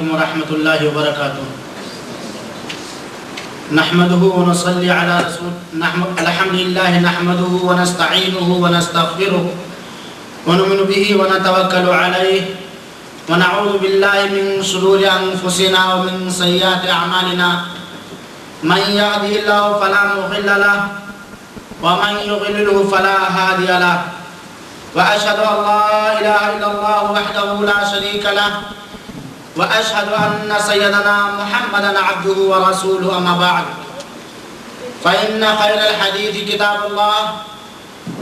علیکم ورحمۃ اللہ وبرکاتہ۔ نحمده ونصلي على رسول الحمد لله نحمده ونستعينه ونستغفره ونؤمن به ونتوكل عليه ونعوذ بالله من شرور أنفسنا ومن سيئات أعمالنا من يهده الله فلا مضل له ومن يضلل فلا هادي له وأشهد أن لا إله إلا الله وحده لا شريك له وأشهد أن سيدنا محمدا عبده ورسوله أما بعد فإن خير الحديث كتاب الله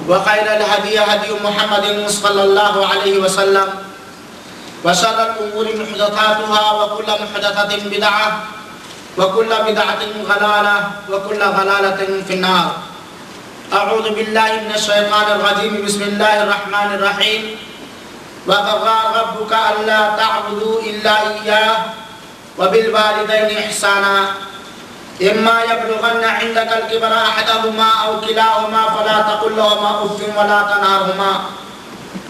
وخير الهدي هدي محمد صلى الله عليه وسلم وشر الأمور محدثاتها وكل محدثة بدعة وكل بدعة ضلالة وكل ضلالة في النار۔ أعوذ بالله من الشيطان الرجيم، بسم الله الرحمن الرحيم۔ وقضى ربك ألا تعبدوا إلا إياه وبالوالدين إحسانا إما يبلغن عندك الكبر أحدهما أو كلاهما فلا تقل لهما أف ولا تنهرهما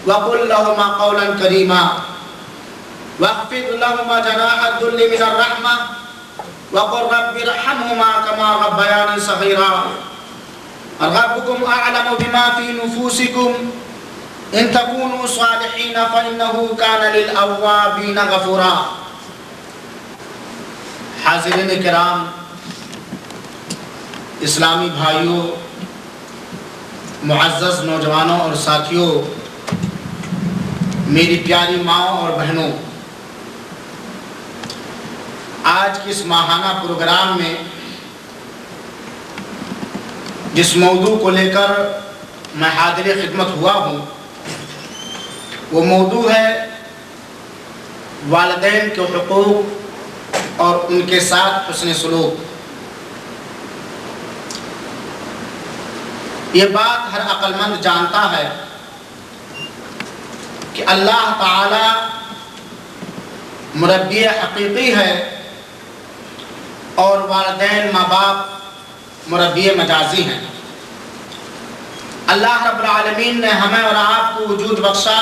وقل لهما قولا كريما واخفض لهما جناح الذل من الرحمة وقل رب ارحمهما كما ربياني صغيرا ربكم أعلم بما في نفوسكم ان تكونوا صالحین فإنه كان للأوابین غفورا۔ حاضرین کرام، اسلامی بھائیوں، معزز نوجوانوں اور ساتھیوں، میری پیاری ماؤں اور بہنوں، آج کے اس ماہانہ پروگرام میں جس موضوع کو لے کر میں حاضر خدمت ہوا ہوں وہ موضوع ہے والدین کے حقوق اور ان کے ساتھ حسن سلوک۔ یہ بات ہر عقل مند جانتا ہے کہ اللہ تعالی مربی حقیقی ہے اور والدین ماں باپ مربی مجازی ہیں۔ اللہ رب العالمین نے ہمیں اور آپ کو وجود بخشا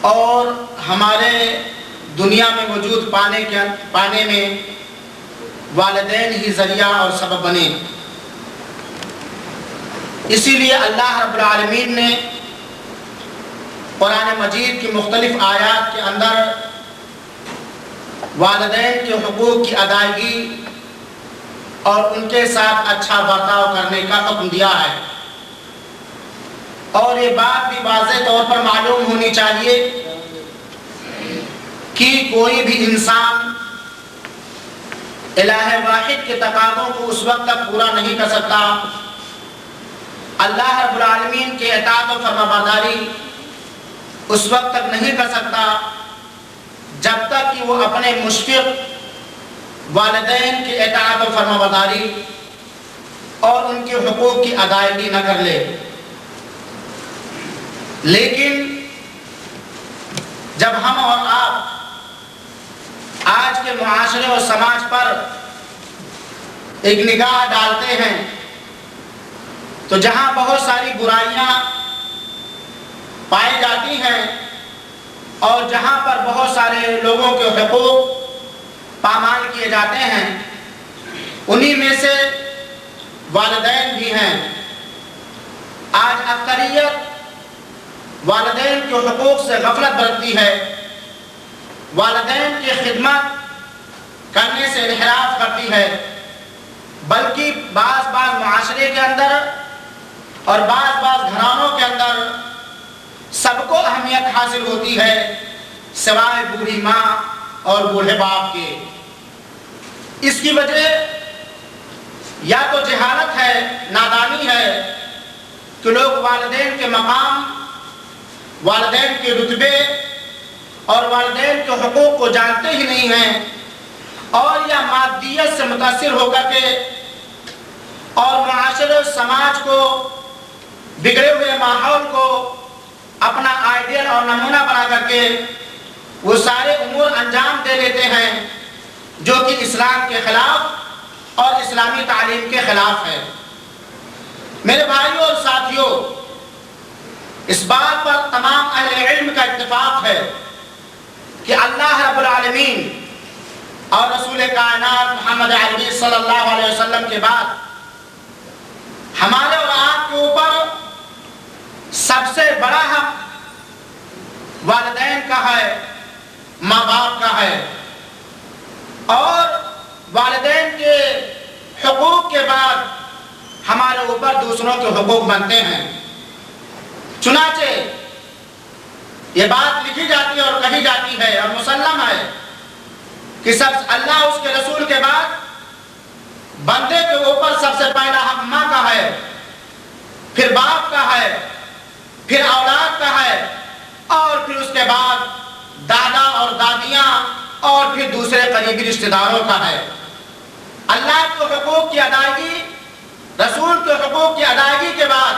اور ہمارے دنیا میں وجود پانے میں والدین ہی ذریعہ اور سبب بنے۔ اسی لیے اللہ رب العالمین نے قرآن مجید کی مختلف آیات کے اندر والدین کے حقوق کی ادائیگی اور ان کے ساتھ اچھا برتاؤ کرنے کا حکم دیا ہے۔ اور یہ بات بھی واضح طور پر معلوم ہونی چاہیے کہ کوئی بھی انسان الہ واحد کے تقاضوں کو اس وقت تک پورا نہیں کر سکتا، اللہ رب العالمین کے اطاعت و فرمانبرداری اس وقت تک نہیں کر سکتا جب تک کہ وہ اپنے مشفق والدین کی اطاعت و فرمانبرداری اور ان کے حقوق کی ادائیگی نہ کر لے۔ لیکن جب ہم اور آپ آج کے معاشرے اور سماج پر ایک نگاہ ڈالتے ہیں تو جہاں بہت ساری برائیاں پائی جاتی ہیں اور جہاں پر بہت سارے لوگوں کے حقوق پامال کیے جاتے ہیں، انہی میں سے والدین بھی ہیں۔ آج اکثریت والدین کے حقوق سے غفلت برتتی ہے، والدین کی خدمت کرنے سے انحراف کرتی ہے، بلکہ بعض معاشرے کے اندر اور بعض گھرانوں کے اندر سب کو اہمیت حاصل ہوتی ہے سوائے بوڑھی ماں اور بوڑھے باپ کے۔ اس کی وجہ یا تو جہالت ہے، نادانی ہے کہ لوگ والدین کے مقام، والدین کے رتبے اور والدین کے حقوق کو جانتے ہی نہیں ہیں، اور یا مادیت سے متاثر ہو کر کے اور معاشرے و سماج کو، بگڑے ہوئے ماحول کو اپنا آئیڈیل اور نمونہ بنا کر کے وہ سارے امور انجام دے لیتے ہیں جو کہ اسلام کے خلاف اور اسلامی تعلیم کے خلاف ہے۔ میرے بھائیوں اور ساتھیوں، اس بات پر تمام اہل علم کا اتفاق ہے کہ اللہ العالمین اور رسول کائنات محمد عربی صلی اللہ علیہ وسلم کے بعد ہمارے اور آپ کے اوپر سب سے بڑا حق والدین کا ہے، ماں باپ کا ہے، اور والدین کے حقوق کے بعد ہمارے اوپر دوسروں کے حقوق بنتے ہیں۔ چنانچہ یہ بات لکھی جاتی ہے اور کہی جاتی ہے اور مسلم ہے کہ سب اللہ اس کے رسول کے بعد بندے کے اوپر سب سے پہلا حق ماں کا ہے، پھر باپ کا ہے، پھر اولاد کا ہے، اور پھر اس کے بعد دادا اور دادیاں اور پھر دوسرے قریبی رشتہ داروں کا ہے۔ اللہ کے حقوق کی ادائیگی، رسول کے حقوق کی ادائیگی کے بعد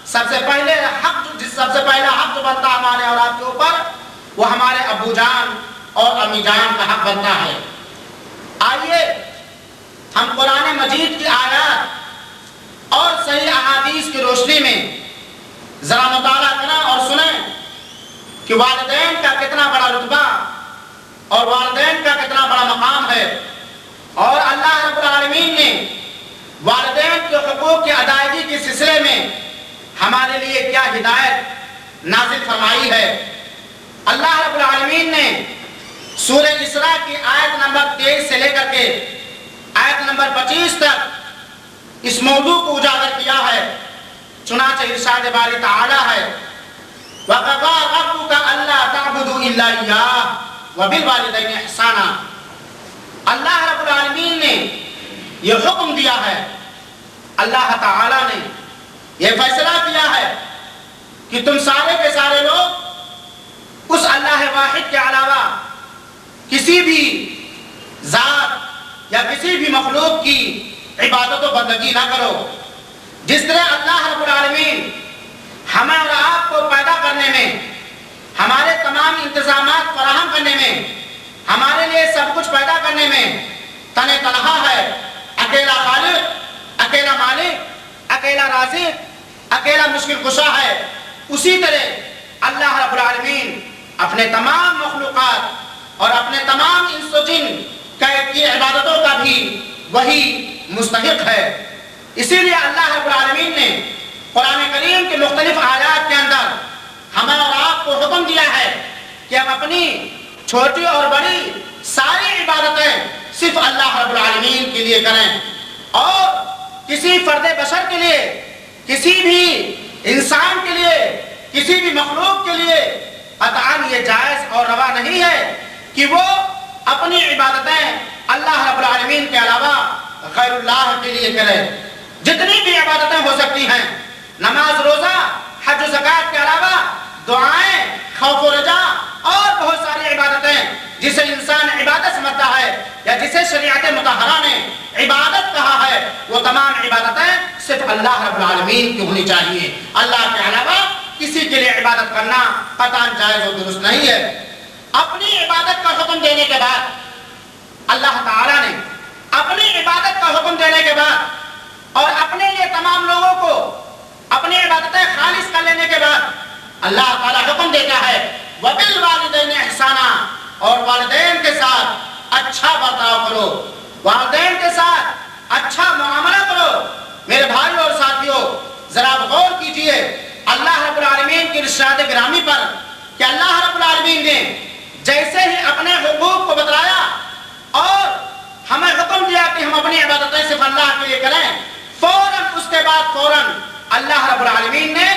سب سے پہلا حق جو بنتا ہے ہمارے اور آپ کے اوپر، وہ ہمارے ابو جان اور امی جان کا حق بنتا ہے۔ آئیے ہم قرآن مجید کی آیات اور صحیح احادیث کی روشنی میں ذرا مطالعہ کریں اور سنیں کہ والدین کا کتنا بڑا رتبہ اور والدین کا کتنا بڑا مقام ہے، اور اللہ رب العالمین نے والدین کے حقوق کی ادائیگی کے سلسلے میں ہمارے لیے کیا ہدایت نازل فرمائی ہے۔ اللہ رب العالمین نے سورہ اسراء کی آیت نمبر 23 سے لے کر کے آیت نمبر 25 تک اس موضوع کو اجاگر کیا ہے۔ چنانچہ ارشاد باری تعالی ہے وَقَضَىٰ رَبُّكَ أَلَّا تَعْبُدُوا إِلَّا إِيَّاهُ وَبِالْوَالِدَيْنِ إِحْسَانًا۔ اللہ رب العالمین نے یہ حکم دیا ہے، اللہ تعالی نے یہ فیصلہ کیا ہے کہ تم سارے کے سارے لوگ اس اللہ واحد کے علاوہ کسی بھی ذات یا کسی بھی مخلوق کی عبادت و بندگی نہ کرو۔ جس طرح اللہ رب العالمین ہمیں اور آپ کو پیدا کرنے میں، ہمارے تمام انتظامات فراہم کرنے میں، ہمارے لیے سب کچھ پیدا کرنے میں تنہا ہے، اکیلا خالق، اکیلا مالک، اکیلا رازق، اکیلا مشکل کشا ہے، اسی طرح اللہ رب العالمین اپنے تمام مخلوقات اور اپنے تمام انس و جن کی عبادتوں کا بھی وہی مستحق ہے۔ اسی لیے اللہ رب العالمین نے قرآن کریم کے مختلف آیات کے اندر ہمیں اور آپ کو حکم دیا ہے کہ ہم اپنی چھوٹی اور بڑی ساری عبادتیں صرف اللہ رب العالمین کے لیے کریں، اور کسی فرد بشر کے لیے، کسی بھی انسان کے لیے، کسی بھی مخلوق کے لیے قطعاً یہ جائز اور روا نہیں ہے کہ وہ اپنی عبادتیں اللہ رب العالمین کے علاوہ غیر اللہ کے لیے کرے۔ جتنی بھی عبادتیں ہو سکتی ہیں، نماز، روزہ، حج و زکوٰۃ کے علاوہ دعائیں، خوف و رجا اور بہت ساری عبادتیں جسے انسان عبادت سمجھتا ہے یا جسے شریعت مطہرہ نے عبادت کہا ہے، وہ تمام عبادتیں صرف اللہ رب العالمین کی ہونی چاہیے۔ اللہ کے علاوہ کسی کے لیے عبادت کرنا قطعاً جائز و درست نہیں ہے۔ اپنی عبادت کا حکم دینے کے بعد اللہ تعالیٰ نے اپنی عبادت کا حکم دینے کے بعد اور اپنے لیے تمام لوگوں کو اپنی عبادتیں خالص کر لینے کے بعد اللہ تعالیٰ حکم دیتا ہے وَبِالْوَالِدَيْنِ إِحْسَانًا، اور والدین کے ساتھ اچھا برتاؤ کرو، والدین کے ساتھ اچھا معاملہ کرو۔ میرے بھائیوں اور ساتھیوں، ذرا غور کیجئے اللہ رب العالمین کی ارشاد گرامی پر کہ اللہ رب العالمین نے جیسے ہی اپنے حقوق کو بتلایا اور ہمیں حکم دیا کہ ہم اپنی عبادتیں صرف اللہ کے لیے کریں، فوراً اس کے بعد فوراً اللہ رب العالمین نے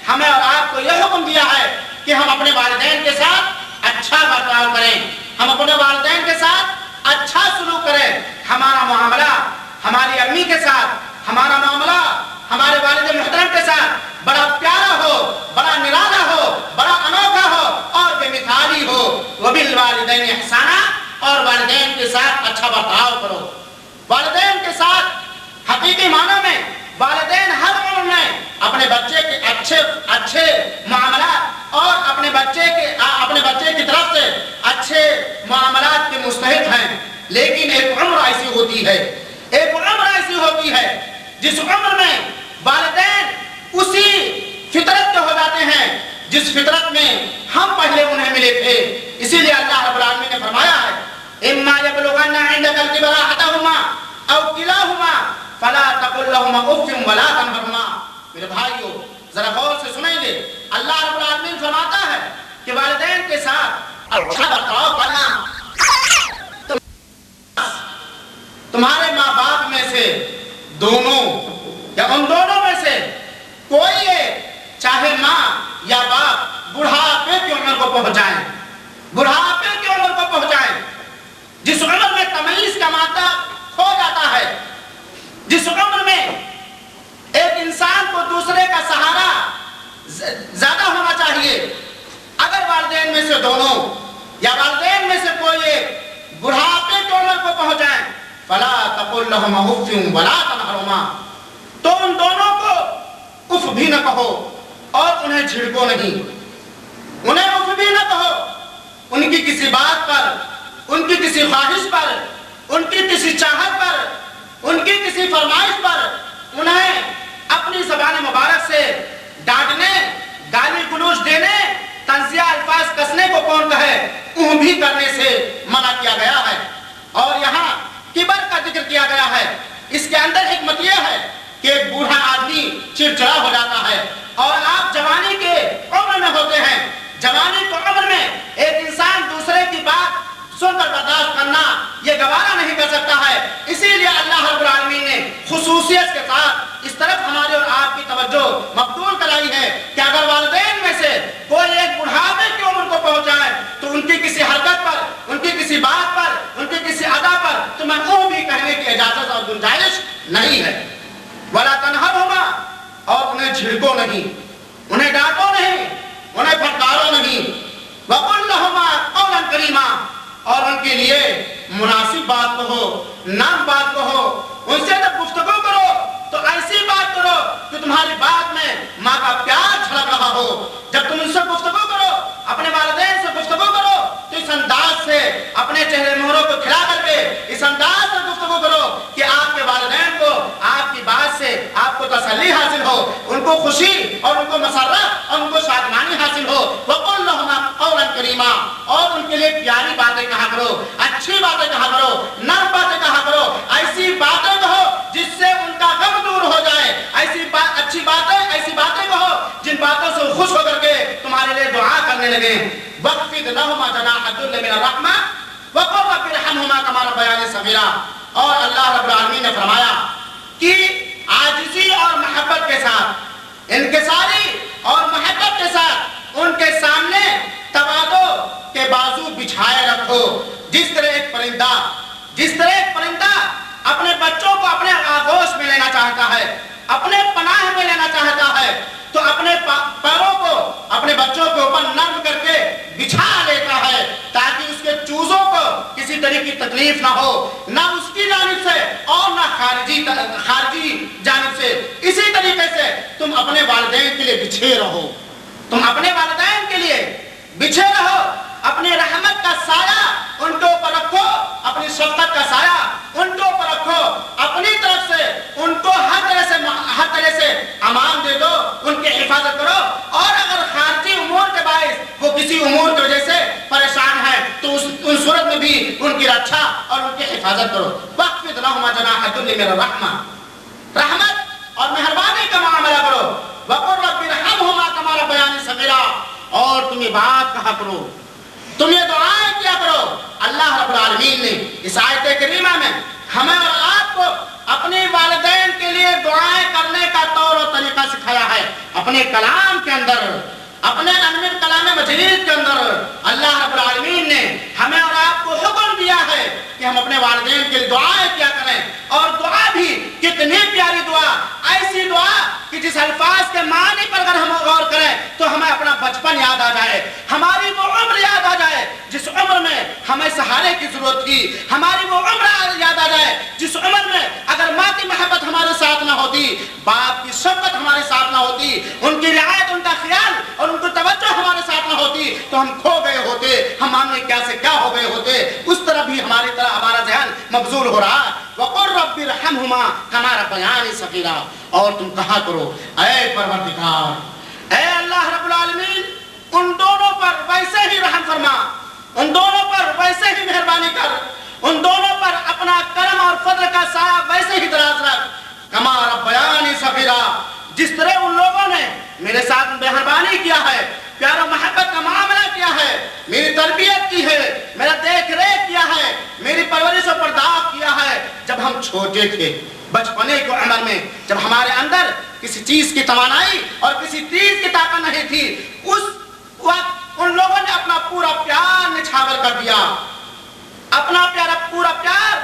ہمیں اور آپ کو یہ حکم دیا ہے کہ ہم اپنے والدین کے ساتھ اچھا برتاؤ کریں، ہم اپنے والدین کے ساتھ اچھا سلوک کریں۔ ہمارا معاملہ ہماری امی کے ساتھ، ہمارا معاملہ ہمارے والد محترم کے ساتھ بڑا پیارا ہو، بڑا نرالا ہو، بڑا انوکھا ہو اور بے مثالی ہو۔ وَبِالْوَالِدَيْنِ إِحْسَانًا، اور والدین کے ساتھ اچھا برتاؤ کرو۔ والدین کے ساتھ حقیقی معنوں میں والدین ہر عمر میں اپنے بچے کے اچھے معاملات اور اپنے بچے کی طرف سے اچھے معاملات کے مستحق ہیں، لیکن ایک عمر ایسی ہوتی ہے، ایک عمر ایسی ہوتی ہے جس عمر میں والدین اسی فطرت کے ہو جاتے ہیں جس فطرت میں ہم پہلے انہیں ملے تھے۔ اسی لیے اللہ رب العالمین نے فرمایا ہے اما یبلغن عندک الکبر احدہما او کلاہما فلا تقل لہما اف ولا تنہرہما. میرے بھائیو ذرا غور سے سنیں گے. اللہ رب العالمین فرماتا ہے کہ والدین کے ساتھ اچھا برتاؤ کرنا. تمہارے ماں باپ میں سے دونوں یا ان دونوں میں سے کوئی ایک چاہے ماں یا باپ بڑھاپے کی عمر کو پہنچائیں، بڑھاپے کی عمر کو پہنچائیں، جس عمر میں تمیز کا مادہ کھو جاتا ہے، جس عمر میں ایک انسان کو دوسرے کا سہارا زیادہ ہونا چاہیے. اگر والدین میں سے دونوں یا والدین میں سے کوئی ایک بڑھاپے کی عمر کو پہنچائیں فلا تقل لہما اف ولا تنہرہما، تو ان دونوں کو اف بھی نہ کہو اور انہیں جھڑکو نہیں. انہیں اف بھی نہ کہو، ان کی کسی بات پر، ان کی کسی خواہش پر، ان کی کسی چاہت پر، ان کی کسی فرمائش پر انہیں اپنی زبان مبارک سے ڈانٹنے، گالی گلوچ دینے، طنزیہ الفاظ کسنے کو کون کہے، اون بھی کرنے سے منع کیا گیا ہے. اور یہاں کبر کا ذکر کیا گیا ہے. اس کے اندر حکمت یہ ہے کہ ایک بوڑھا آدمی چڑچڑا ہو جاتا ہے اور آپ جوانی کے عمر میں ہوتے ہیں. جوانی کی عمر میں ایک انسان دوسرے کی بات سن کر برداشت کرنا یہ گوارا نہیں کر سکتا ہے. اسی لیے اللہ رب العالمین نے خصوصیت کے ساتھ اس طرف ہمارے اور آپ کی توجہ مبذول کرائی ہے کہ اگر والدین میں سے کوئی ایک بڑھاپے کی عمر کو پہنچائے تو ان کی کسی حرکت پر، ان کی کسی بات پر، ان کی کسی ادا پر تمہیں وہ بھی کہنے کی اجازت اور گنجائش نہیں ہے. ولا تنہرہما، اور انہیں جھڑکو نہیں، انہیں ڈانٹو نہیں، انہیں پھٹکارو نہیں. وقل لہما قولا کریما، اور ان کے لیے مناسب بات کہو، نرم بات کہو. ان سے جب گفتگو کرو تو ایسی بات کرو کہ تمہاری بات میں ماں کا پیار چھلک رہا ہو. جب تم ان سے گفتگو کرو، اپنے والدین سے گفتگو کرو تو اس انداز سے اپنے چہرے مہروں کو کھلا کر کے اس انداز سے گفتگو کرو کہ آپ کے والدین کو آپ کی بات سے آپ کو تسلی حاصل ہو، ان کو خوشی اور ان کو مسرت اور ان کو شادمانی حاصل ہو. وقل لہما قولا کریما، اور ان کے لیے پیاری باتیں کہا کرو، اچھی باتیں کہا کرو، نرم باتیں کہا کرو. ایسی باتیں کہو جس سے ان کا غم دور ہو جائے. ایسی اچھی باتیں، ایسی باتیں کہو جن باتوں سے خوش ہو کر کے تمہارے لیے دعا کرنے لگے. وَخْفِضْ لَهُمَا جَنَاحَ الذُّلِّ مِنَ الرَّحْمَةِ وَقُلْ رَبِّ ارْحَمْهُمَا كَمَا رَبَّيَانِي صَغِيرًا. اور اللہ رب العالمین نے فرمایا کہ عاجزی اور محبت کے ساتھ، انکساری اور محبت کے ساتھ ان کے سامنے تواضع کے بازو بچھائے رکھو. جس طرح ایک پرندہ اپنے بچوں کو اپنے آغوش میں لینا چاہتا ہے، اپنے پناہ میں لینا چاہتا ہے، تو اپنے پیروں کو اپنے بچوں کے اوپر نرم کر کے بچھا لیتا ہے تاکہ اس کے چوزوں کو کسی طرح کی تکلیف نہ ہو، نہ اس کی جانب سے اور نہ خارجی جانب سے. اسی طریقے سے تم اپنے والدین کے لیے بچھے رہو، تم اپنے والدین کے لیے بچھے رہو. اپنی رحمت کا سایہ ان کے اوپر رکھو، اپنی شفقت کا سایہ ان کے اوپر رکھو. اپنی طرف سے ان کو ہر طرح سے امان دے دو، ان کی حفاظت کرو. اور اگر خارجی امور کے باعث وہ کسی امور کی وجہ سے پریشان ہے تو ان صورت میں بھی ان کی رکشا اور ان کی حفاظت کرو. وَخْفِضْ لَهُمَا جَنَاحَ الذُّلِّ مِنَ الرَّحْمَةِ، رحمت اور مہربانی کا معاملہ کرو. وَقُلْ رَبِّ ارْحَمْهُمَا كَمَا رَبَّيَانِي صَغِيرًا، اور تم یہ بات کہا کرو، تم یہ دعائیں کیا کرو. اللہ رب العالمین نے اس آیت کریمہ میں ہمیں اور آپ کو اپنے والدین کے لیے دعائیں کرنے کا طور و طریقہ سکھایا ہے. اپنے کلام کے اندر، اپنے انمول کلام مجید کے اندر اللہ رب العالمین نے ہمیں اور آپ کو حکم دیا ہے کہ ہم اپنے والدین کے لیے دعائیں کیا کریں. اور دعا بھی کتنی پیاری دعا، ایسی دعا کہ جس الفاظ کے معنی پر اگر ہم غور کریں تو ہمیں اپنا بچپن یاد آ جائے، ہماری وہ عمر یاد آ جائے جس عمر میں ہمیں سہارے کی ضرورت تھی، ہماری وہ عمر یاد آ جائے جس عمر میں اگر ماں کی محبت ہمارے ساتھ نہ ہوتی، باپ کی شفقت ہمارے ساتھ نہ ہوتی، ان کی رعایت، ان کا خیال اور ان کو توجہ ہمارے ساتھ نہ ہوتی تو ہم کھو گئے ہوتے، ہم نے کیا سے کیا ہو گئے ہوتے. اس طرح بھی ہماری طرح ہمارا ذہن مبذول ہو رہا ہے. وَقُلْ رَبِّ ارْحَمْهُمَا كَمَا رَبَّيَانِي صَغِيرًا، اور تم کہا کرو اے پروردگار، اے اللہ رب العالمین، ان دونوں پر ویسے ہی رحم فرما، ان دونوں پر ویسے ہی مہربانی کر، ان دونوں پر اپنا کرم اور فضل کا سایہ ویسے ہی دراز رکھ کما ربیانی صغیرا، جس طرح ان لوگوں نے میرے ساتھ مہربانی کیا ہے، پیار و محبت کا معاملہ کیا ہے، میری تربیت کی ہے، میرا دیکھ ریکھ کیا ہے، میری پرورش و پرداخت کیا ہے جب ہم چھوٹے تھے، بچپنے کی عمر میں، جب ہمارے اندر کسی چیز کی توانائی اور کسی چیز کی طاقت نہیں تھی، اس وقت ان لوگوں نے اپنا پورا پیار نچھاور کر دیا، اپنا پورا پیار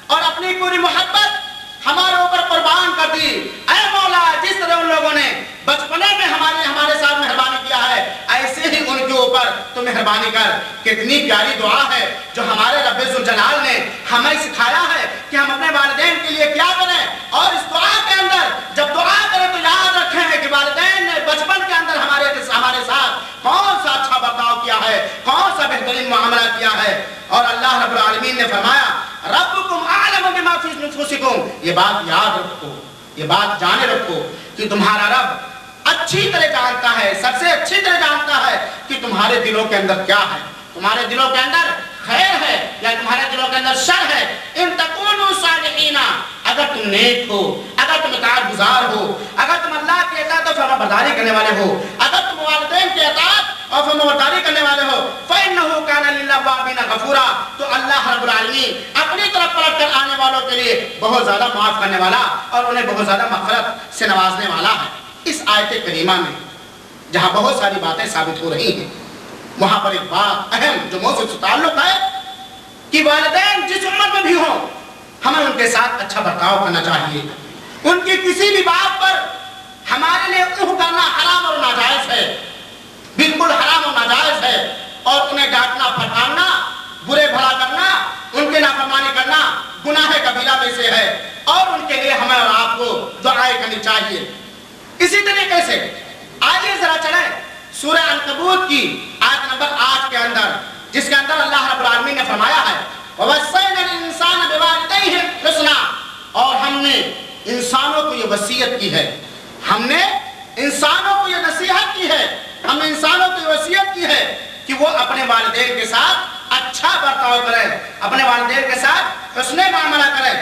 اور اپنی پوری محبت ہمارے اوپر قربان کر دی۔ اے مولا، جس طرح ان لوگوں نے بچپنے میں ہمارے ساتھ مہربانی کیا ہے، ایسے ہی ان کے اوپر تو مہربانی کر۔ کتنی پیاری دعا ہے جو ہمارے رب ذوالجلال نے ہمیں سکھایا ہے کہ ہم اپنے والدین کے لیے کیا کریں، اور اس دعا کے اندر جب دعا کریں تو یاد رکھیں کہ والدین نے بچپن کے اندر ہمارے ساتھ کون سا اچھا برتاؤ کیا ہے، کون سا بہترین معاملہ کیا ہے۔ اور اللہ رب العالمین نے فرمایا ربکم اعلم بما فی نفوسکم، یہ بات یاد رکھو، یہ بات جانے رکھو کہ تمہارا رب اچھی طرح جانتا ہے، سب سے اچھی طرح جانتا ہے کہ تمہارے دلوں کے اندر کیا ہے، تمہارے دلوں کے اندر خیر ہے یا تمہارے دلوں کے اندر شر ہے۔ ان تکونوا صالحین، اگر تم نیک ہو، اگر تم اطاعت گزار ہو، اگر تم اللہ کی اطاعت و فرما برداری کرنے والے ہو، اگر تم والدین کی اطاعت اور فرما برداری کرنے والے ہو، فإنہ کان للأوابین غفورا، تو اللہ رب العالمین اپنی طرف پلٹ کر آنے والوں کے لیے بہت زیادہ معاف کرنے والا اور انہیں بہت زیادہ مغفرت سے نوازنے والا ہے۔ اس آیت کریمہ میں جہاں بہت ساری باتیں ثابت ہو رہی ہیں، وہاں پر ایک بات اہم جو موضوع سے تعلق ہے کہ والدین جس عمر میں بھی ہوں، ہمیں ان کے ساتھ اچھا برتاؤ کرنا چاہیے۔ ان کی کسی بھی بات پر ہمارے لیے کرنا حرام اور ناجائز ہے، بالکل حرام اور ناجائز ہے، اور انہیں ڈانٹنا پھٹکارنا، برے بھلا کرنا، ان کے نافرمانی کرنا گناہ کبیرہ میں سے ہے، اور ان کے لیے ہمیں اور آپ کو دعائیں کرنی چاہیے۔ اسی طریقے سے آئیے ذرا چلیں سورہ عنکبوت کی آیت نمبر 8 کے اندر، جس کے اندر اللہ رب العالمین نے فرمایا ہے وَوَصَّيْنَا الْإِنسَانَ بِوَالِدَيْهِ حُسْنًا، اور ہم نے انسانوں کو یہ وصیت کی ہے، ہم نے انسانوں کو یہ نصیحت کی ہے، ہم نے انسانوں کو یہ وصیت کی ہے کہ وہ اپنے والدین کے ساتھ اچھا برتاؤ کریں، اپنے والدین کے ساتھ حسن معاملہ کریں۔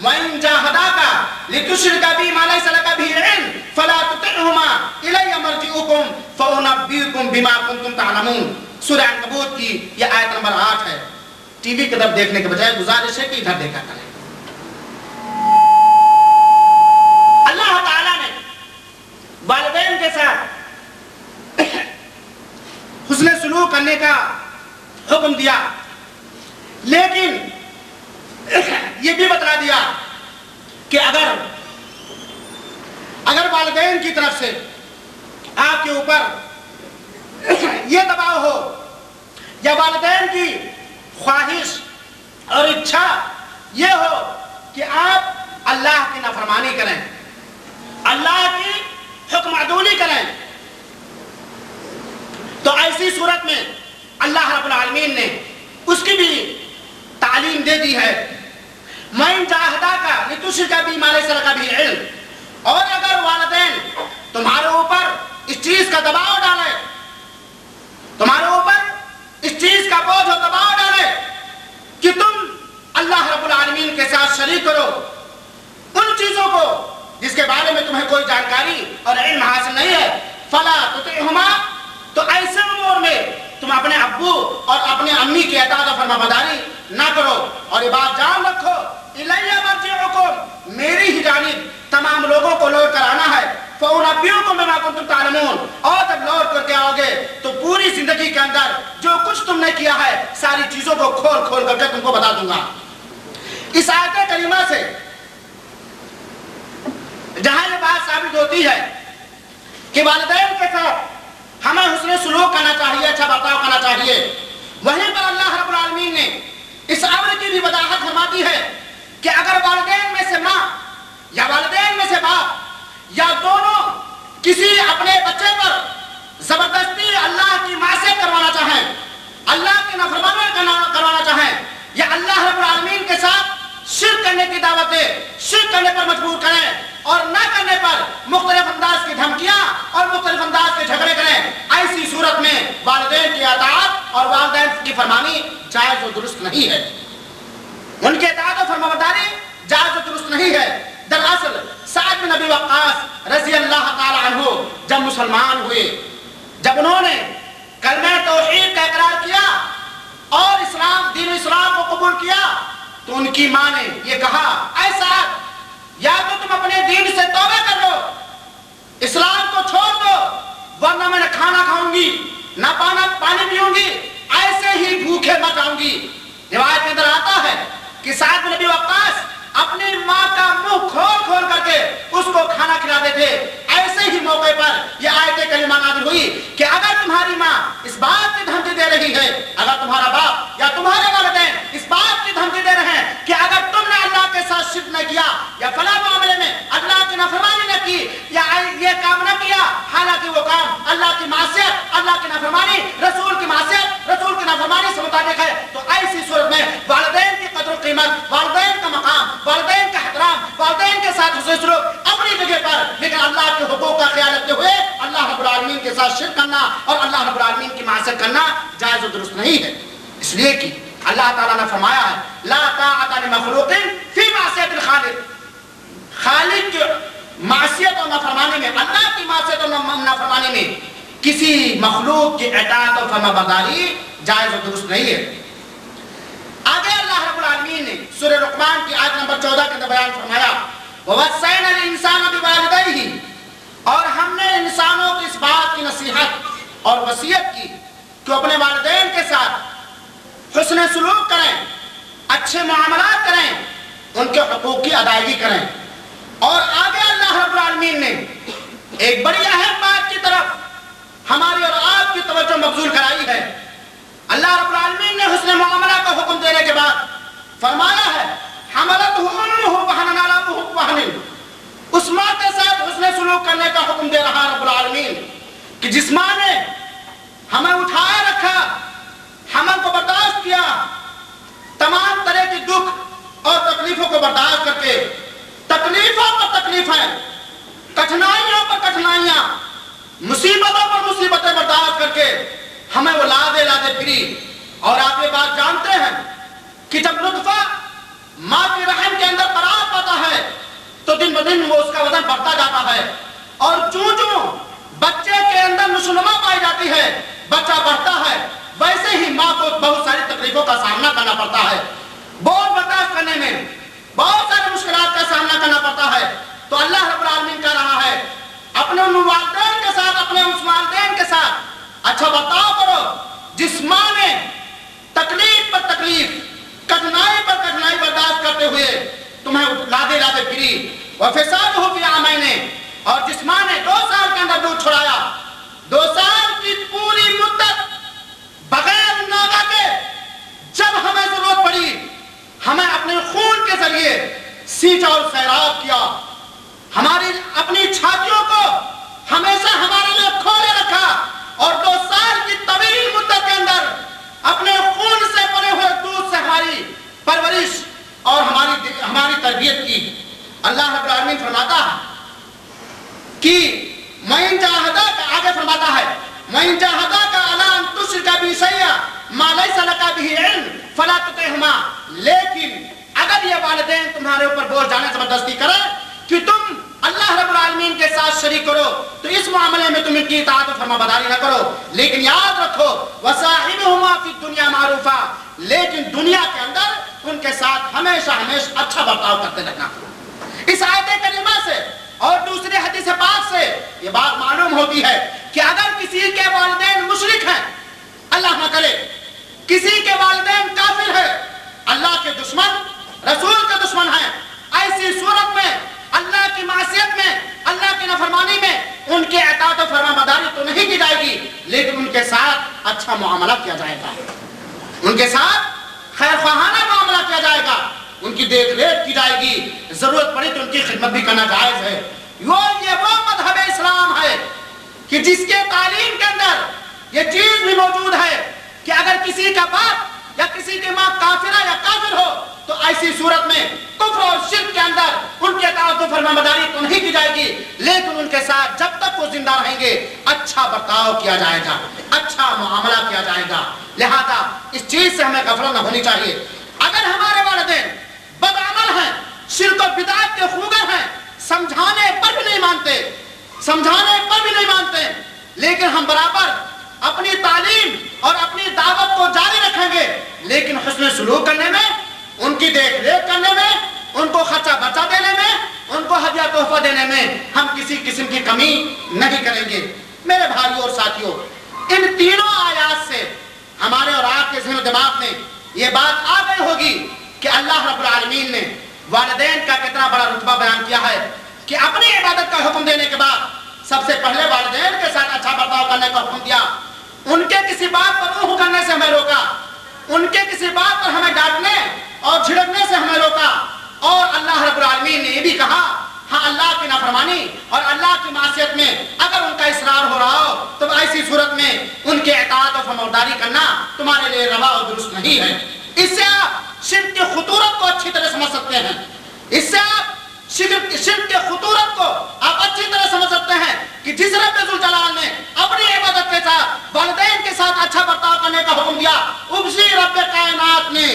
وَإِن جَاهَدَاكَ لِتُشْرِكَ بِي مَا لَيْسَ لَكَ بِهِ عِلْمٌ فَلَا تُطِعْهُمَا إِلَيَّ مَرْجِعُكُمْ فَأُنَبِّئُكُم بِمَا كُنتُمْ تَعْلَمُونَ۔ سورہ عنکبوت کی یہ آیت نمبر 8 ہے۔ ٹی وی کی طرف دیکھنے کے بجائے گزارش ہے کہ ادھر دیکھا کریں۔ اللہ تعالیٰ نے والدین کے ساتھ حسن سلوک کرنے کا حکم دیا، لیکن یہ بھی بتلا دیا کہ اگر والدین کی طرف سے آپ کے اوپر یہ دباؤ ہو یا والدین کی خواہش اور اچھا یہ ہو کہ آپ اللہ کی نافرمانی کریں، اللہ کی حکم عدولی کریں، تو ایسی صورت میں اللہ رب العالمین نے اس کی بھی تعلیم دے دی ہے وَإِن جَاهَدَاكَ لِتُشْرِكَ بِي مَا لَيْسَ لَكَ بِهِ عِلْمٌ، اور اگر والدین تمہارے اوپر اس چیز کا دباؤ ڈالے، تمہارے اوپر اس چیز کا بوجھ اور دباؤ ڈالے کہ تم اللہ رب العالمین کے ساتھ شریک کرو ان چیزوں کو جس کے بارے میں تمہیں کوئی جانکاری اور علم حاصل نہیں ہے، فَلَا تُطِعْهُمَا، تو ایسے امور میں تم اپنے ابو اور اپنے امی کی اطاعت و فرما برداری نہ کرو، اور یہ بات جان رکھو اِلَيَّ مَرْجِعُكُمْ، میری ہی جانب تمام لوگوں کو لوٹ کر آنا ہے، فَأُنَبِّئُكُم بِمَا كُنتُمْ تَعْلَمُونَ، اور جب لوٹ کر کے آؤ گے تو پوری زندگی کے اندر جو کچھ تم نے کیا ہے ساری چیزوں کو کھول کھول کر کے تم کو بتا دوں گا۔ اس آیت کریمہ سے جہاں یہ بات ثابت ہوتی ہے کہ والدین کے ساتھ ہمیں حسن سلوک کرنا چاہیے، اچھا برتاؤ کرنا چاہیے، وہیں پر اللہ رب العالمین نے اس امر کی بھی وضاحت فرماتی ہے کہ اگر والدین میں سے ماں یا والدین میں سے باپ یا دونوں کسی اپنے بچے پر زبردستی اللہ کی معصیت کروانا چاہیں، اللہ کی نافرمانی کروانا چاہیں، یا اللہ رب العالمین کے ساتھ شرک کرنے کی دعوت دے، شرک کرنے پر مجبور کریں، اور نہ کرنے پر مختلف انداز کی دھمکیاں اور مختلف انداز کے جھگڑے کریں، ایسی صورت میں والدین کی اطاعت اور والدین کی فرمانی جائز و درست نہیں ہے۔ ان کے اطاعت و فرمانبرداری جائز و درست نہیں ہے۔ دراصل سعد بن ابی وقاص رضی اللہ تعالی عنہ جب مسلمان ہوئے، جب انہوں نے کلمہ توحید کا اقرار کیا اور دین اسلام کو قبول کیا، تو ان کی ماں نے یہ کہا، اے سعد، یا تو تم اپنے دین سے توبہ کر لو، اسلام کو چھوڑ دو، ورنہ میں نہ کھانا کھاؤں گی نہ پانی پیوں گی، ایسے ہی بھوکے مر جاؤں گی۔ روایت کے اندر آتا ہے کہ سعد بن ابی وقاص اپنی ماں کا منہ کھول کھول کر کے اس کو کھانا کھلاتے تھے۔ ایسے ہی موقع پر یہ آیت کریمہ نازل ہوئی کہ اگر تمہاری ماں اس بات کی دھمکی دے رہی ہے، اگر تمہارا باپ یا تمہارے والدین اس بات کی دھمکی دے رہے ہیں کہ اگر تم نے اللہ کے ساتھ شرک نہ کیا یا فلاں معاملے میں اللہ کی نافرمانی نہ کی یا یہ کام نہ کیا، حالانکہ وہ کام اللہ کی معصیت، اللہ کی نافرمانی، رسول کی معصیت، رسول کی نافرمانی سے مطابق ہے، تو ایسی صورت میں والدین کی قدر و قیمت، والدین کا مقام، والدین کا احترام، والدین کے ساتھ حسن سلوک اپنی جگہ پر، لیکن اللہ کے حقوق کا خیال رکھتے ہوئے اللہ رب العالمین کے ساتھ شرک کرنا اور اللہ رب العالمین کی معصیت کرنا جائز و درست نہیں ہے۔ اس لیے کہ اللہ تعالیٰ نے فرمایا ہے لا طاعۃ لمخلوق فی معصیت الخالق، خالق کی معصیت اور نافرمانی میں، اللہ کی معصیت اور نافرمانی میں کسی مخلوق کی اطاعت اور فرمانبرداری جائز و درست نہیں ہے۔ آگے اللہ رب العالمین نے سورہ لقمان کی آیت نمبر 14 کے اندر بیان فرمایا وَوَصَّيْنَا الْإِنسَانَ بِوَالِدَيْهِ، اور ہم نے انسانوں کو اس بات کی نصیحت اور وصیت کی کہ اپنے والدین کے ساتھ حسن سلوک کریں، اچھے معاملات کریں، ان کے حقوق کی ادائیگی کریں۔ اور آگے اللہ رب العالمین نے ایک بڑی اہم بات کی طرف ہماری اور آپ کی توجہ مبذول کرائی ہے۔ اللہ رب العالمین نے حسن معاملہ کا حکم دینے کے بعد فرمایا ہے حملتہ امہ وہنا علی وہن، اس ماں کے ساتھ حسن سلوک کرنے کا حکم دے رہا رب العالمین کہ جس ماں نے ہمیں اٹھائے رکھا، حمل کو برداشت کیا، تمام طرح کی دکھ اور تکلیفوں کو برداشت کر کے، تکلیفوں پر تکلیفیں، کٹھنائیوں پر کٹھنائیاں، مصیبتوں پر مصیبتیں برداشت کر کے ہمیں وہ لادے پھری۔ اور آپ یہ بات جانتے ہیں کہ جب نطفہ ماں کے رحم کے اندر قرار پاتا ہے تو دن بدن وہ اس کا وزن بڑھتا جاتا ہے، اور چوں بچے کے اندر نشوونما پائی جاتی ہے، بچہ بڑھتا ہے، ویسے ہی ماں کو بہت ساری تکلیفوں کا سامنا کرنا پڑتا ہے، بہت برداشت کرنے میں بہت ساری مشکلات کا سامنا کرنا پڑتا ہے۔ تو اللہ رب العالمین کہہ رہا ہے اپنے ان والدین کے ساتھ، اپنے اس والدین کے ساتھ اچھا برتاؤ کرو جس ماں نے تکلیف پر تکلیف، کٹھنائی پر کٹھنائی برداشت کرتے ہوئے تمہیں لادے پھری۔ وَفِصَالُهُ فِي عَامَيْنِ، اور جس ماں نے 2 سال کے اندر دودھ چھڑایا، 2 سال کی پوری مدت بغیر ناغہ کے جب ہمیں ضرورت پڑی ہمیں اپنے خون کے ذریعے سینچا اور سیراب کیا، ہماری اپنی چھاتیوں کو ہمیشہ ہمارے لیے کھولے رکھا، اور 2 سال کی طویل مدت کے اندر اپنے خون سے بنے ہوئے دودھ سے ہماری پرورش اور ہماری تربیت کی۔ اللہ رب العالمین فرماتا ہے کہ مَإِن جَاهَدَاكَ، آگے فرماتا ہے مَإِن جَاهَدَاكَ عَلَىٰ أَن تُشْرِكَ بِي شَيْئًا مَا لَيْسَ لَكَ بِهِ عِلْمٌ فَلَا تُطِعْهُمَا، لیکن اگر یہ والدین تمہارے اوپر بوجھ ڈالنے زبردستی کریں کہ تم اللہ رب العالمین کے ساتھ شریک کرو تو اس معاملے میں تم ان کی اطاعت و فرمانبرداری نہ کرو، لیکن یاد رکھو وَصَاحِبْهُمَا فِي الدُّنْيَا مَعْرُوفًا، لیکن دنیا کے اندر ان کے ساتھ ہمیشہ اچھا برتاؤ کرتے رہنا۔ اس آیت کریمہ سے اور دوسرے حدیث پاک سے یہ بات معلوم ہوتی ہے کہ اگر کسی کے والدین مشرک ہیں، اللہ نہ کرے کسی کے والدین کافر ہیں، اللہ کے دشمن، رسول کے دشمن ہیں، ایسی صورت میں اللہ کی معصیت میں، اللہ کی نافرمانی میں ان کے اطاعت و فرمانبرداری تو نہیں کی جائے گی، لیکن ان کے ساتھ اچھا معاملہ کیا جائے گا، ان کے ساتھ خیر خواہانہ معاملہ کیا جائے گا، ان کی دیکھ ریکھ کی جائے گی، ضرورت پڑی تو ان کی خدمت بھی کرنا جائز ہے۔ یہ وہ مذہب اسلام ہے کہ جس کے تعلیم کے اندر یہ چیز بھی موجود ہے کہ اگر کسی کا باپ یا کسی کی ماں کافرہ یا کافر ہو تو ایسی صورت میں کفر اور شرک کے اندر ان کے اطاعت و فرمانبرداری تو نہیں کی جائے گی، لیکن ان کے ساتھ جب تک وہ زندہ رہیں گے اچھا برتاؤ کیا جائے گا، اچھا معاملہ کیا جائے گا۔ لہذا اس چیز سے ہمیں غفلت نہ ہونی چاہیے۔ اگر ہمارے والدین شرک و بدعت کے خوگر ہیں، سمجھانے پر بھی نہیں مانتے، سمجھانے پر بھی نہیں مانتے، لیکن ہم برابر اپنی تعلیم اور اپنی دعوت کو جاری رکھیں گے، لیکن حسن سلوک کرنے میں، ان کی دیکھ ریکھ کرنے میں، ان کو خرچہ برچہ دینے میں، ان کو ہدیہ تحفہ دینے میں ہم کسی قسم کی کمی نہیں کریں گے۔ میرے بھائیوں اور ساتھیوں، ان تینوں آیات سے ہمارے اور آپ کے ذہن و دماغ میں یہ بات آ گئی ہوگی کہ اللہ رب العالمین نے والدین کا کتنا بڑا رتبہ بیان کیا ہے کہ اپنی عبادت کا حکم دینے کے بعد سب سے پہلے والدین کے ساتھ اچھا برتاؤ کرنے کا حکم دیا، ان کے کسی بات پر روح کرنے سے ہمیں روکا، ان کے کسی بات پر ہمیں ڈانٹنے اور جھڑکنے سے ہمیں روکا، اور اللہ رب العالمین نے یہ بھی کہا ہاں اللہ کی نافرمانی اور اللہ کی معصیت میں اگر ان کا اصرار ہو رہا ہو تو ایسی صورت میں ان کے اطاعت و فرمانبرداری کرنا تمہارے لیے روا اور درست نہیں ہے۔ اس سے آپ شرک کی خطورت کو اچھی طرح سمجھ سکتے ہیں، اس سے آپ شرک کی خطورت کو آپ اچھی طرح سمجھ سکتے ہیں کہ جس رب ذوالجلال نے اپنی عبادت کے ساتھ والدین کے ساتھ اچھا برتاؤ کرنے کا حکم دیا، اسی رب کائنات نے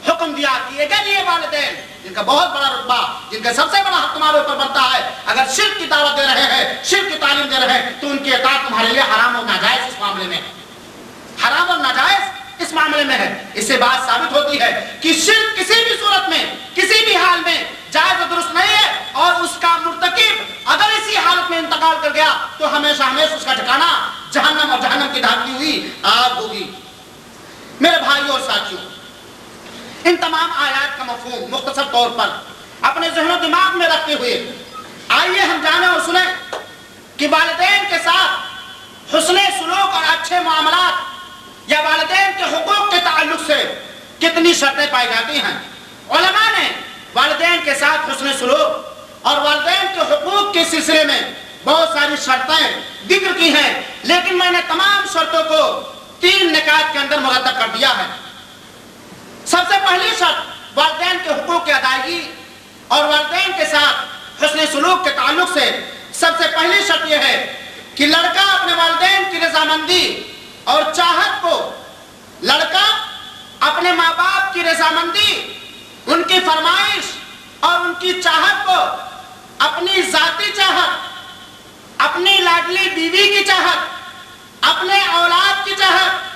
حکم دیا کہ یہ والدین جن کا بہت بڑا رتبہ، جن کا سب سے بڑا حق تمہارے اوپر بنتا ہے، اگر شرک کی دعوت دے رہے ہیں، شرک کی تعلیم دے رہے ہیں تو ان کی اطاعت تمہارے لیے حرام اور ناجائز اس معاملے میں ہے، حرام اور ناجائز اس معاملے میں ہے۔ اس سے بات ثابت ہوتی ہے کہ شرک کسی بھی صورت میں، کسی بھی حال میں جائز و درست نہیں ہے، اور اس کا مرتکب اگر اسی حالت میں انتقال کر گیا تو ہمیشہ ہمیشہ اس کا ٹھکانہ جہنم اور جہنم کی دھاتی ہوئی آگ ہوگی۔ میرے بھائیوں اور ساتھیوں، ان تمام آیات کا مفہوم مختصر طور پر اپنے ذہن و دماغ میں رکھتے ہوئے آئیے ہم جانیں اور سنیں کہ والدین کے ساتھ حسن سلوک اور اچھے معاملات یا والدین کے حقوق کے تعلق سے کتنی شرطیں پائی جاتی ہیں۔ علماء نے والدین کے ساتھ حسن سلوک اور والدین کے حقوق کے سلسلے میں بہت ساری شرطیں ذکر کی ہیں، لیکن میں نے تمام شرطوں کو 3 نکات کے اندر مرتب کر دیا ہے۔ سب سے پہلی شرط والدین کے حقوق کی ادائیگی اور والدین کے ساتھ حسن سلوک کے تعلق سے سب سے پہلی شرط یہ ہے کہ لڑکا اپنے والدین کی رضامندی اور چاہت کو، لڑکا اپنے ماں باپ کی رضامندی، ان کی فرمائش اور ان کی چاہت کو، اپنی ذاتی چاہت، اپنی لاڈلی بیوی کی چاہت، اپنے اولاد کی چاہت،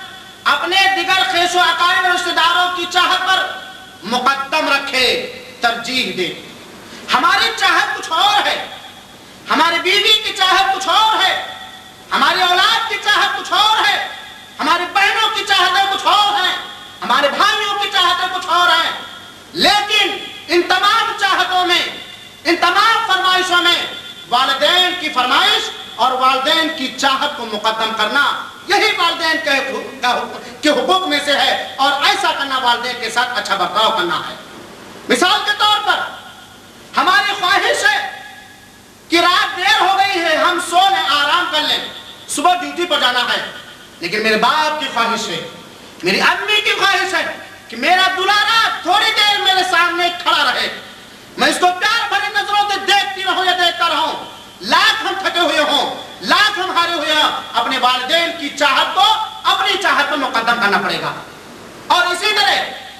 اپنے دیگر خیش و اقارب اور رشتہ داروں کی چاہت پر مقدم رکھے، ترجیح دے۔ ہماری چاہت کچھ اور ہے، ہماری بیوی کی چاہت کچھ اور ہے، ہماری اولاد کی چاہت کچھ اور ہے، ہماری بہنوں کی چاہتیں کچھ اور ہیں، ہمارے بھائیوں کی چاہتیں کچھ اور ہیں، لیکن ان تمام چاہتوں میں، ان تمام فرمائشوں میں والدین کی فرمائش اور والدین کی چاہت کو مقدم کرنا یہی والدین کے حقوق میں سے ہے، اور ایسا کرنا والدین کے ساتھ اچھا برتاؤ کرنا ہے۔ مثال کے طور پر ہماری خواہش ہے کہ رات دیر ہو گئی ہے، ہم سو لیں، آرام کر لیں، صبح ڈیوٹی پر جانا ہے، لیکن میرے باپ کی خواہش ہے، میری امی کی خواہش ہے کہ میرا دلارا تھوڑی دیر میرے سامنے کھڑا رہے، میں اس کو پیار بھری نظروں سے دیکھتی رہوں یا دیکھتا رہوں، لاکھ ہم تھکے ہوئے ہوں، لاکھ ہم ہارے ہوئے ہوں، اپنے والدین کی چاہت کو اپنی چاہت پر مقدم کرنا پڑے گا۔ اور اسی طرح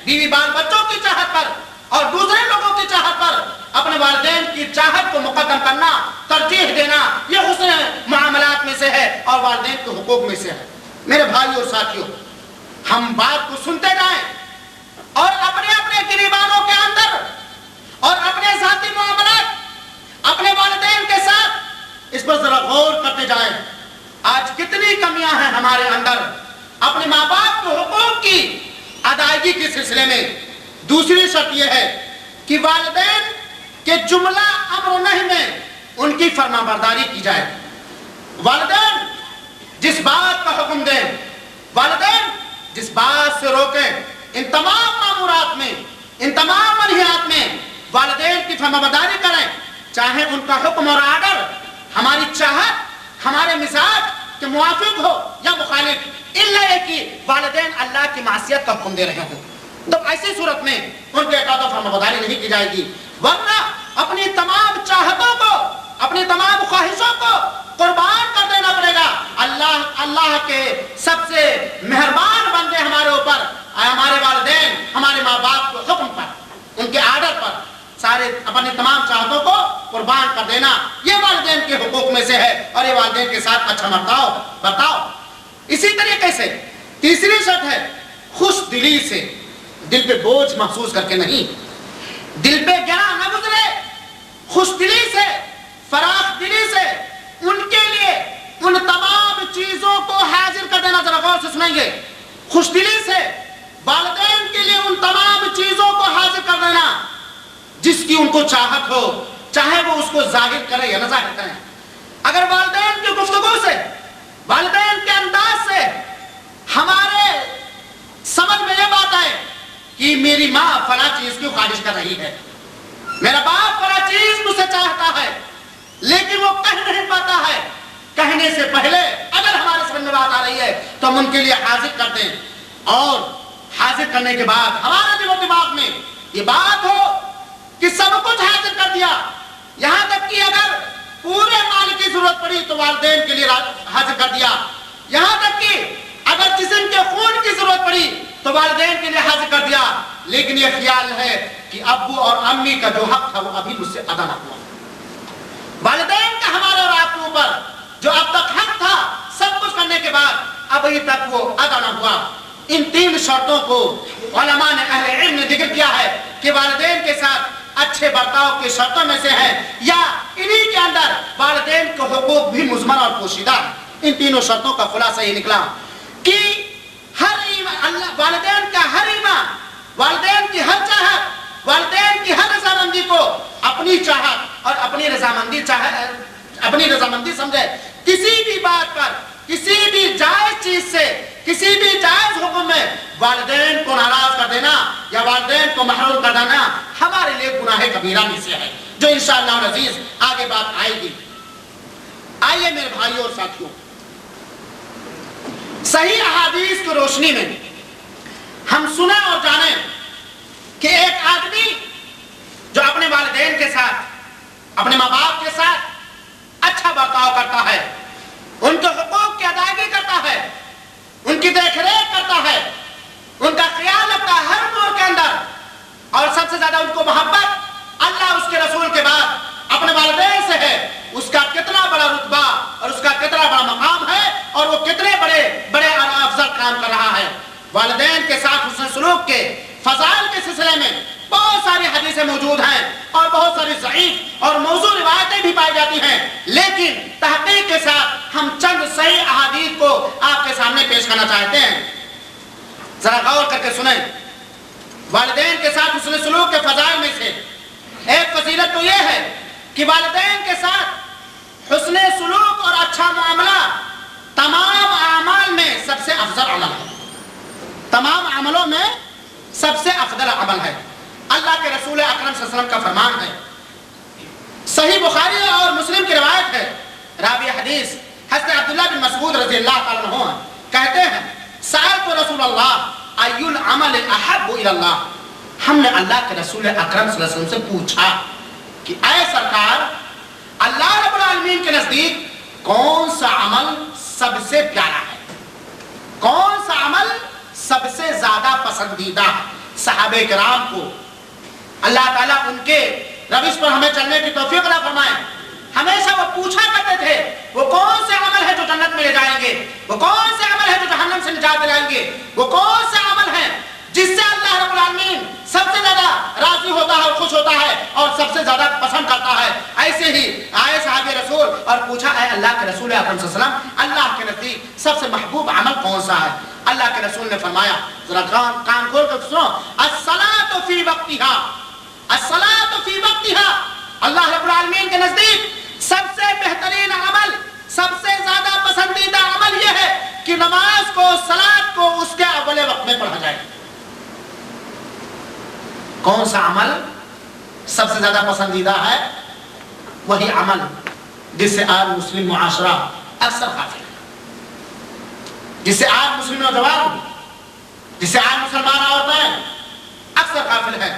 بیوی بال بچوں کی چاہت پر اور دوسرے لوگوں کی چاہت پر اپنے والدین کی چاہت کو مقدم کرنا، ترجیح دینا، یہ حسن معاملات میں سے ہے اور والدین کے حقوق میں سے ہے۔ میرے بھائیوں اور ساتھیوں، ہم بات کو سنتے جائیں اور اپنے اپنے گریبانوں کے اندر اور اپنے ذاتی معاملات اپنے والدین کے ساتھ اس پر ذرا غور کرتے جائیں۔ آج کتنی کمیاں ہیں ہمارے اندر اپنے ماں باپ کے حقوق کی ادائیگی کے سلسلے میں۔ دوسری شرط یہ ہے کہ والدین کے جملہ امر و نہی میں ان کی فرما برداری کی جائے۔ والدین جس بات کا حکم دیں، والدین جس بات سے روکیں، ان تمام مامورات میں، ان تمام منہیات میں والدین کی فرما برداری کریں، چاہے ان کا حکم اور آرڈر ہماری چاہت، ہمارے مزاج کے موافق ہو یا مخالف، الا یہ کہ والدین اللہ کی معصیت کا حکم دے رہے ہوں، تو ایسی صورت میں ان کے اطاعت و فرما برداری نہیں کی جائے گی، ورنہ اپنی تمام چاہتوں کو، اپنی تمام خواہشوں کو قربان کر دینا پڑے گا۔ اللہ کے سب سے مہربان بندے ہمارے اوپر، ہمارے والدین، ہمارے ماں باپ کے حکم پر، ان کے آرڈر پر سارے اپنی تمام چاہتوں کو قربان کر دینا، یہ والدین کے حقوق میں سے ہے، اور یہ والدین کے ساتھ اچھا برتاؤ۔ اسی طریقے سے تیسری شرط ہے خوش دلی سے، دل پہ بوجھ محسوس کر کے نہیں، دل پہ گرا نہ گزرے، خوش دلی سے، فراخ دلی سے ان کے لیے ان تمام چیزوں کو حاضر کر دینا۔ ذرا غور سے سنیں گے، خوش دلی سے والدین کے لیے ان تمام چیزوں کو حاضر کر دینا جس کی ان کو چاہت ہو، چاہے وہ اس کو ظاہر کرے یا نہ ظاہر کریں۔ اگر والدین کی گفتگو سے، والدین کے انداز سے ہمارے سمجھ میں یہ بات ہے کہ میری ماں فلاں چیز کی خواہش کر رہی ہے، میرا باپ فلاں چیز مجھ سے چاہتا ہے لیکن وہ کہہ نہیں پاتا ہے، کہنے سے پہلے اگر ہمارے سمجھ میں بات آ رہی ہے تو ہم ان کے لیے حاضر کر دیں، اور حاضر کرنے کے بعد ہمارے دل و دماغ میں یہ بات ہو کہ سب کچھ حاضر کر دیا، یہاں تک کہ اگر پورے مال کی ضرورت پڑی تو والدین کے لیے حاضر کر دیا، یہاں تک کہ اگر جسم کے خون کی ضرورت پڑی تو والدین کے لیے حاضر کر دیا، لیکن یہ خیال ہے کہ ابو اور امی کا جو حق تھا وہ ابھی مجھ سے ادا نہ ہوا۔ والدین کا ہمارے اور آپ کے اوپر جو اب تک حق تھا سب کچھ کرنے کے بعد ابھی تک وہ ادا نہ ہوا۔ ان تین شرطوں کو علماء نے، اہل علم نے ذکر کیا ہے کہ والدین کے ساتھ اچھے برتاؤ کی شرطوں میں سے ہے، یا انہی کے اندر والدین کے حقوق بھی مضمن اور پوشیدہ ہے۔ ان تینوں شرطوں کا خلاصہ یہ نکلا کہ ہر والدین کا ہر ایمان، والدین کی ہر چاہت، والدین کی ہر رضامندی کو اپنی چاہت اور اپنی رضامندی سمجھے، کسی بھی بات پر، کسی بھی جائز چیز سے، کسی بھی جائز حکم میں والدین کو ناراض کر دینا یا والدین کو محروم کر دینا ہمارے لیے گناہ کبیرہ میں سے ہے، جو انشاءاللہ العزیز آگے بات آئے گی۔ آئیے میرے بھائیوں اور ساتھیوں، صحیح احادیث کی روشنی میں ہم سنیں اور جانیں کہ ایک آدمی جو اپنے والدین کے ساتھ، اپنے ماں باپ کے ساتھ اچھا برتاؤ کرتا ہے، ان کے حقوق کی ادائیگی کرتا ہے، ان کی دیکھ ریکھ کرتا ہے، ان کا خیال رکھتا ہے ہر امور کے اندر، اور سب سے زیادہ ان کو محبت اللہ اس کے رسول کے بعد اپنے والدین سے ہے، اس کا کتنا بڑا رتبہ اور اس کا کتنا بڑا مقام ہے، اور وہ کتنے بڑے اور افضل کام کر رہا ہے۔ والدین کے ساتھ حسن سلوک کے فضائل کے سلسلے میں بہت ساری حدیثیں موجود ہیں اور بہت ساری ضعیف اور موضوع روایتیں بھی پائی جاتی ہیں، لیکن تحقیق کے ساتھ ہم چند صحیح احادیث کو آپ کے سامنے پیش کرنا چاہتے ہیں۔ ذرا غور کر کے سنیں، والدین کے ساتھ حسن سلوک کے فضائل میں سے ایک فضیلت تو یہ ہے کہ والدین کے ساتھ حسن سلوک اور اچھا معاملہ تمام اعمال میں سب سے افضل عمل ہے، تمام عملوں میں سب سے افضل عمل ہے۔ اللہ کے رسول اکرم صلی اللہ علیہ وسلم کا فرمان ہے، صحیح بخاری اور مسلم کی روایت ہے، راوی حدیث حضرت عبداللہ بن مسعود رضی اللہ تعالیٰ عنہ کہتے ہیں، سألت رسول اللہ ای العمل احب الی اللہ، ہم نے اللہ کے رسول اکرم صلی اللہ علیہ وسلم سے پوچھا کہ اے سرکار، اللہ رب العالمین کے نزدیک کون سا عمل سب سے پیارا ہے، کون سا عمل سب سے زیادہ پسندیدہ ہے؟ صحابہ کرام کو اللہ تعالیٰ ان کے روش پر ہمیں چلنے کی توفیق عطا فرمائے، ہمیشہ وہ پوچھا کرتے تھے وہ کون سے عمل ہے جو جنت میں لے جائیں گے، وہ کون سے عمل ہے جو جہنم سے نجات دلائیں گے، وہ کون سے عمل ہے جس سے اللہ رب العالمین سب سے زیادہ راضی ہوتا ہے اور خوش ہوتا ہے اور سب سے زیادہ پسند کرتا ہے۔ ایسے ہی آئے صحابہ رسول اور پوچھا اے اللہ کے رسول اکرم صلی اللہ علیہ وسلم، اللہ کے نزدیک سب سے محبوب عمل کون سا ہے؟ اللہ کے رسول نے فرمایا، ذرا کان کھول کر سنو، الصلاۃ فی وقتہا، الصلاۃ فی وقتہا، اللہ رب العالمین کے نزدیک سب سے بہترین عمل، سب سے زیادہ پسندیدہ عمل یہ ہے کہ نماز کو، صلاۃ کو اس کے اول وقت میں پڑھا جائے۔ کون سا عمل سب سے زیادہ پسندیدہ ہے؟ وہی عمل جس سے آج مسلم معاشرہ اکثر غافل ہے، جس سے آج مسلم نوجوان، جس سے آج مسلمان عورتیں اکثر غافل ہے۔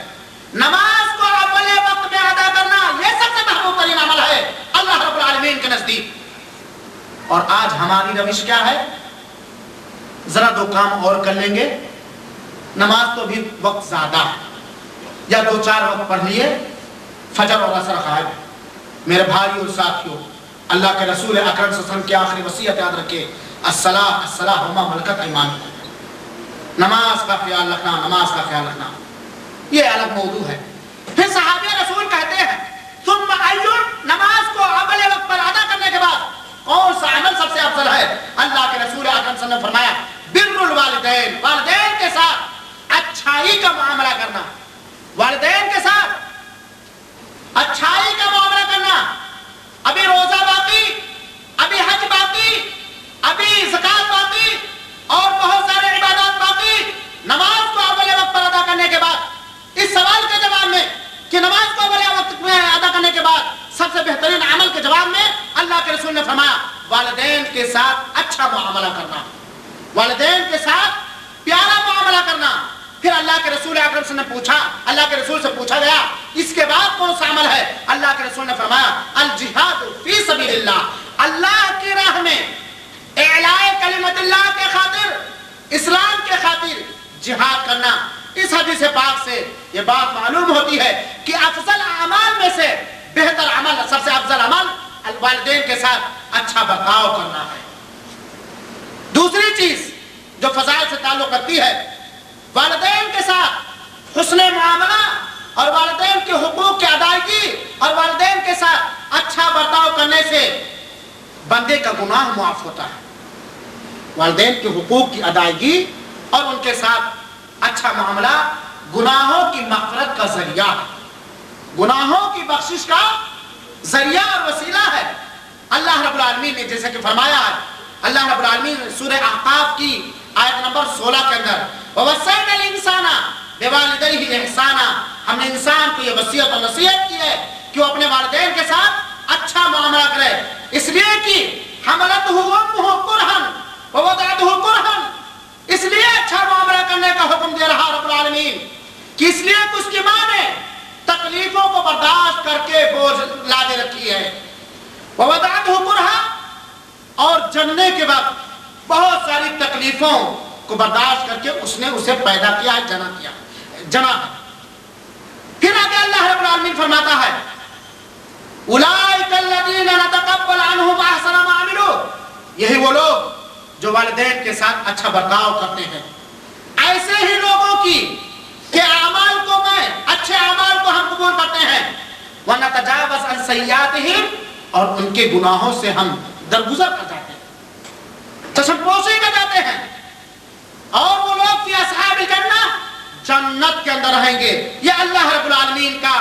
نماز کو اول وقت میں ادا کرنا یہ سب سے محبوب ترین عمل ہے اللہ رب العالمین کے نزدیک، اور آج ہماری روش کیا ہے؟ ذرا دو کام اور کر لیں گے، نماز تو بھی وقت زیادہ ہے، یا دو چار وقت پڑھ لیے فجر اور عصر غائب ہے۔ میرے بھائی اور ساتھیوں، اللہ کے رسول اکرم صلی اللہ علیہ وسلم کی آخری وصیت یاد رکھے، الصلاۃ الصلاۃ وما ملکت ایمانکم، نماز کا خیال رکھنا، نماز کا خیال رکھنا، یہ الگ موضوع ہے۔ پھر صحابہ رسول کہتے ہیں ثم ایون، نماز کو اول وقت پر ادا کرنے کے بعد کون سا عمل سب سے افضل ہے؟ اللہ کے رسول اکرم صلی اللہ علیہ وسلم نے فرمایا بر الوالدین، والدین کے ساتھ اچھائی کا معاملہ کرنا، والدین کے ساتھ اچھائی کا معاملہ کرنا۔ ابھی روزہ باقی، ابھی حج باقی، ابھی زکات باقی اور بہت سارے عبادات باقی، نماز کو اول وقت پر ادا کرنے کے بعد اس سوال کے جواب میں کہ نماز کو اول وقت میں ادا کرنے کے بعد سب سے بہترین عمل کے جواب میں اللہ کے رسول نے فرمایا والدین کے ساتھ اچھا معاملہ کرنا، والدین کے ساتھ پیارا معاملہ کرنا۔ پھر اللہ کے رسول اکرم صلی اللہ علیہ وسلم نے پوچھا، اللہ کے رسول سے پوچھا گیا اس کے بعد کون سا عمل ہے؟ اللہ کے رسول نے فرمایا الجہاد فی سبیل اللہ، اللہ کی راہ میں اعلاء کلمت اللہ کے خاطر، اسلام کے خاطر جہاد کرنا۔ اس حدیث پاک سے یہ بات معلوم ہوتی ہے کہ افضل اعمال میں سے بہتر عمل، سب سے افضل عمل والدین کے ساتھ اچھا برتاؤ کرنا ہے۔ دوسری چیز جو فضائل سے تعلق رکھتی ہے، والدین کے ساتھ حسن معاملہ اور والدین کے حقوق کی ادائیگی اور والدین کے ساتھ اچھا برتاؤ کرنے سے بندے کا گناہ معاف ہوتا ہے۔ والدین کے حقوق کی ادائیگی اور ان کے ساتھ اچھا معاملہ گناہوں کی مغفرت کا ذریعہ ہے، گناہوں کی بخشش کا ذریعہ اور وسیلہ ہے۔ اللہ رب العالمین نے جیسے کہ فرمایا ہے، اللہ رب العالمین نے سورہ احقاف کی آیت نمبر 16 کے اندر وَوَصَّيْنَا الْإِنسَانَ بِوَالِدَيْهِ إِحْسَانًا، ہم نے انسان کو یہ وصیت اور نصیحت کی ہے کہ وہ اپنے والدین کے ساتھ اچھا معاملہ کرے، اس لیے کہ حملتہ امہ کرہن ووضعتہ کرہن، اس لیے اچھا معاملہ کرنے کا حکم دے رہا رب العالمین کہ اس لیے کہ اس کی ماں نے تکلیفوں کو برداشت کر کے بوجھ لادے رکھی ہے، ووضعتہ کرہن، اور جننے کے بعد بہت ساری تکلیفوں کو برداشت کر کے اس نے اسے پیدا کیا ہے، جنا ہے۔ پھر آگے اللہ رب العالمین فرماتا ہے اولئک الذین نتقبل عنہم احسن ما عملوا، یہی وہ لوگ جو والدین کے ساتھ اچھا برتاؤ کرتے ہیں، ایسے ہی لوگوں کی کہ اعمال کو میں اچھے اعمال کو ہم قبول کرتے ہیں، ونتجاوز عن سیئاتہم، اور ان کے گناہوں سے ہم درگزر کر جاتے ہیں، چشم پوشی کر جاتے ہیں، اور وہ لوگ فی اصحاب الجنہ، جنت کے اندر رہیں گے۔ یہ اللہ رب العالمین کا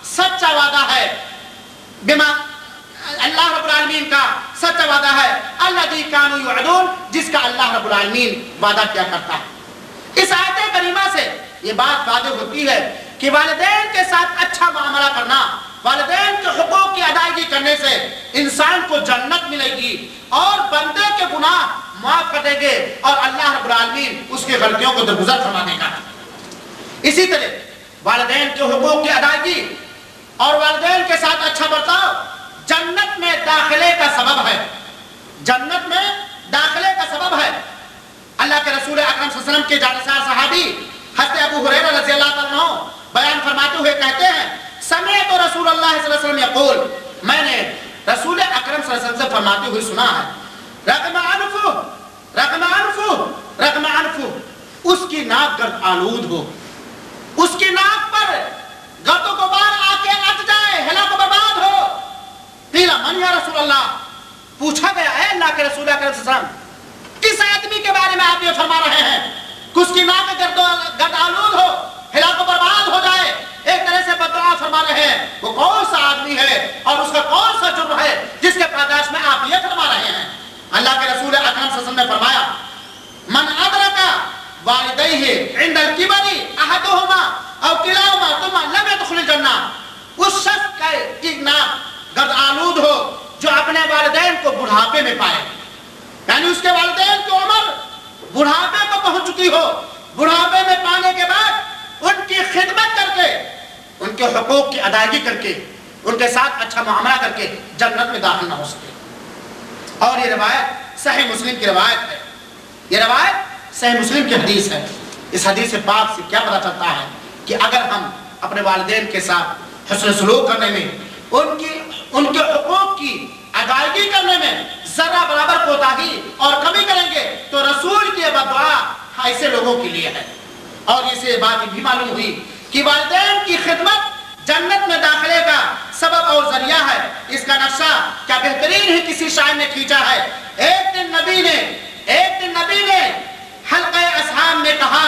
سچا وعدہ ہے، اللہ رب العالمین کا سچا وعدہ ہے الذی کانوا یوعدون، جس کا اللہ رب العالمین وعدہ کیا کرتا ہے۔ اس آیت کریمہ سے یہ بات واضح ہوتی ہے کہ والدین کے ساتھ اچھا معاملہ کرنا، والدین کے حقوق کی ادائیگی کرنے سے انسان کو جنت ملے گی اور بندے کے گناہ معاف کر دیں گے اور اللہ رب العالمین اس کی غلطیوں کو درگزر فرما دے گا۔ اسی طرح والدین کے حقوق کی ادائیگی اور والدین کے ساتھ اچھا برتاؤ جنت میں داخلے کا سبب ہے، جنت میں داخلے کا سبب ہے۔ اللہ کے رسول اکرم صلی اللہ علیہ وسلم کے جانثار صحابی حضرت ابو ہریرہ رضی اللہ عنہ بیان فرماتے ہوئے کہتے ہیں سمعت رسول اللہ صلی اللہ علیہ وسلم یقول، میں نے رسول اکرم صلی اللہ علیہ وسلم سے فرماتے ہوئے سنا ہے رغم انفہ، رغم انفہ، رغم انفہ، اس کی ناک گرد آلود ہو، اس کی ناک پر گرد و غبار آ کے اٹ جائے، ہلاک و برباد ہو۔ قیل من یا رسول اللہ، پوچھا گیا ہے اللہ کے رسول اکرم صلی اللہ علیہ وسلم کس آدمی کے بارے میں آپ یہ فرما رہے ہیں کہ اس کی ناک گرد آلود ہو، ہلاک و برباد ہو جائے، ایک طرح سے بددعا فرما رہے ہیں، وہ کون سا آدمی ہے اور اس کا کون سا جرم ہے جس کے پاداش میں آپ یہ فرما رہے ہیں؟ اللہ کے رسول اکرم صلی اللہ علیہ وسلم نے فرمایا من ادرک والدیہ عند الکبر احدہما او کلاہما ثم لم يدخل الجنہ، اس شخص کی ناک گرد آلود ہو جو اپنے والدین کو بڑھاپے میں پائے، یعنی اس کے والدین کی عمر بڑھاپے کو پہنچ چکی ہو، بڑھاپے میں پانے کے بعد ان کی خدمت کر کے، ان کے حقوق کی ادائیگی کر کے، ان کے ساتھ اچھا معاملہ کر کے جنت میں داخل نہ ہو سکے۔ اور یہ روایت صحیح مسلم کی روایت ہے، یہ روایت صحیح مسلم کی حدیث ہے۔ اس حدیث پاک سے کیا پتہ چلتا ہے کہ اگر ہم اپنے والدین کے ساتھ حسن سلوک کرنے میں، ان کے حقوق کی ادائیگی کرنے میں ذرہ برابر کوتاہی اور کمی کریں گے تو رسول کی بددعا ایسے لوگوں کے لیے ہے۔ اور اسے بات بھی معلوم ہوئی کہ والدین کی خدمت جنت میں داخلے کا سبب اور ذریعہ ہے۔ اس کا نقشہ کیا بہترین ہی کسی شاعر نے کھینچا ہے۔ ایک دن نبی نے حلقہ اصحاب میں کہا،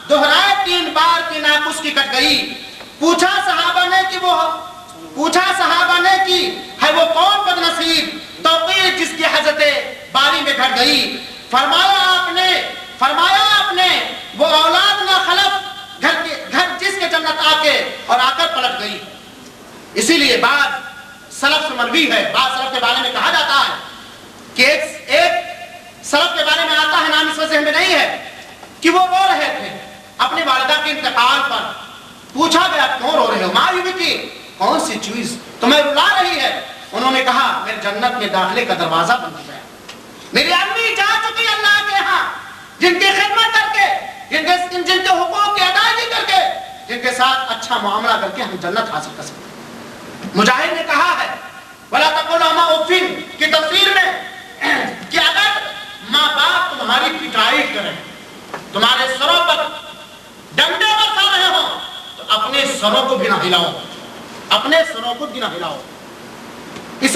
دہرائے 3 بار کی ناک اس کی کٹ گئی۔ پوچھا صحابہ نے کہ ہے وہ کون بد نصیب توقیر جس کی حضرت باری میں گھٹ گئی؟ فرمایا آپ نے وہ اولاد نہ خلف گھر جس کے جنت آ کر پلٹ گئی۔ اسی لیے بعض سلف سے مروی ہے، بعض سلف کے بارے میں کہا جاتا ہے کہ ایک سلف کے بارے میں آتا ہے، نام اس وجہ میں نہیں ہے، کہ وہ رو رہے تھے اپنی والدہ کے انتقال پر۔ پوچھا گیا کیوں رو رہے ہو؟ مایوبی کی کون سی چیز تمہیں رلا رہی ہے؟ انہوں نے کہا میرے جنت میں داخلے کا دروازہ بند ہو گیا، میری امی جا چکی اللہ کے ہاں، جن کی خدمت کر کے، جن کے حقوق کی ادائیگی کر کے، جن کے ساتھ اچھا معاملہ کر کے ہم جنت حاصل کر سکتے ہیں۔ مجاہد نے کہا ہے وَلَا تَقُولُوا مَا أُفٍّ کی تفسیر میں کہ اگر ماں باپ تمہاری پٹائی کریں، تمہارے سروں پر ڈنڈے برسا رہے ہوں، تو اپنے سروں کو بھی نہ ہلاؤ، اپنے سروں کو بھی نہ ہلاؤ۔ اس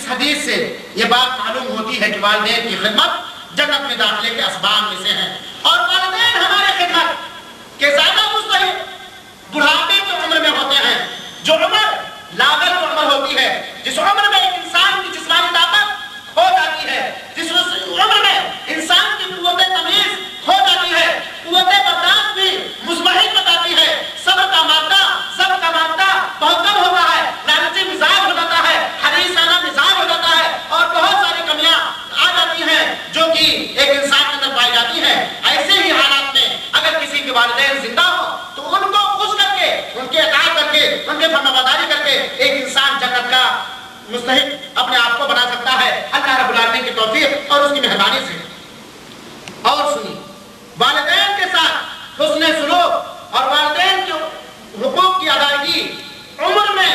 حدیث سے یہ بات معلوم ہوتی ہے کہ والدین کی خدمت جنت میں داخلے کے اسباب میں سے ہیں، اور والدین ہمارے خدمت کے زیادہ مستحق بڑھاپے کی عمر میں ہوتے ہیں، جو عمر لاغر کی عمر ہوتی ہے، جس عمر میں ایک انسان کی جسمانی طاقت ہو جاتی ہے، جس عمر میں انسان کی قوت تمیز ہو جاتی ہے، قوت برداشت بھی مزمحل بتاتی ہے، صبر کا مادہ بہت کم ہوتا ہے، لالچی مزاج ہو جاتا ہے، حریصانہ مزاج ہو جاتا ہے، اور بہت ساری کمیاں آ جاتی ہیں جو کہ ایک انسان کے اندر پائی جاتی ہیں۔ ایسے ہی حالات میں اگر کسی کے والدین زندہ ہو تو ان کو خوش کر کے، ان کے اطاعت کر کے، ان کے فرمانبرداری کر کے ایک انسان جنت کا مستحق اپنے آپ کو بنا سکتا ہے، اللہ رب العالمین کی توفیق اور اس کی مہربانی سے۔ اور سنی، والدین کے ساتھ حسن سلوک اور والدین کے حقوق کی ادائیگی عمر میں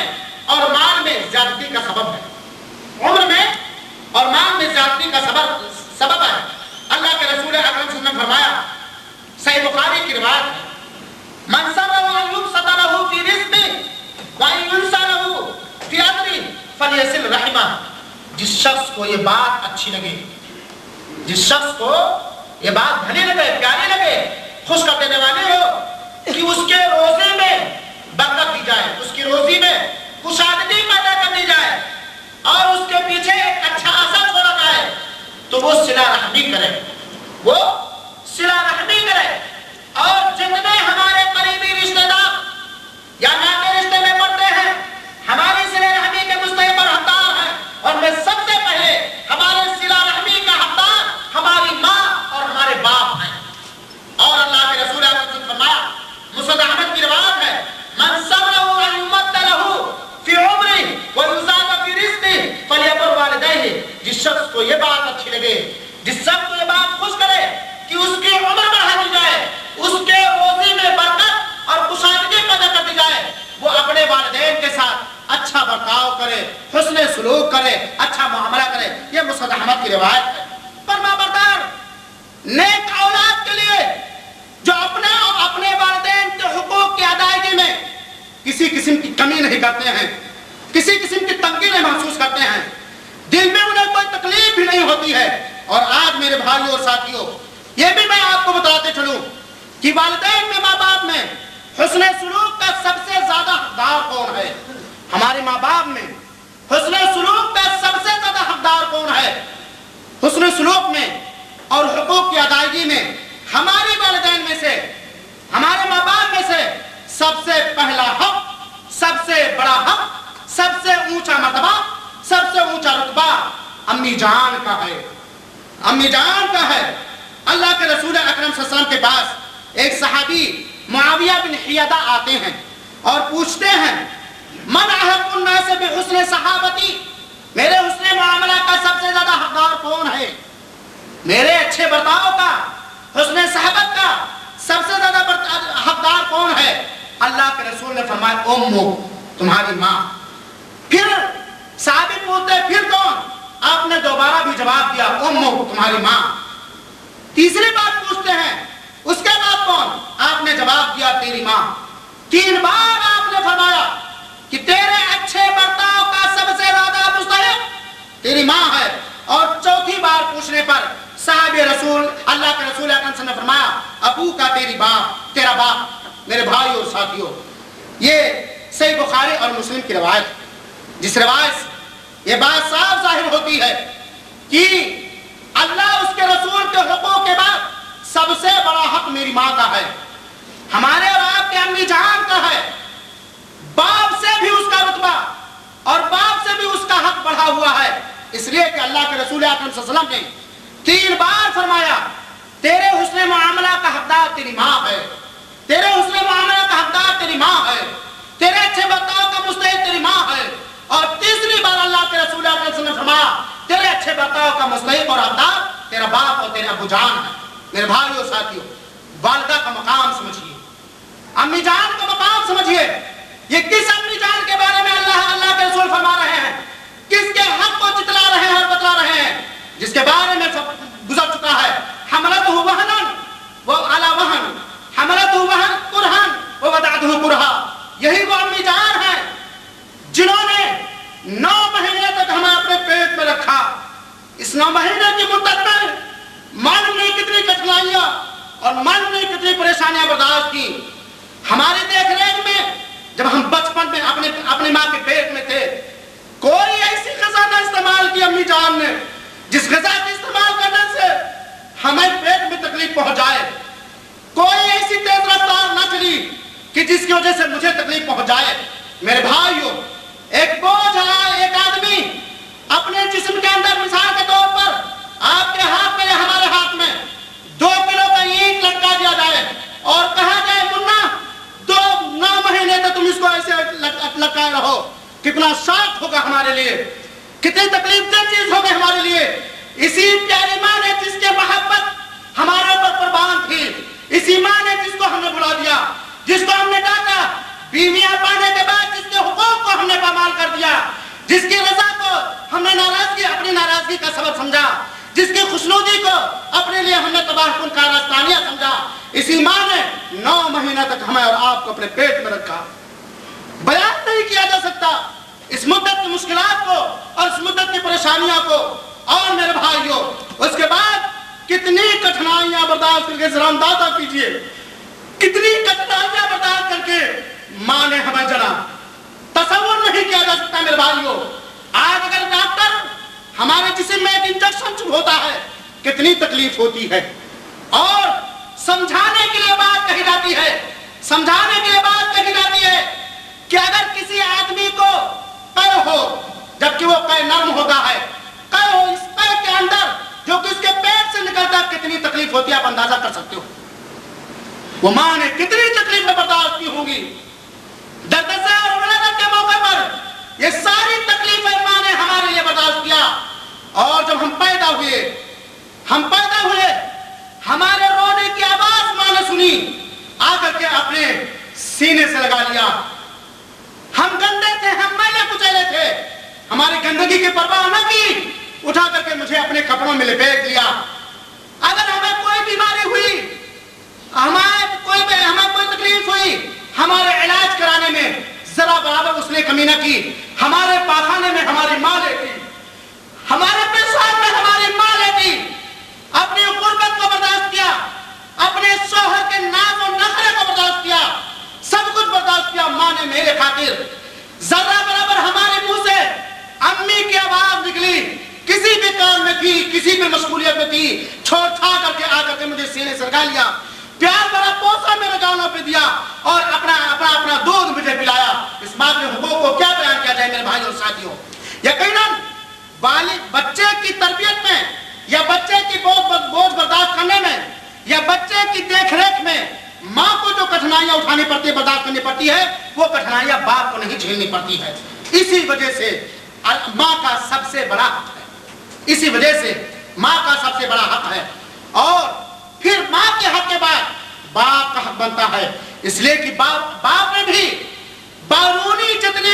اور مال میں زیادتی کا سبب ہے، عمر میں اور مال میں زیادتی کا سبب ہے۔ اللہ کے رسول اکرم صلی اللہ علیہ وسلم نے فرمایا، صحیح بخاری کی روایت ہے، من سرہ ان یبسط لہ فی رزقہ وان ینسى لہ فی اجرہ فلیصل رحمہ۔ جس شخص کو یہ بات اچھی لگے، جس شخص کو یہ بات بھلی لگے، پیاری لگے، خوش کر دینے والی ہو کہ اس کے روزے میں برکت دی جائے، اس کی روزی میں کشادگی پیدا کر دی جائے اور اس کے پیچھے ایک اچھا اثر چھوڑا جائے، تو وہ صلہ رحمی کرے، وہ صلہ رحمی کرے۔ اور جتنے ہمارے قریبی رشتہ دار یا ناطے رشتے میں پڑتے ہیں، ہماری صلہ رحمی کے مستحق اور حقدار ہیں، اور میں سب سے پہلے ہمارے صلہ رحمی کا حقدار ہماری ماں اور ہمارے باپ ہیں۔ اور اللہ کے رسول نے فرمایا، مسند احمد کی روایت ہے، من سرہ ان یمد لہ فی عمرہ ویزاد فی رزقہ فلیبر والدیہ۔ جس شخص کو یہ بات اچھی لگے، جس شخص کو یہ بات خوش کرے کہ اس کی عمر بڑھا دی جائے، اس کے روزی میں برکت اور کشادگی پیدا کر دی جائے، وہ اپنے والدین کے ساتھ اچھا برتاؤ کرے، حسن سلوک کرے، اچھا معاملہ کرے۔ یہ مسند احمد کی روایت ہے۔ فرما بردار نیک اولاد کے لیے جو اپنے والدین کے حقوق کی ادائیگی میں کسی قسم کی کمی نہیں کرتے ہیں، کسی قسم کی تنگی نہیں محسوس کرتے ہیں، دل میں انہیں کوئی تکلیف بھی نہیں ہوتی ہے۔ اور آج میرے بھائیوں اور ساتھیوں، یہ بھی میں آپ کو بتاتے چلوں کہ والدین میں، ماں باپ میں حسن سلوک کا سب سے زیادہ حقدار کون ہے؟ ہمارے ماں باپ میں حسن سلوک کا سب سے زیادہ حقدار کون ہے؟ حسن سلوک میں اور حقوق کی ادائیگی میں ہمارے والدین میں سے، ہمارے ماں باپ میں سے سب سے پہلا حق، سب سے بڑا حق، سب سے اونچا مرتبہ، سب سے اونچا رتبہ امی جان کا ہے، امی جان کا ہے۔ اللہ کے رسول اکرم صلی اللہ علیہ وسلم کے پاس ایک صحابی معاویہ بن حیدہ آتے ہیں اور پوچھتے ہیں، من احق الناس بحسن صحابتی، میرے حسن معاملہ کا سب سے زیادہ حقدار کون ہے؟ میرے اچھے برتاؤ کا، حسن صحبت کا سب سے زیادہ حقدار کون ہے؟ اللہ کے رسول نے فرمایا تمہاری ماں۔ پھر صحابی پوچھتے پھر کون؟ آپ نے دوبارہ بھی جواب دیا امو، تمہاری ماں۔ تیسری بات پوچھتے ہیں اس کے بعد کون؟ آپ نے جواب دیا تیری ماں۔ 3 بار آپ نے فرمایا کہ تیرے اچھے برتاؤ کا سب سے زیادہ مستحق تیری ماں ہے، اور چوتھی بار پوچھنے پر صحابی رسول اللہ کے رسول اکرم صلی اللہ علیہ وسلم نے فرمایا ابو کا تیری باپ، تیرا باپ۔ میرے بھائی اور ساتھیوں، یہ صحیح بخاری اور مسلم کی روایت، جس روایت سے یہ بات صاف ظاہر ہوتی ہے کہ اللہ اس کے رسول کے حقوق کے بعد سب سے بڑا حق میری ماں کا ہے، ہمارے اور آپ کے امی جان کا ہے۔ باپ سے بھی اس کا رتبہ اور باپ سے بھی اس کا حق بڑھا ہوا ہے، اس لیے کہ اللہ کے رسول اکرم صلی اللہ علیہ وسلم نے 3 بار فرمایا تیرے حسن معاملہ کا حقدار تیری ماں ہے، تیرے حسن معاملہ کا حقدار تیری ماں ہے، تیرے اچھے برتاؤ کا مستحق تیری ماں ہے، اور تیسری بار اللہ کے رسول اکرم صلی اللہ علیہ وسلم نے فرمایا تیرے اچھے برتاؤ کا مستحق اور حقدار تیرا باپ اور تیرے ابو جان ہے۔ میرے بھائیو اور ساتھیو، والدہ کا مقام سمجھیے، امی جان کا مقام سمجھیے۔ یہ کس امی جان کے بارے میں اللہ کے رسول فرما رہے ہیں، کس کے حق کو جتلا رہے ہیں اور بتلا رہے ہیں، جس کے بارے میں گزر چکا ہے حملتہ وہنن وعلی وہن، حملتہ وہن کرہن ووضعتہ کرہا۔ یہی وہ امی جان ہیں جنہوں نے 9 مہینے تک ہمیں اپنے پیٹ میں رکھا۔ اس 9 مہینے کی مدت میں معلوم نہیں کتنی کٹھنائیاں اور معلوم نہیں کتنی پریشانیاں برداشت کی۔ ہماری دیکھ ریکھ میں جب ہم بچپن میں اپنی ماں کے پیٹ میں تھے، کوئی ایسی غذا نہ استعمال کی امی جان نے جس غذا کے استعمال کرنے سے ہمیں پیٹ میں تکلیف پہنچ جائے، کوئی ایسی تیز رفتار نہ چلی کہ جس کی وجہ سے مجھے تکلیف پہنچ جائے۔ میرے بھائیو، ایک بوجھ ہے، ایک آدمی اپنے جسم کے اندر مثال کے طور پر آپ کے ہاتھ میں یا ہمارے ہاتھ میں 2 کلو کا اینٹ لٹکا دیا جائے اور کہا جائے منا 9 مہینے تک تم اس کو ایسے لٹکائے رہو، کتنا شاک ہوگا ہمارے لیے، کتنی تکلیف دہ چیز ہوگی ہمارے لیے۔ اسی پیاری ماں نے جس کے محبت ہمارے اوپر قربان تھی، اسی ماں نے جس کو ہم نے بلا دیا، جس کو ہم نے ڈانٹا، بیویاں پانے کے بعد جس کے حقوق کو ہم نے پامال کر دیا، جس کی رضا کو ہم نے اپنی ناراضگی کا سبب سمجھا، جس کی خوشنودی کو اپنے لیے ہم نے تباہ کن کارستانیہ سمجھا، اسی ماں نے 9 مہینہ تک ہمیں اور آپ کو اپنے پیٹ میں رکھا۔ بیان نہیں کیا جا سکتا اس مدت کی مشکلات کو اور اس مدت کی پریشانیوں کو۔ اور میرے بھائیوں، اس کے بعد کتنی کٹھنائیاں برداشت کر کے ذرا اندازہ کیجئے، کتنی کٹھنائیاں برداشت کر کے ماں نے ہمیں جنا، تصور نہیں کیا جا سکتا۔ میرے بھائیوں، آج اگر ڈاکٹر ہمارے جسم میں ایک انجیکشن ہوتا ہے کتنی تکلیف ہوتی ہے، اور سمجھانے کے لیے بات کہی جاتی ہے، سمجھانے کے لیے بات کہی جاتی ہے کہ اگر کسی آدمی کو قے ہو، جبکہ وہ قے نرم ہوتا ہے، قے ہو، اس قے کے اندر جو کہ اس کے پیٹ سے نکلتا ہے کتنی تکلیف ہوتی ہے، آپ اندازہ کر سکتے ہو۔ وہ ماں نے کتنی تکلیفیں برداشت کی ہوں گی، درد سے اور ولادت کے موقع پر یہ ساری تکلیفیں ماں نے ہمارے لیے برداشت کیا۔ اور جب ہم پیدا ہوئے ہمارے رونے کی آواز ماں نے سنی، آ کر کے اپنے سینے سے لگا لیا۔ ہم گندے تھے، ہم میلے کچیلے تھے، ہماری گندگی کی پرواہ نہ کی، اٹھا کر کے مجھے اپنے کپڑوں میں لپیٹ لیا۔ اگر ہمیں کوئی بیماری ہوئی، ہمیں کوئی تکلیف ہوئی، ہمارے علاج کرانے میں ذرا برابر اس نے کمی نہ کی، ہمارے پاخانے میں ہماری ماں لیتی، ہمارے پیشاب میں ہماری ماں لیتی، اپنی غربت کو برداشت کیا، اپنے شوہر کے ناز و نخرے کو برداشت کیا، سب کچھ برداشت کیا ماں نے میرے خاطر۔ ذرا برابر ہمارے منہ سے امی کی آواز نکلی، کسی بھی کام میں تھی، کسی بھی مشغولیت میں تھی، چھوڑ چھا کر کے آ کر کے مجھے سینے سے لگا لیا، پیار بڑا بوسہ میرے گانوں پہ دیا اور اپنا دودھ مجھے پلایا۔ اس بات کے حقوق کو کیا بیان کیا جائے میرے بھائی اور ساتھیوں۔ یقیناً بچے کی تربیت میں یا بچے کی بوجھ برداشت کرنے میں یا بچے کی دیکھ ریکھ میں ماں کو جو کٹھنائیاں اٹھانی پڑتی ہے، برداشت کرنی پڑتی ہے، وہ کٹھنائیاں باپ کو نہیں جھیلنی پڑتی ہے۔ اسی وجہ سے ماں کا سب سے بڑا حق ہے، اسی وجہ سے ماں کا سب سے بڑا حق ہے۔ اور پھر ماں کے حق کے بعد باپ کا حق بنتا ہے، اس لیے کہ باپ نے بھی بیرونی جتنی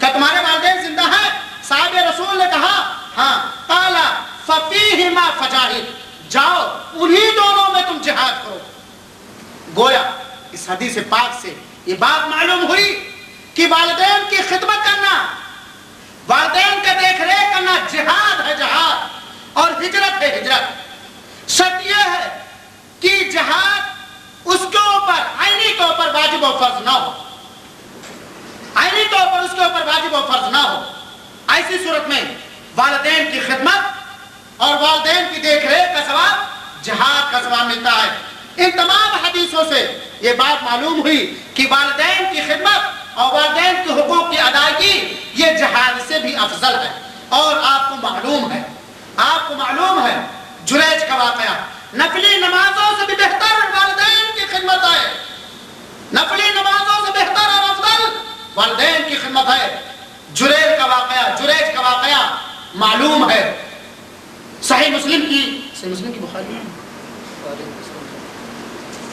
کیا تمہارے والدین زندہ ہیں؟ صاحب رسول نے کہا ہاں. قال ففیہما فجاہد، جاؤ انہی دونوں میں تم جہاد کرو. گویا اس حدیث پاک سے یہ بات معلوم ہوئی کہ والدین کی خدمت کرنا، والدین کا دیکھ ریکھ کرنا جہاد ہے، جہاد، اور ہجرت ہے، ہجرت. شرط یہ ہے کہ جہاد اس کے اوپر عینی طور پر واجب و فرض نہ ہو، عینی طور پر اس کے اوپر واجب و فرض نہ ہو. ایسی صورت میں والدین کی خدمت اور والدین کی دیکھ ریکھ کا ثواب جہاد کا ثواب ملتا ہے. ان تمام حدیثوں سے یہ بات معلوم ہوئی کہ والدین کی خدمت اور والدین کے حقوق کی ادائیگی یہ جہاد سے بھی افضل ہے. اور آپ کو معلوم ہے جریج کا واقعہ، نفلی نمازوں سے بھی بہتر والدین کی خدمت ہے، نفلی نمازوں سے بہتر اور افضل والدین کی خدمت ہے. جریج کا واقعہ معلوم ہے. صحیح مسلم کی بخاری ہے،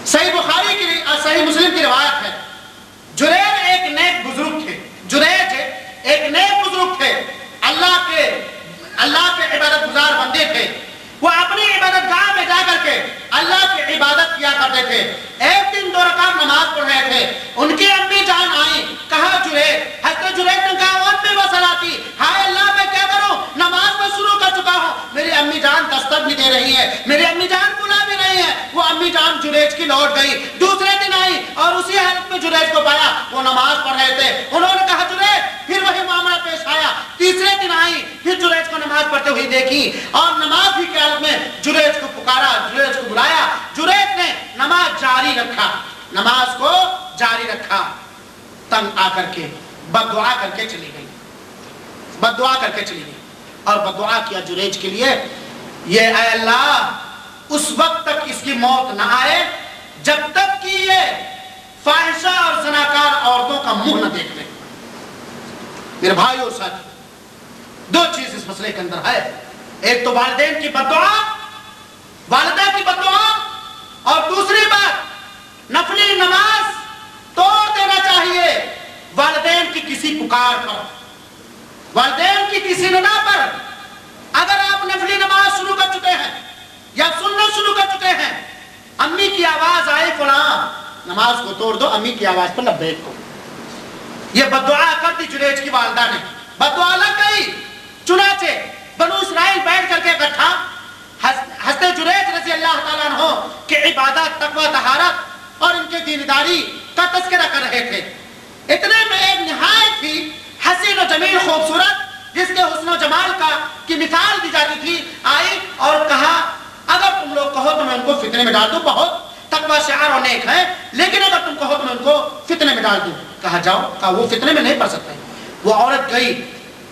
صحیح مسلم کی روایت ہے. جریج ایک نیک بزرگ تھے، اللہ کے عبادت گزار بندے تھے. وہ اپنی عبادت گاہ میں جا کر کے اللہ کی عبادت کیا کرتے تھے. ایک دن 2 رکعت نماز پڑھ رہے تھے، ان کی امی جان آئی، کہا جریج، حضرت جریج نے کہا امی وصلاتی، ہائے اللہ میں کیا کروں، نماز میں شروع کر چکا ہوں، میری امی جان دستک بھی دے رہی ہے، میری امی جان بلا بھی رہی ہے. وہ امی جان جریج کی لوٹ گئی. دوسرے دن آئی اور اسی حالت میں جریج کو پایا، وہ نماز پڑھ رہے تھے. انہوں نے کہا جریج، پھر وہی معاملہ پیش آیا. تیسرے دن آئی، پھر جریج کو نماز پڑھتے ہوئی دیکھی اور نماز ہی کی حالت میں جریج کو پکارا، جریج کو بلایا. جریج نے نماز کو جاری رکھا. تنگ آ کر کے بد دعا کر کے چلی گئی اور بد دعا کیا جریج کے لیے، یہ اے اللہ اس وقت تک اس کی موت نہ آئے جب تک کہ یہ فاحشہ اور زناکار عورتوں کا منہ نہ دیکھ لے. میرے بھائیو اور ساتھیو، 2 چیز اس مسئلے کے اندر ہے. ایک تو والدین کی بد دعا، والدہ کی بد دعا، اور دوسری بات نفلی نماز توڑ دینا چاہیے والدین کی کسی پکار پر، والدین کی کسی ندا پر. اگر آپ نفلی نماز شروع کر چکے ہیں یا سننا شروع کر چکے ہیں، امی کی آواز آئے فلاں نماز کو توڑ دو، امی کی آواز پر لبیک کو. یہ بد دعا کر دی جریج کی والدہ نے، بد دعا لگ گئی. چنانچہ بنو اسرائیل بیٹھ کر کے اکٹھا حضرت جریج رضی اللہ تعالیٰ عنہ کہ عبادت، تقوی، طہارت اور ان کے دینداری کا تذکرہ کر رہے تھے. اتنے میں ایک نہایت ہی حسین و جمیل خوبصورت، جس کے حسن و جمال کی مثال دی جاتی تھی، آئی اور کہا اگر تم لوگ کہو تو میں ان کو فتنے میں ڈال دوں، بہت تقوی شعار اور نیک ہے، لیکن اگر تم کہو تو میں ان کو فتنے میں ڈال دوں. کہا جاؤ. کہا وہ فتنے میں نہیں پڑ سکتے. وہ عورت گئی،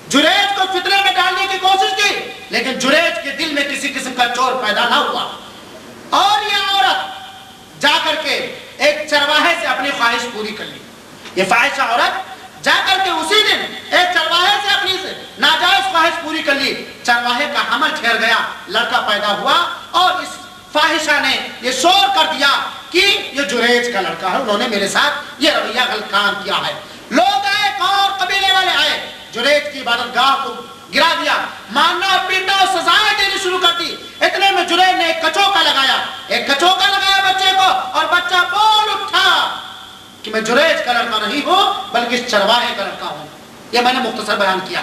جریج کو فتنے میں ڈالنے کی کوشش کی، لیکن جریج کے دل میں کسی قسم کا چور پیدا نہ ہوا. اور یہ عورت جا کر کے ایک چرواہے سے اپنی خواہش پوری کر لی. یہ فاحشہ عورت جا کر کے اسی دن ایک چرواہے سے اپنی ناجائز خواہش پوری کر لی. چرواہے کا حمل ٹھہر گیا، لڑکا پیدا ہوا، اور اس فاحشہ نے یہ شور کر دیا کہ یہ جریج کا لڑکا ہے، انہوں نے میرے ساتھ یہ رویہ غلط کام کیا ہے. لوگ آئے، اور قبیلے والے آئے، جریج کی عبادت گاہ کو گرا دیا، مارنا پیٹنا اور سزائیں دینی شروع کر دی. اتنے میں جریج نے ایک کچوکا لگایا بچے کو، اور بچہ بول اٹھا کہ میں جریج کا لڑکا نہیں ہوں بلکہ اس چرواہے کا لڑکا ہوں. یہ میں نے مختصر بیان کیا،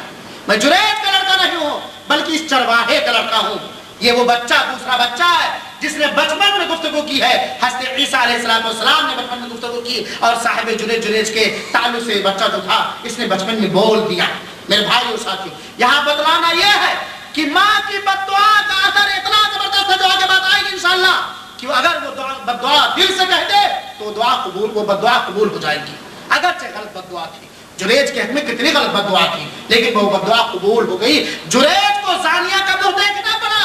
میں جریج کا لڑکا نہیں ہوں بلکہ اس چرواہے کا لڑکا ہوں. یہ وہ بچہ دوسرا بچہ ہے جس نے بچپن میں گفتگو کی ہے. حضرت عیسیٰ علیہ السلام نے بچپن میں گفتگو کی، اور صاحب جریج کے تعلق سے بچہ جو تھا اس نے بچپن میں بول دیا. میرے بھائی اور ساتھی، یہاں بتلانا یہ ہے کہ ماں کی بد دعا کا اثر اتنا زبردست ہے جو آگے بات آئے گی انشاءاللہ، کہ اگر وہ بد دعا دل سے کہہ دے تو وہ بد دعا قبول ہو جائے گی. اگرچہ غلط بد دعا تھی، جریج کے حق میں کتنی غلط بد دعا تھی، لیکن وہ بد دعا قبول ہو گئی. جریج کو زانیہ کا منہ دیکھنا پڑا.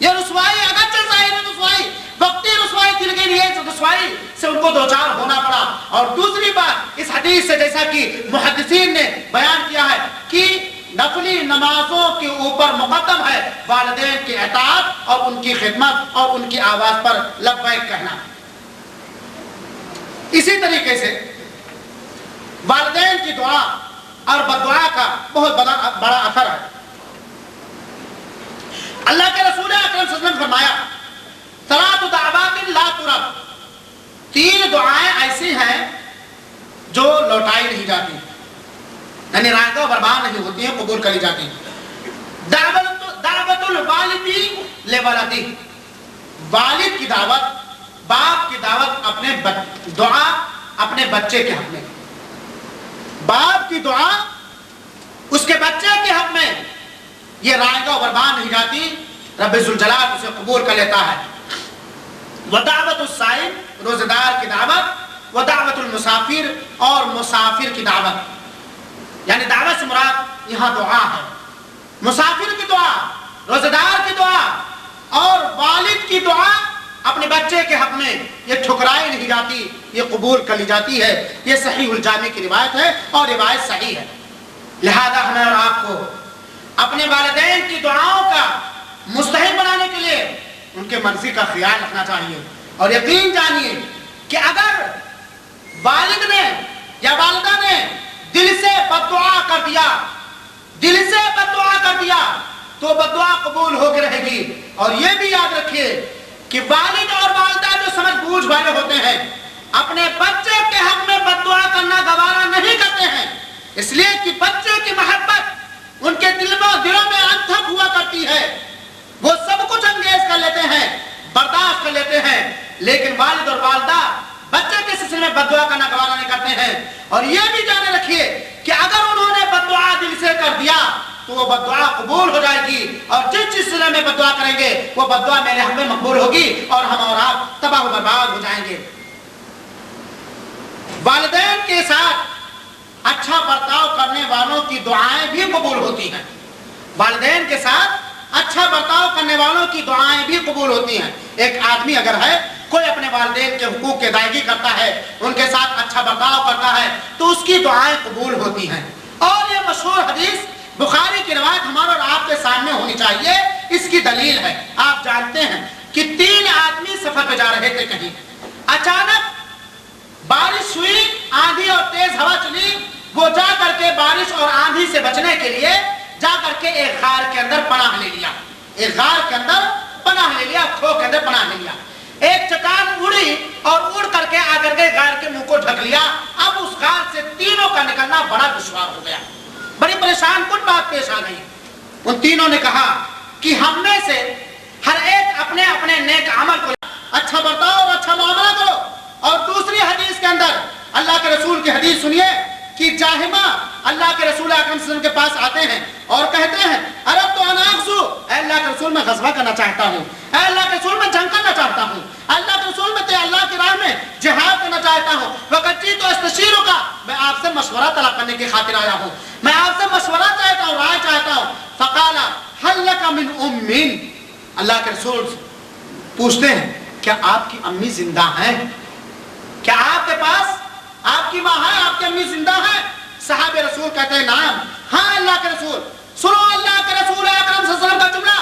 یہ رسوائی اگرچہ ظاہری رسوائی، وقتی رسوائی تھی، لیکن یہ رسوائی سے ان کو دوچار ہونا پڑا. اور دوسری بات، اس حدیث سے جیسا کہ محدثین نے بیان کیا ہے کہ نفلی نمازوں کے اوپر مقدم ہے والدین کی اطاعت اور ان کی خدمت اور ان کی آواز پر لبیک کہنا. اسی طریقے سے والدین کی دعا اور بددعا کا بہت بڑا اثر ہے۔ اللہ کے رسول اکرم صلی اللہ علیہ وسلم نے فرمایا ثلاث دعوات لا ترد، 3 دعائیں ایسی ہیں جو لوٹائی نہیں جاتی، یعنی رائگاں برباد نہیں ہوتی ہیں، قبول کری جاتی ہیں۔ دعوت الوالدی لولدی، والد کی دعوت، باپ کی دعوت، اپنے دعا اپنے بچے کے حق میں، باپ کی دعا اس کے بچے کے حق میں، یہ رائگاں برباد نہیں جاتی، رب ذوالجلال اسے قبول کر لیتا ہے۔ ودعوت الصائم، روزہ دار کی دعوت، ودعوت المسافر، اور مسافر کی دعوت، یعنی دعوت سے مراد یہاں دعا ہے، مسافر کی دعا، روزہ دار کی دعا اور والد کی دعا اپنے بچے کے حق میں، یہ ٹھکرائی نہیں جاتی، یہ قبول کر لی جاتی ہے۔ یہ صحیح الجامع کی روایت ہے اور روایت صحیح ہے۔ لہذا ہمیں اور آپ کو اپنے والدین کی دعاؤں کا مستحق بنانے کے لیے ان کے مرضی کا خیال رکھنا چاہیے، اور یقین جانیے کہ اگر والد نے یا والدہ نے دل سے بددعا کر دیا، دل سے بددعا کر دیا، تو بددعا قبول ہو کے رہے گی۔ اور یہ بھی یاد رکھیے کہ والد اور والدہ جو سمجھ بوجھ والے ہوتے ہیں اپنے بچے کے حق میں بددعا کرنا گوارا نہیں کرتے ہیں، اس لیے کہ بچے کی محبت ان کے دلوں میں انتھک ہوا کرتی ہے، وہ سب کچھ انگیز کر لیتے ہیں، برداشت کر لیتے ہیں، لیکن والد اور والدہ بچے کے سلسلے میں بددعا کرنا گوارا نہیں کرتے ہیں۔ اور یہ بھی جانے رکھیے کہ اگر انہوں نے بددعا دل سے کر دیا تو وہ بددعا قبول ہو جائے گی، اور جس سلسلے میں بددعا کریں گے وہ بددعا میرے حق میں مقبول ہوگی، اور ہم اور آپ تباہ و برباد ہو جائیں گے۔ والدین کے ساتھ اچھا برتاؤ کرنے والوں کی دعائیں بھی قبول ہوتی ہیں، والدین کے ساتھ اچھا برتاؤ کرنے والوں کی دعائیں بھی قبول ہوتی ہیں۔ ایک آدمی اگر ہے کوئی اپنے والدین کے حقوق کی ادائیگی کرتا ہے، ان کے ساتھ اچھا برتاؤ کرتا ہے، تو اس کی دعائیں قبول ہوتی ہیں۔ اور یہ مشہور حدیث بخاری کی روایت ہمارے اور آپ کے سامنے ہونی چاہیے، اس کی دلیل ہے۔ آپ جانتے ہیں کہ 3 آدمی سفر پہ جا رہے تھے، کہیں اچانک بارش ہوئی، آندھی اور تیز ہوا چلی، وہ جا کر کے بارش اور آندھی سے بچنے کے لیے جا کر کے ایک غار کے اندر پناہ لے لیا، ایک غار کے اندر پناہ لے لیا، کھو کے اندر پناہ لے لیا۔ ایک چٹان اڑی اور اڑ کر کے آ کر کے غار کے منہ کو ڈھک لیا۔ اب اس غار سے تینوں کا نکلنا بڑا دشوار ہو گیا، بڑی پریشان کن بات پیش آ گئی۔ ان تینوں نے کہا کہ ہم میں سے ہر ایک اپنے اپنے نیک عمل کو اچھا برتاؤ اور اچھا معاملہ کرو۔ اور دوسری حدیث کے اندر اللہ کے رسول کی حدیث سنیے کہ جاہمہ اللہ کے رسول اکرم صلی اللہ علیہ وسلم کے پاس آتے ہیں اور کہتے ہیں عرب تو انا اغزو، اے اللہ کے رسول میں غزوہ کرنا چاہتا ہوں، اے اللہ کے رسول میں جنگ کرنا چاہتا ہوں، اللہ کے رسول میں اللہ کی راہ میں جہاد کرنا چاہتا ہوں، وقت جی تو استشیروں کا، میں آپ سے مشورہ طلب کرنے کی خاطر آیا ہوں، میں آپ سے مشورہ چاہتا ہوں، رائے چاہتا ہوں۔ فقال هل لك من ام، اللہ کے رسول پوچھتے ہیں کیا آپ کی امی زندہ ہیں، کیا آپ کے پاس آپ کی ماں ہے، آپ کی امی زندہ ہے؟ صحابہ رسول کہتے ہیں نعم، ہاں اللہ کے رسول۔ سنو اللہ کے رسول اکرم صلی اللہ علیہ وسلم کا جملہ،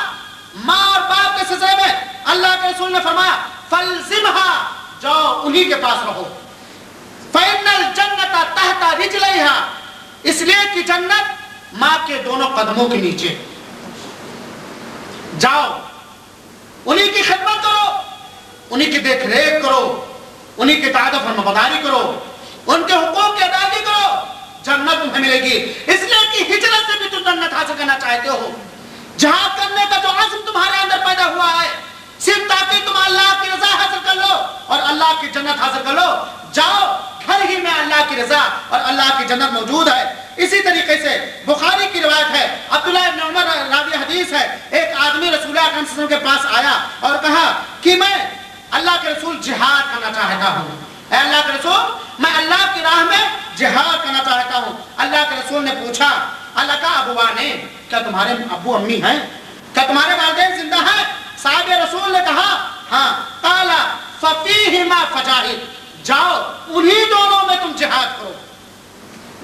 ماں اور باپ کے سلسلے میں اللہ کے رسول نے فرمایا فلزمها، جاؤ انہی کے پاس رہو، فإن الجنة تحت رجليها، اس لیے کہ جنت ماں کے دونوں قدموں کے نیچے، جاؤ انہی کی خدمت کرو، انہی کی دیکھ ریکھ کرو، انہی کی اطاعت و فرمانبرداری کرو، ان کے حقوق کی ادائیگی کرو، جنت تمہیں ملے گی۔ اس لیے کہ ہجرت سے بھی تم جنت حاصل کرنا چاہتے ہو، جہاد کرنے کا جو عزم تمہارے اندر پیدا ہوا ہے صرف تاکہ تم اللہ کی رضا حاصل کر لو اور اللہ کی جنت حاصل کر لو، جاؤ گھر ہی میں اللہ کی رضا اور اللہ کی جنت موجود ہے۔ اسی طریقے سے بخاری کی روایت ہے، عبداللہ ابن عمر راوی حدیث ہے، ایک آدمی رسول اللہ صلی اللہ علیہ وسلم کے پاس آیا اور کہا کہ میں اللہ کے رسول جہاد کرنا چاہتا ہوں، اے اللہ کے رسول میں اللہ کی راہ میں جہاد کرنا چاہتا ہوں۔ اللہ کے رسول نے پوچھا اللہ کا ابوانے، کیا تمہارے ابو امی ہیں، کیا تمہارے والدین زندہ ہیں؟ صاحب رسول نے کہا ہاں۔ قال ففیہما فجاہد، جاؤ انہی دونوں میں تم جہاد کرو۔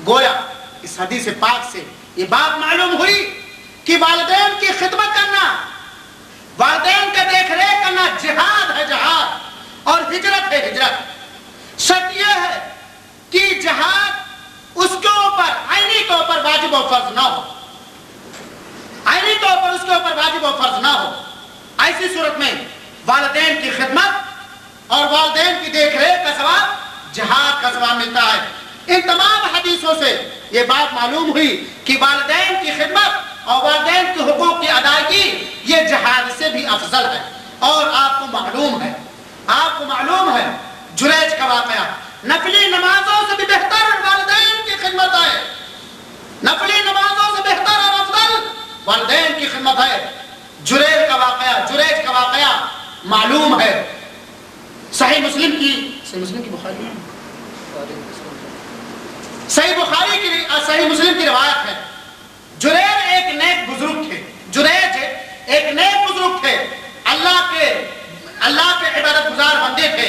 گویا اس حدیث پاک سے یہ بات معلوم ہوئی کہ والدین کی خدمت کرنا، والدین کا دیکھ ریکھ کرنا جہاد ہے، جہاد، اور ہجرت ہے ہجرت۔ شرط یہ ہے کہ جہاد اس کے اوپر عینی طور پر واجب و فرض نہ ہو، عینی طور پر اس کے اوپر واجب و فرض نہ ہو، ایسی صورت میں والدین کی خدمت اور والدین کی دیکھ ریکھ کا ثواب جہاد کا ثواب ملتا ہے۔ ان تمام حدیثوں سے یہ بات معلوم ہوئی کہ والدین کی خدمت اور والدین کے حقوق کی ادائیگی یہ جہاد سے بھی افضل ہے۔ اور آپ کو معلوم ہے جریج کا واقعہ، نفلی نمازوں سے بھی بہتر والدین کی خدمت ہے، نفلی نمازوں سے بہتر اور افضل والدین کی خدمت ہے۔ جریج کا واقعہ معلوم ہے، صحیح مسلم کی بخاری ہے، صحیح مسلم کی روایت ہے۔ جریج ایک نیک بزرگ تھے، اللہ کے عبادت گزار بندے تھے۔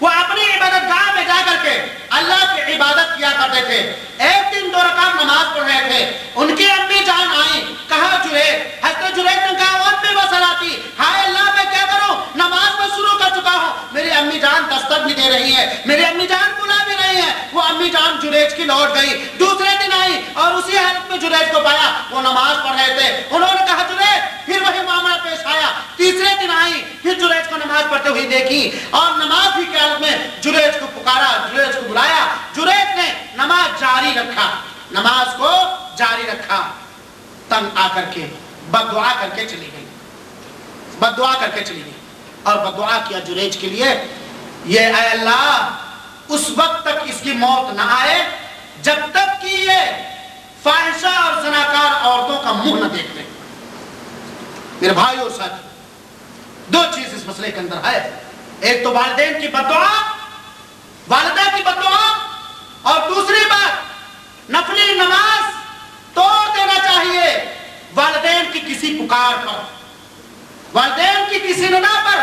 وہ اپنی عبادت گاہ میں جا کر کے اللہ کی عبادت کیا کرتے تھے۔ ایک دن 2 رکعت نماز پڑھ رہے تھے، ان کی امی جان آئی، کہا جریج، حضرت جریج نے کہا امی وصلاتی، ہائے اللہ میں کیا کروں، نماز میں شروع کر چکا ہوں، میری امی جان دستک بھی دے رہی ہے، میری امی جان بلا بھی رہی ہے۔ وہ امی جان جریج کی لوٹ گئی، دوسرے دن آئی اور اسی حالت میں جریج کو پایا، وہ نماز پڑھ رہے تھے۔ انہوں نے کہا جریج، پھر وہی معاملہ پیش آیا۔ تیسرے دن آئی، پھر جریج کو نماز پڑھتے ہوئی دیکھی اور نماز ہی کی حالت میں جریج کو پکارا، جریج کو بلایا۔ جریج نے نماز کو جاری رکھا، تنگ آ کر کے بد دعا کر کے چلی گئی اور بد دعا کیا جریج کے لیے، یہ اے اللہ اس وقت تک اس کی موت نہ آئے جب تک کہ یہ فاحشہ اور زناکار عورتوں کا منہ نہ دیکھ لے۔ میرے بھائی اور ساتھی، 2 چیز اس مسئلے کے اندر ہے، ایک تو والدین کی بد دعا، والدہ کی بد دعا، اور دوسری بات نفلی نماز توڑ دینا چاہیے والدین کی کسی پکار پر، والدین کی کسی ندا پر۔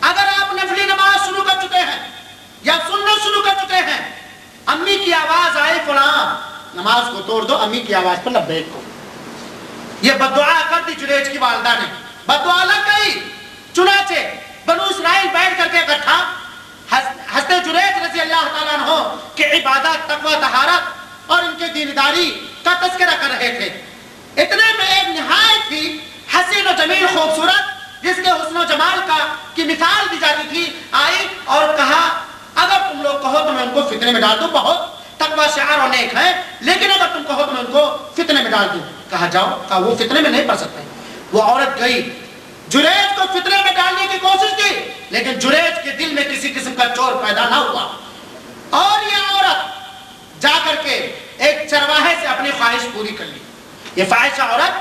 اگر آپ نفلی نماز شروع کر چکے ہیں یا سننا شروع کر چکے ہیں، امی کی آواز آئی فلاں نماز کو توڑ دو، امی کی آواز پر لبیک کو، یہ بد دعا کر دی جریج کی والدہ نے، بد دعا لگ گئی۔ چنانچہ بنو اسرائیل بیٹھ کر کے اکٹھا حضرت جریج رضی اللہ تعالیٰ عنہ کہ عبادت، تقوی، طہارت اور ان کے دینداری کا تذکرہ کر رہے تھے۔ اتنے میں ایک نہایت ہی حسین و جمیل خوبصورت، جس کے حسن و جمال کی مثال دی جاتی تھی، آئی اور کہا اگر تم لوگ کہو تو میں ان کو فتنے میں ڈال دوں، بہت تقوی شعار اور نیک ہے، لیکن اگر تم کہو تو میں ان کو فتنے میں ڈال دوں۔ کہا جاؤ، کہا وہ فتنے میں نہیں پڑ سکتے۔ وہ عورت گئی، جریج کو فتنے میں ڈالنے کی کوشش کی، لیکن جریج کے دل میں کسی قسم کا چور پیدا نہ ہوا، اور یہ عورت جا کر کے ایک چرواہے سے اپنی خواہش پوری کر لی۔ یہ فاحشہ عورت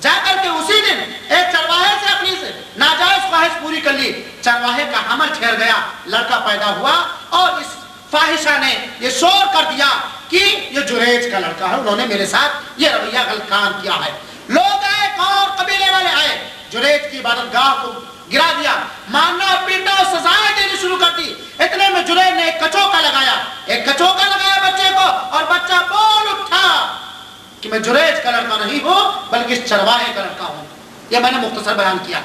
جا کر کے اسی دن ایک چرواہے سے اپنی ناجائز خواہش پوری کر لی۔ چرواہے کا حمل ٹھہر گیا، لڑکا پیدا ہوا، اور اس فاحشہ نے یہ شور کر دیا کہ یہ جریج کا لڑکا ہے، انہوں نے میرے ساتھ یہ رویہ غلط کام کیا ہے۔ لوگ آئے، اور قبیلے والے آئے، جریج کی عبادت گاہ کو گرا دیا، مارنا پیٹنا اور سزائیں دینی شروع کر دی۔ اتنے میں جریج نے ایک کچوکا لگایا بچے کو، اور بچہ بول اٹھا کہ میں جریج کا لڑکا نہیں ہوں بلکہ اس چرواہے کا لڑکا ہوں۔ یہ میں نے مختصر بیان کیا،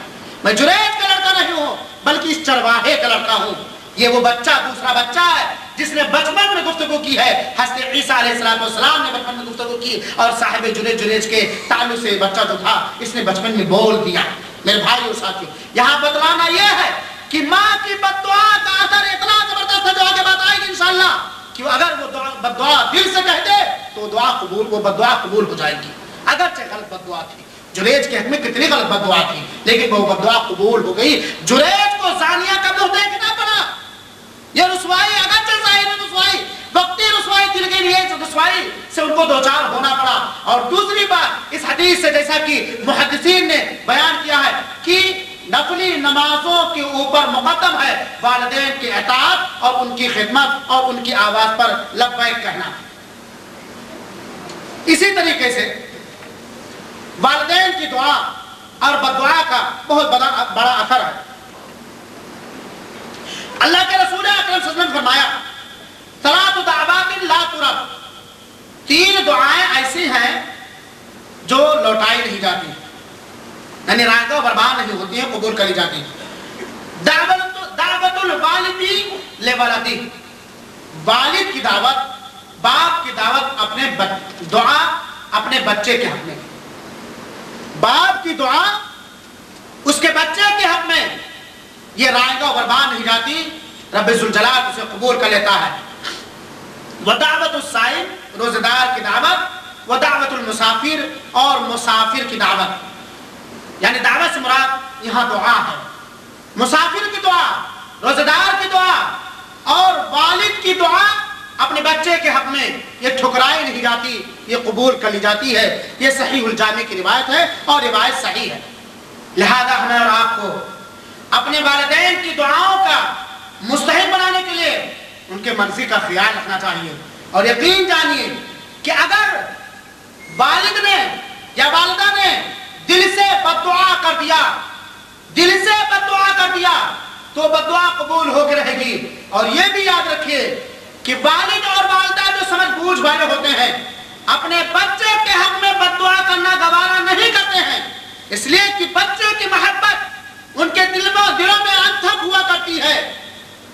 میں جریج کا لڑکا نہیں ہوں بلکہ اس چرواہے کا لڑکا ہوں۔ یہ وہ بچہ دوسرا بچہ ہے جس نے بچپن میں گفتگو کی ہے، حضرت عیسیٰ علیہ السلام نے بچپن میں گفتگو کی، اور صاحب جریج کے تعلق سے بچہ جو تھا اس نے بچپن میں بول دیا۔ میرے بھائی اور ساتھیو، یہاں بتلانا یہ ہے کہ ماں کی بد دعا کا اثر اتنا زبردست ہے جو آگے بات آئے گی انشاءاللہ، کہ اگر وہ بد دعا دل سے کہہ دے تو وہ بد دعا قبول ہو جائے گی۔ اگرچہ غلط بد دعا تھی، جریج کے حق میں کتنی غلط بد دعا تھی، لیکن وہ بد دعا قبول ہو گئی۔ جریج کو زانیہ کا منہ دیکھنا پڑا، یہ رسوائی، اگرچہ ظاہری رسوائی، وقتی رسوائی تھی، لیکن یہ رسوائی سے ان کو دوچار ہونا پڑا۔ اور دوسری بات، اس حدیث سے جیسا کہ محدثین نے بیان کیا ہے کہ نفلی نمازوں کے اوپر مقدم ہے والدین کی اطاعت اور ان کی خدمت اور ان کی آواز پر لبیک کہنا۔ اسی طریقے سے والدین کی دعا اور بد دعا کا بہت بڑا اثر ہے۔ اللہ کے رسول اکرم صلی اللہ علیہ وسلم نے فرمایا، ثلاث دعوات لا ترد، 3 دعائیں ایسی ہیں جو لوٹائی نہیں جاتی، یعنی رائگاں برباد نہیں ہوتی ہیں، قبول کری جاتی ہیں۔ دعوت الوالدی لولدی، والد کی دعوت، باپ کی دعوت اپنے دعا اپنے بچے کے حق میں. باپ کی دعا اس کے بچے کے حق میں یہ رائے گا برباد نہیں جاتی، رب ذوالجلال اسے قبول کر لیتا ہے. ودعوت الصائم، روزہ دار کی دعوت، ودعوت المسافر، اور مسافر کی دعوت. یعنی دعوت سے مراد یہاں دعا ہے. مسافر کی دعا، روزہ دار کی دعا اور والد کی دعا اپنے بچے کے حق میں یہ ٹھکرائی نہیں جاتی، یہ قبول کر لی جاتی ہے. یہ صحیح الجامع کی روایت ہے اور روایت صحیح ہے. لہذا ہمیں اور آپ کو اپنے والدین کی دعاؤں کا مستحق بنانے کے لیے ان کے مرضی کا خیال رکھنا چاہیے. اور یقین جانیے کہ اگر والد نے یا والدہ نے دل سے بد دعا کر دیا، دل سے بد دعا کر دیا تو بد دعا قبول ہو کے رہے گی. اور یہ بھی یاد رکھیے کہ والد اور والدہ جو سمجھ بوجھ والے ہوتے ہیں اپنے بچے کے حق میں بد دعا کرنا گوارا نہیں کرتے ہیں، اس لیے کہ بچے کی محبت ان کے دلوں میں انتھک ہوا کرتی ہے.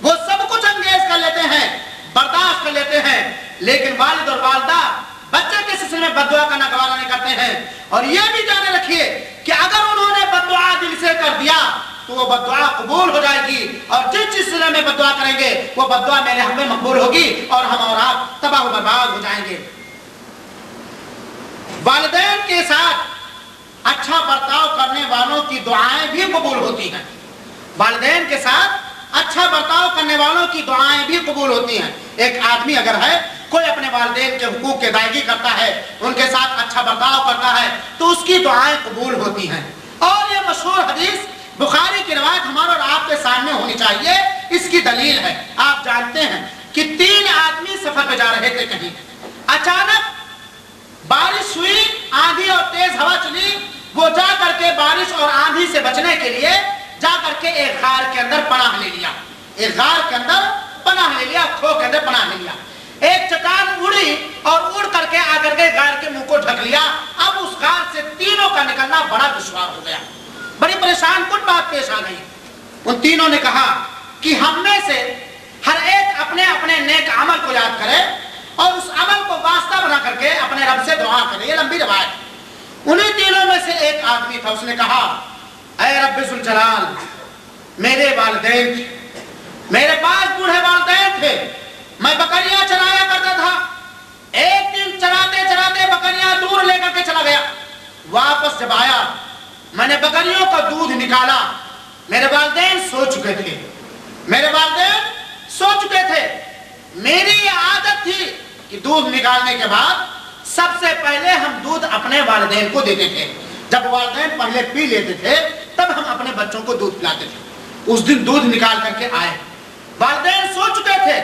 وہ سب کچھ انگیز کر لیتے ہیں، برداشت کر لیتے ہیں، لیکن والد اور والدہ بچے کے سلسلے میں بد دعا کرنا گوارا نہیں کرتے ہیں. اور یہ بھی جانے رکھیے کہ اگر انہوں نے بد دعا دل سے کر دیا تو وہ بد دعا قبول ہو جائے گی، اور جس سلسلے میں بد دعا کریں گے وہ بد دعا میرے حق میں مقبول ہوگی اور ہم اور آپ تباہ و برباد ہو جائیں گے. والدین کے ساتھ اچھا برتاؤ کرنے والوں کی دعائیں بھی قبول ہوتی ہیں. والدین کے ساتھ اچھا برتاؤ کرنے والوں کی دعائیں بھی قبول ہوتی ہیں. ایک آدمی اگر ہے کوئی اپنے والدین کے حقوق کی ادائیگی کرتا ہے، ان کے ساتھ اچھا برتاؤ کرتا ہے تو اس کی دعائیں قبول ہوتی ہیں. اور یہ مشہور حدیث بخاری کی روایت ہمارے اور آپ کے سامنے ہونی چاہیے. اس کی دلیل ہے، آپ جانتے ہیں کہ 3 آدمی سفر پہ جا رہے تھے. کہیں اچانک بارش ہوئی، آندھی اور تیز ہوا چلی. وہ جا کر کے بارش اور آندھی سے بچنے کے لیے جا کر کے ایک غار کے اندر پناہ لے لیا. ایک غار کے اندر پناہ لے لیا، کھو کے اندر پناہ لے لیا. ایک چٹان اڑی اور اڑ کر کے آ کر کے غار کے منہ کو ڈھک لیا. اب اس غار سے تینوں کا نکلنا بڑا دشوار ہو گیا. بڑی پریشان کن بات پیش آ گئی. ان تینوں نے کہا کہ ہم میں سے ہر ایک اپنے اپنے نیک عمل کو یاد کرے اور اس عمل کو واسطہ بنا کر کے اپنے رب سے دعا کرے. یہ لمبی روایت. انہیں تینوں میں سے ایک آدمی تھا، اس نے کہا اے رب ذوالجلال، میرے والدین تھے، میرے پاس بوڑھے والدین تھے، میں بکریاں چرایا کرتا تھا. ایک دن چراتے چراتے بکریاں دور لے کر کے چلا گیا. واپس جب آیا میں نے بکریوں کا دودھ نکالا. میرے والدین سو چکے تھے، میرے والدین سو چکے تھے. میری یہ عادت تھی کہ دودھ نکالنے کے بعد سب سے پہلے ہم دودھ اپنے والدین کو دیتے تھے. جب والدین پہلے پی لیتے تھے تب ہم اپنے بچوں کو دودھ پلاتے تھے. اس دن دودھ نکال کر کے آئے، والدین سو چکے تھے.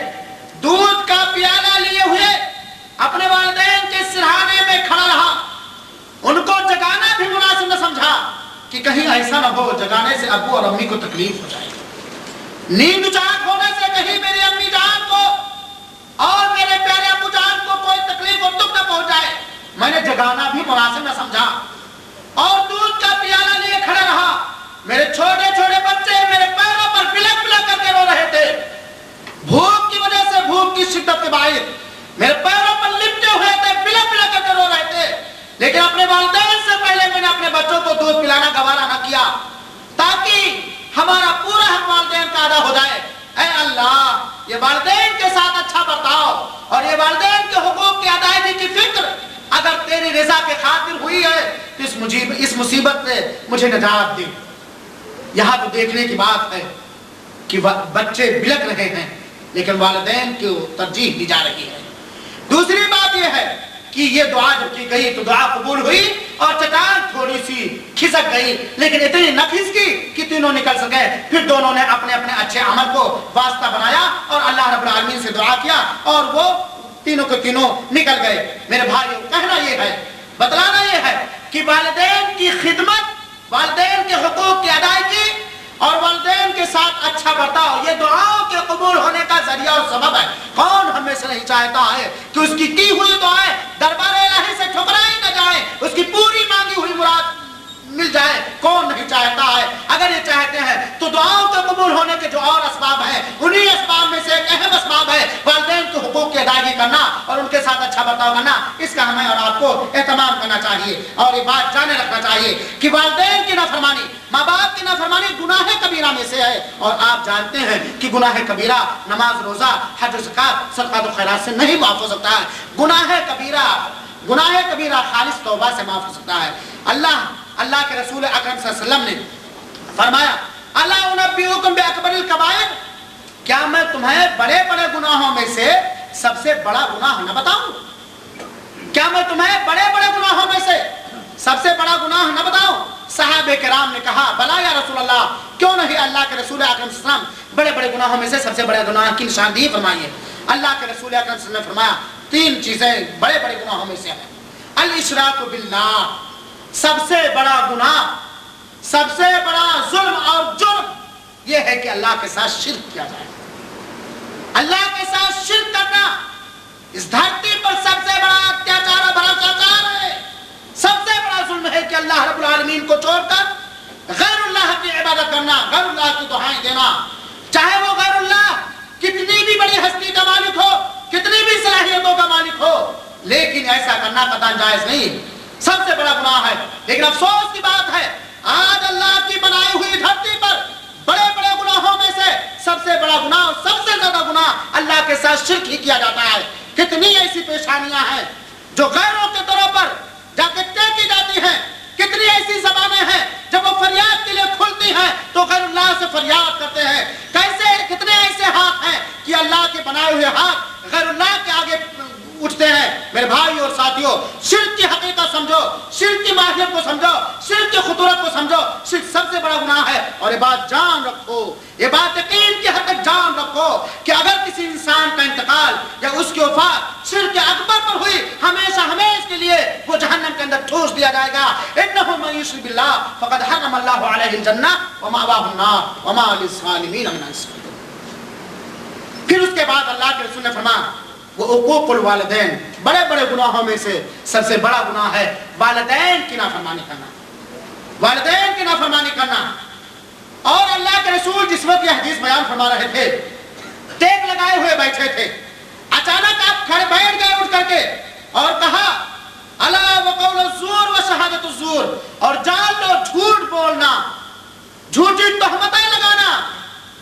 دودھ کا پیالہ لیے ہوئے اپنے والدین کے سرہانے میں کھڑا رہا. ان کو جگانا بھی مناسب نہ سمجھا کہ کہیں ایسا نہ ہو جگانے سے ابو اور امی کو تکلیف ہو جائے. نیند چاک ہونے سے کہیں میری امی جان کو اور میرے پیارے ابو جان کو کوئی تکلیف اور دکھ نہ پہنچ جائے. میں نے جگانا بھی مناسب نہ سمجھا اور دودھ کا پیالہ لیے کھڑا رہا. میرے چھوٹے چھوٹے بچے میرے پیروں پر بلک بلک کر کے رو رہے تھے. بھوک کی وجہ سے، بھوک کی شدت کے باعث میرے پیروں پر لپٹے ہوئے تھے، بلک بلک کر کے رو رہے تھے. لیکن اپنے والدین سے پہلے میں نے اپنے بچوں کو دودھ پلانا گوارا نہ کیا تاکہ ہمارا پورا حق والدین کا ادا ہو جائے. اے اللہ، یہ والدین کے ساتھ اچھا برتاؤ اور یہ والدین کے حقوق کی ادائیگی کی فکر اگر تیری رضا کے خاطر ہوئی ہے تو اس مصیبت سے مجھے نجات دے. یہاں تو دیکھنے کی بات ہے کہ بچے بلک رہے ہیں لیکن والدین کو ترجیح دی جا رہی ہے. دوسری بات یہ ہے کہ یہ دعا جب کی گئی تو دعا قبول ہوئی اور چٹان تھوڑی سی کھسک گئی، لیکن اتنی نہ کھسکی کہ تینوں نکل سکے. پھر دونوں نے اپنے اپنے اچھے عمل کو واسطہ بنایا اور اللہ رب العالمین سے دعا کیا اور وہ تینوں کے تینوں نکل گئے. میرے بھائیو، کہنا یہ ہے، بتلانا یہ ہے کہ والدین کی خدمت، والدین کے حقوق کی ادائیگی اور والدین کے ساتھ اچھا برتاؤ یہ دعاؤں کے قبول ہونے کا ذریعہ اور سبب ہے. کون ہمیں سے نہیں چاہتا ہے کہ اس کی ہوئی دعائیں دربار الہی سے ٹھکرائی نہ جائیں، اس کی پوری مانگی ہوئی مراد مل جائے؟ کون نہیں چاہتا ہے؟ اگر یہ چاہتے ہیں تو دعاؤں کے قبول ہونے کے جو اور اسباب ہیں انہی اسباب میں سے ایک اہم اسباب ہے والدین کے حقوق کی ادائیگی کرنا اور ان کے ساتھ اچھا برتاؤ کرنا، اس کا ہمیں اور آپ کو اہتمام کرنا چاہیے اور یہ بات جانے رکھنا چاہیے کہ والدین کی نافرمانی، ماں باپ کی نافرمانی گناہ کبیرہ میں سے ہے، اور آپ جانتے ہیں کہ گناہ کبیرہ نماز روزہ حج و زکات صدقات و خیرات سے نہیں معاف ہو سکتا ہے۔ گناہ کبیرہ خالص توبہ سے معاف ہو سکتا ہے۔ اللہ کے رسول اکرم صلی اللہ علیہ وسلم نے فرمایا الا انبئکم باکبر الکبائر، کیا میں تمہیں بڑے بڑے گناہوں میں سے سب سے بڑا گناہ نہ بتاؤں؟ کیا میں تمہیں بڑے بڑے گناہوں میں سے سب سے بڑا گناہ نہ بتاؤں؟ صحابہ کرام نے کہا بلا یا رسول اللہ، کیوں نہیں؟ اللہ کے رسول اکرم صلی اللہ علیہ وسلم بڑے بڑے گناہوں میں سے سب سے بڑے گناہ کی نشاندہی فرمائیے۔ اللہ کے رسول اکرم صلی اللہ علیہ وسلم نے فرمایا 3 چیزیں بڑے بڑے گناہوں میں سے ہیں۔ الاشراک باللہ، سب سے بڑا گناہ، سب سے بڑا ظلم اور جرم یہ ہے کہ اللہ کے ساتھ شرک کیا جائے۔ اللہ کے ساتھ شرک کرنا اس دھرتی پر سب سے بڑا اتیاچار اور بھراشاچار ہے، سب سے بڑا ظلم ہے کہ اللہ رب العالمین کو چھوڑ کر غیر اللہ کی عبادت کرنا، غیر اللہ کی دعائیں دینا، چاہے وہ غیر اللہ کتنی بھی بڑی ہستی کا مالک ہو، کتنی بھی صلاحیتوں کا مالک ہو، لیکن ایسا کرنا قطعاً جائز نہیں، سب سے بڑا گناہ ہے۔ لیکن افسوس کی بات ہے آج اللہ کی بنائی ہوئی دھرتی پر بڑے بڑے گناہوں میں سے سب سے بڑا گناہ اور سب سے زیادہ گناہ اللہ کے ساتھ شرک ہی کیا جاتا ہے۔ کتنی ایسی پیشانیاں ہیں جو غیروں کے طرح پر جا کے طے کی جاتی ہیں، کتنی ایسی زبانیں ہیں جب وہ فریاد کے لیے کھلتی ہیں تو غیر اللہ سے فریاد کرتے ہیں، کتنے ایسے ہاتھ ہیں کہ اللہ کے بنائے ہوئے ہاتھ غیر اللہ کے آگے اٹھتے ہیں۔ میرے بھائی اور ساتھیوں، شرک کی حقیقت سمجھو، شرک کی ماہیت کو سمجھو، شرک کی خطورت کو سمجھو۔ شرک سب سے بڑا گناہ ہے، اور یہ بات جان رکھو، یہ بات یقین کی حد تک جان رکھو کہ اگر کسی انسان کا انتقال یا اس کی وفات شرک اکبر پر ہوئی، ہمیشہ ہمیشہ کے لیے وہ جہنم کے اندر ٹھوس دیا جائے گا۔ انہ من یشرک باللہ فقد حرم اللہ علیہ الجنہ ومأواہ النار وما للظالمین من انصار۔ پھر اس کے بعد اللہ کے رسول نے فرمایا وہ عقوق الوالدین، بڑے بڑے گناہوں میں سے سب سے بڑا گناہ ہے والدین کی نافرمانی کرنا، والدین کی نافرمانی کرنا۔ اور اللہ کے رسول جس وقت یہ حدیث بیان فرما رہے تھے، ٹیک لگائے ہوئے بیٹھے تھے، اچانک آپ کھڑے بیٹھ گئے اٹھ کر کے اور کہا الا وقول الزور و شہادت الزور، اور جان لو جھوٹ بولنا، جھوٹی تہمتیں لگانا،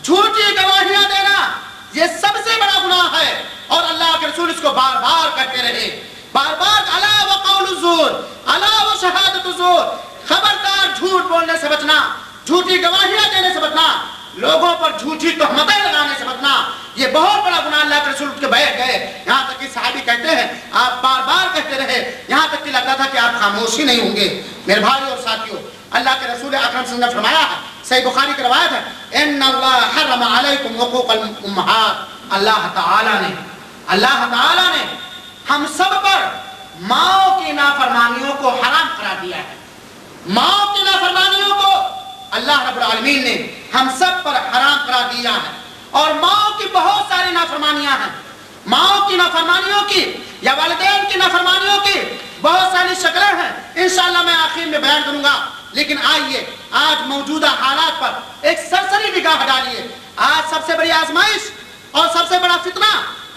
جھوٹی گواہیاں دینا، یہ سب سے بڑا گناہ ہے۔ اور اللہ کے رسول اس کو بار بار کرتے رہے، بار بار الا وقول الزور، الا وشہادت الزور، خبردار جھوٹ بولنے سے بچنا، جھوٹی گواہیاں دینے سے بچنا، لوگوں پر جھوٹی تہمتیں لگانے سے بچنا، یہ بہت بڑا گناہ۔ اللہ کے رسول اٹھ کے بیٹھ گئے، یہاں تک کہ صحابی کہتے ہیں آپ بار بار کہتے رہے، یہاں تک کہ لگتا تھا کہ آپ خاموشی نہیں ہوں گے۔ میرے بھائی اور ساتھیوں، اللہ کے رسول اکرم صلی اللہ علیہ وسلم نے فرمایا ہے، صحیح بخاری کی روایت ہے، ان اللہ حرم علیکم حقوق الامہات، اللہ تعالیٰ نے ہم سب پر ماؤں کی نافرمانیوں کو حرام قرار دیا ہے۔ ماؤں کی نافرمانیوں کو اللہ رب العالمین نے ہم سب پر حرام قرار دیا ہے، اور ماؤں کی بہت ساری نافرمانیاں ہیں۔ ماؤں کی نافرمانیوں کی یا والدین کی نافرمانیوں کی بہت ساری شکلیں ہیں، انشاءاللہ میں آخر میں بیان کروں گا۔ لیکن آئیے آج موجودہ حالات پر ایک سرسری نگاہ ڈالیے۔ آج سب سے بڑی آزمائش اور سب سے بڑا فتنہ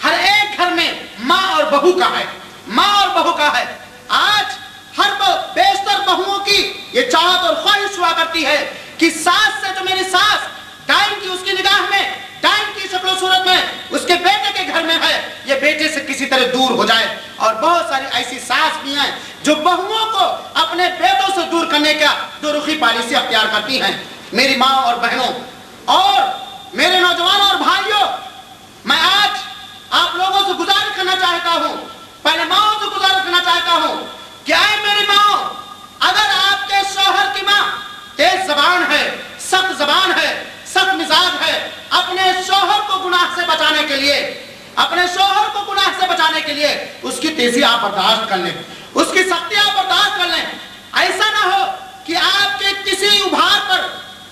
ہر ایک گھر میں ماں اور بہو کا ہے، ماں اور بہو کا ہے۔ آج ہر بیشتر بہوؤں کی یہ چاہت اور خواہش ہوا کرتی ہے کہ ساس سے جو میری ساس ڈائن کی اس کی نگاہ میں، ڈائن کی شکل و صورت میں اس کے بیٹے کے گھر میں ہے، یہ بیٹے سے کسی طرح دور ہو جائے۔ اور بہت ساری ایسی ساس بھی ہیں جو بہوؤں کو اپنے بیٹوں سے دور کرنے کا دو رخی پالیسی اختیار کرتی ہیں۔ میری ماں اور بہنوں اور میرے نوجوانوں اور بھائیوں، میں آج آپ لوگوں سے گزارش کرنا چاہتا ہوں، پہلے ماؤں سے گزارش کرنا چاہتا ہوں کہ اے میری ماں، اگر آپ کے شوہر کی ماں تیز زبان ہے، سخت زبان ہے، سخت مزاج ہے، اپنے شوہر کو گناہ سے بچانے کے لیے، اپنے شوہر کو گناہ سے بچانے کے لیے اس کی تیزی آپ برداشت کر لیں، اس کی سختی آپ برداشت کر لیں۔ ایسا نہ ہو کہ آپ کے کسی ابھار پر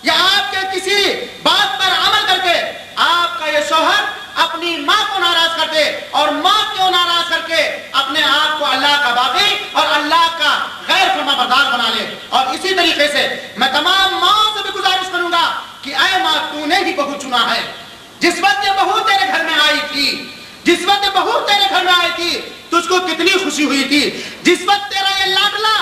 یا آپ کے کسی بات پر عمل کر کے آپ کا یہ شوہر اپنی ماں کو ناراض کر دے، اور ماں کو ناراض کر کے اپنے آپ کو اللہ کا باغی اور اللہ کا غیر فرما بردار بنا لے۔ اور اسی طریقے سے میں تمام ماؤں سے بھی گزارش کروں گا کہ اے ماں، تو نے ہی بہو چنا ہے۔ جس وقت یہ بہو تیرے گھر میں آئی تھی، جس وقت یہ بہو تیرے گھر تجھ کو کتنی خوشی ہوئی تھی جس وقت تیرا یہ لاڈلا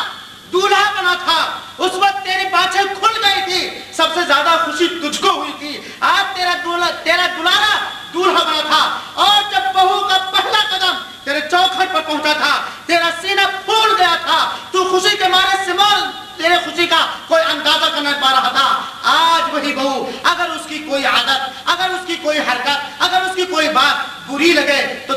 دولہا بنا تھا، اس وقت تیری باتیں کھل گئی تھی، سب سے زیادہ خوشی تجھ کو ہوئی تھی۔ آج تیرا دلارا دولہا بنا تھا، اور جب بہو کا پہلا قدم تیرے چوکھٹ پر پہنچا تھا، تیرا سینہ پھول گیا تھا، تو خوشی کے مارے سمول تیرے خوشی کا کوئی اندازہ کرنا پا رہا تھا۔ آج وہی بہو اگر اس کی کوئی عادت، اگر اس کی کوئی حرکت، اگر اس کی کوئی بات بری لگے تو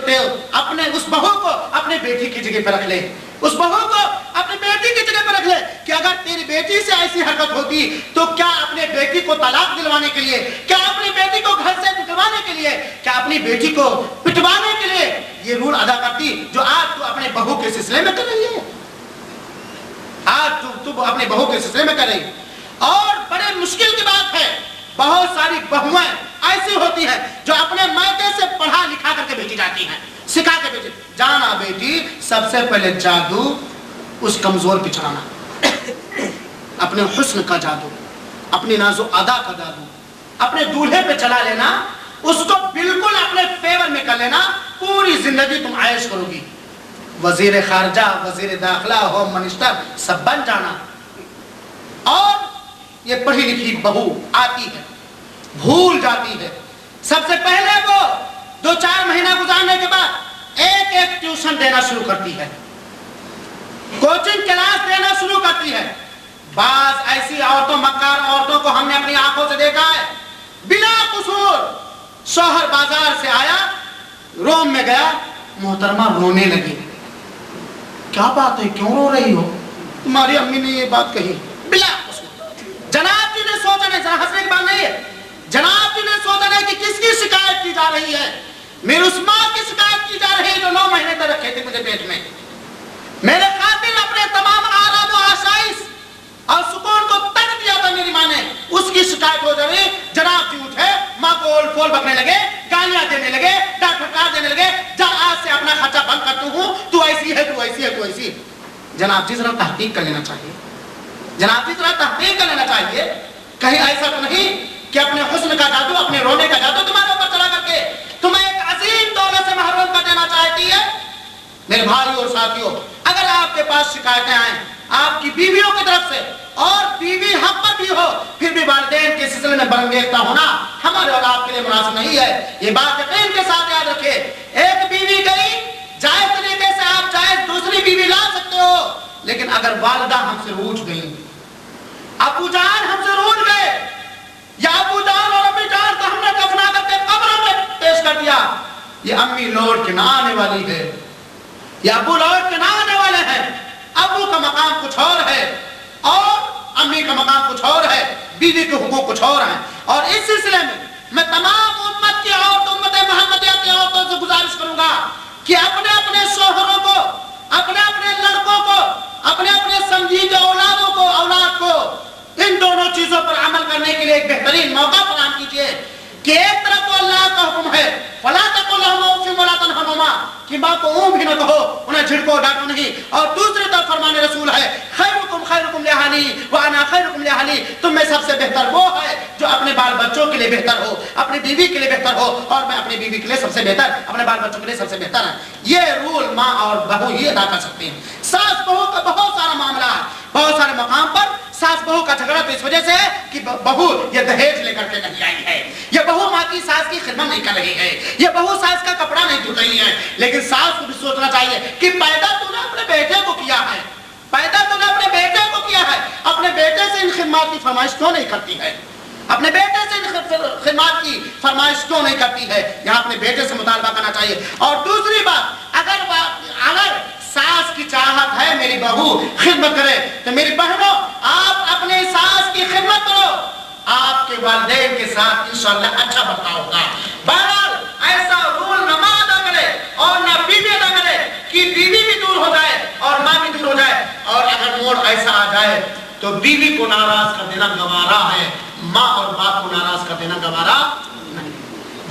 اپنے اس بہو کو اپنے بیٹی کی جگہ پر رکھ لے، اس بہو کو اپنی بیٹی کی جگہ پر رکھ لے کہ اگر تیری بیٹی سے ایسی حرکت ہوتی تو کیا اپنے بیٹی کو طلاق دلوانے کے لیے، کیا اپنی بیٹی کو گھر سے نکلوانے کے لیے، کیا اپنی بیٹی کو پٹوانے کے لیے یہ رول ادا کرتی جو آج تو اپنے بہو کے سلسلے میں کر رہی ہے؟ آج تو اپنے بہو کے سلسلے میں کر رہی ہے۔ اور بڑے مشکل کی بات ہے، بہت ساری بہویں ایسی ہوتی ہیں جو اپنے مائکے سے پڑھا لکھا کر کے بھیجی جاتی ہیں، سکھا کے بھیجی، جانا بیٹی سب سے پہلے جادو اس کمزور پہ چلانا، اپنے حسن کا جادو، اپنی نازو ادا کا جادو اپنے دولہے پہ چلا لینا، اس کو بالکل اپنے فیور میں کر لینا، پوری زندگی تم عائش کرو گی، وزیر خارجہ، وزیر داخلہ، ہوم منسٹر سب بن جانا۔ اور یہ پڑھی لکھی بہو آتی ہے، بھول جاتی ہے، سب سے پہلے وہ 2-4 مہینہ گزارنے کے بعد ایک ٹیوشن دینا شروع کرتی ہے، کوچنگ کلاس دینا شروع کرتی ہے۔ بعض ایسی عورتوں، مکار عورتوں کو ہم نے اپنی آنکھوں سے دیکھا ہے، بلا قصور شوہر بازار سے آیا، روم میں گیا، محترمہ رونے لگی، کیا بات ہے، کیوں رو رہی ہو؟ تمہاری امی نے یہ بات کہی، بلا قصور۔ جناب جی نے سوچا نہیں، ذرا ہنسنے کی بات نہیں ہے، جناب جی نے سوچا نہیں کہ کس کی شکایت کی جا رہی ہے، میری اس ماں کی شکایت کی جا رہی ہے جو 9 مہینے تک رکھے تھے مجھے پیٹ میں، میرے قاتل اپنے تمام آرام و آسائش اور سکون کو ترک دیا تھا میری ماں نے، اس کی شکایت ہو جا رہی۔ جناب جی اٹھے، ماں کو اول فول بکنے لگے، گالیاں دینے لگے، ڈانٹ پھٹکار دینے لگے، جا آج سے اپنا خرچہ بند کرتا ہوں، تو ایسی ہے، تو ایسی ہے، تو ایسی ہے۔ جناب جی ذرا تحقیق کر لینا چاہیے، جناب جی ذرا تحقیق کر لینا چاہیے، کہیں ایسا تو نہیں کہ اپنے حسن کا جادو، اپنے رونے کا جادو تمہارے اوپر چلا کر کے تمہیں ایک عظیم دولت سے محروم کر دینا چاہتی ہے۔ میرے بھائیوں اور ساتھیوں، اگر آپ کے پاس شکایتیں آئیں آپ کی بیویوں کی طرف سے، اور بیوی حق پر بھی ہو، پھر بھی والدین کے سلسلے میں برانگیختہ ہونا ہمارے اور آپ کے لیے مناسب نہیں ہے۔ یہ بات یقین کے ساتھ یاد رکھے، ایک بیوی گئی، جائز طریقے سے آپ جائز دوسری بیوی لا سکتے ہو، لیکن اگر والدہ ہم سے روٹھ گئی، ابو جان ہم سے روٹھ گئے، یا ابو جان اور امی جان کو ہم نے دفنا کر کے قبروں میں پیش کر دیا، یہ امی لوٹ کے نہ آنے والی ہے، یا ابو لوٹ کے نہ آنے والے ہیں، ابو کا مقام کچھ اور ہے اور امی کا مقام کچھ اور ہے، بیوی کے حقوق کچھ اور ہیں۔ اور اس سلسلے میں تمام امت کی عورتوں، امت محمدیہ کی عورتوں سے گزارش کروں گا کہ اپنے اپنے شوہروں کو، اپنے اپنے لڑکوں کو، اپنے اپنے سمجھیدہ اولاد کو ان دونوں چیزوں پر عمل کرنے کے لیے ایک بہترین موقع فراہم کیجیے کہ ایک طرف تو اللہ کا حکم ہے فَلَا تَقُلْ لَهُمَا أُفٍّ وَلَا تَنْهَرْهُمَا کہ ماں کو اون بھی نہ کہو، انہیں جھڑکو ڈانٹو نہیں، اور دوسری طرف فرمان رسول ہے خیرکم خیرکم لأہلی وأنا خیرکم لأہلی، تم میں سب سے بہتر وہ ہے جو اپنے بال بچوں کے لیے بہتر ہو، اپنی بیوی کے لیے بہتر ہو، اور میں اپنی بیوی کے لیے سب سے بہتر، اپنے بال بچوں کے لیے سب سے بہتر ہے۔ یہ رول ماں اور بہو ہی ادا کر سکتے ہیں۔ ساس بہو کا بہت سارا معاملہ ہے، بہت سارے مقام پر ساس بہو کا جھگڑا تو اس وجہ سے ہے کہ بہو یہ دہیج لے کر کے نہیں آئی ہے، یہ بہو ماں کی ساس کی خدمت نہیں کر رہی ہے، یہ بہو ساس کا کپڑا نہیں دھل رہی ہے، لیکن ساس کو بھی سوچنا چاہیے کہ پیدا تو نے اپنے بیٹے کو کیا ہے، پیدا تو نے اپنے بیٹے کو کیا ہے، اپنے بیٹے سے ان خدمات کی فرمائش کیوں نہیں کرتی ہے، اپنے بیٹے سے ان خدمات کی فرمائش کیوں نہیں کرتی ہے، یہاں اپنے بیٹے سے مطالبہ کرنا چاہیے۔ اور دوسری بات، اگر ساس کی چاہت ہے میری بہو خدمت کرے تو میری بہنوں آپ اپنے ساس کی خدمت کرو، آپ کے والدین کے ساتھ انشاءاللہ اچھا برتاؤ ہوگا۔ بہرحال ایسا رول نہ ماں ادا کرے اور نہ بیوی ادا کرے کہ بیوی بھی دور ہو جائے اور ماں بھی دور ہو جائے، اور اگر موڑ ایسا آ جائے تو بیوی کو ناراض کر دینا گوارا ہے، ماں اور باپ کو ناراض کر دینا گوارا نہیں۔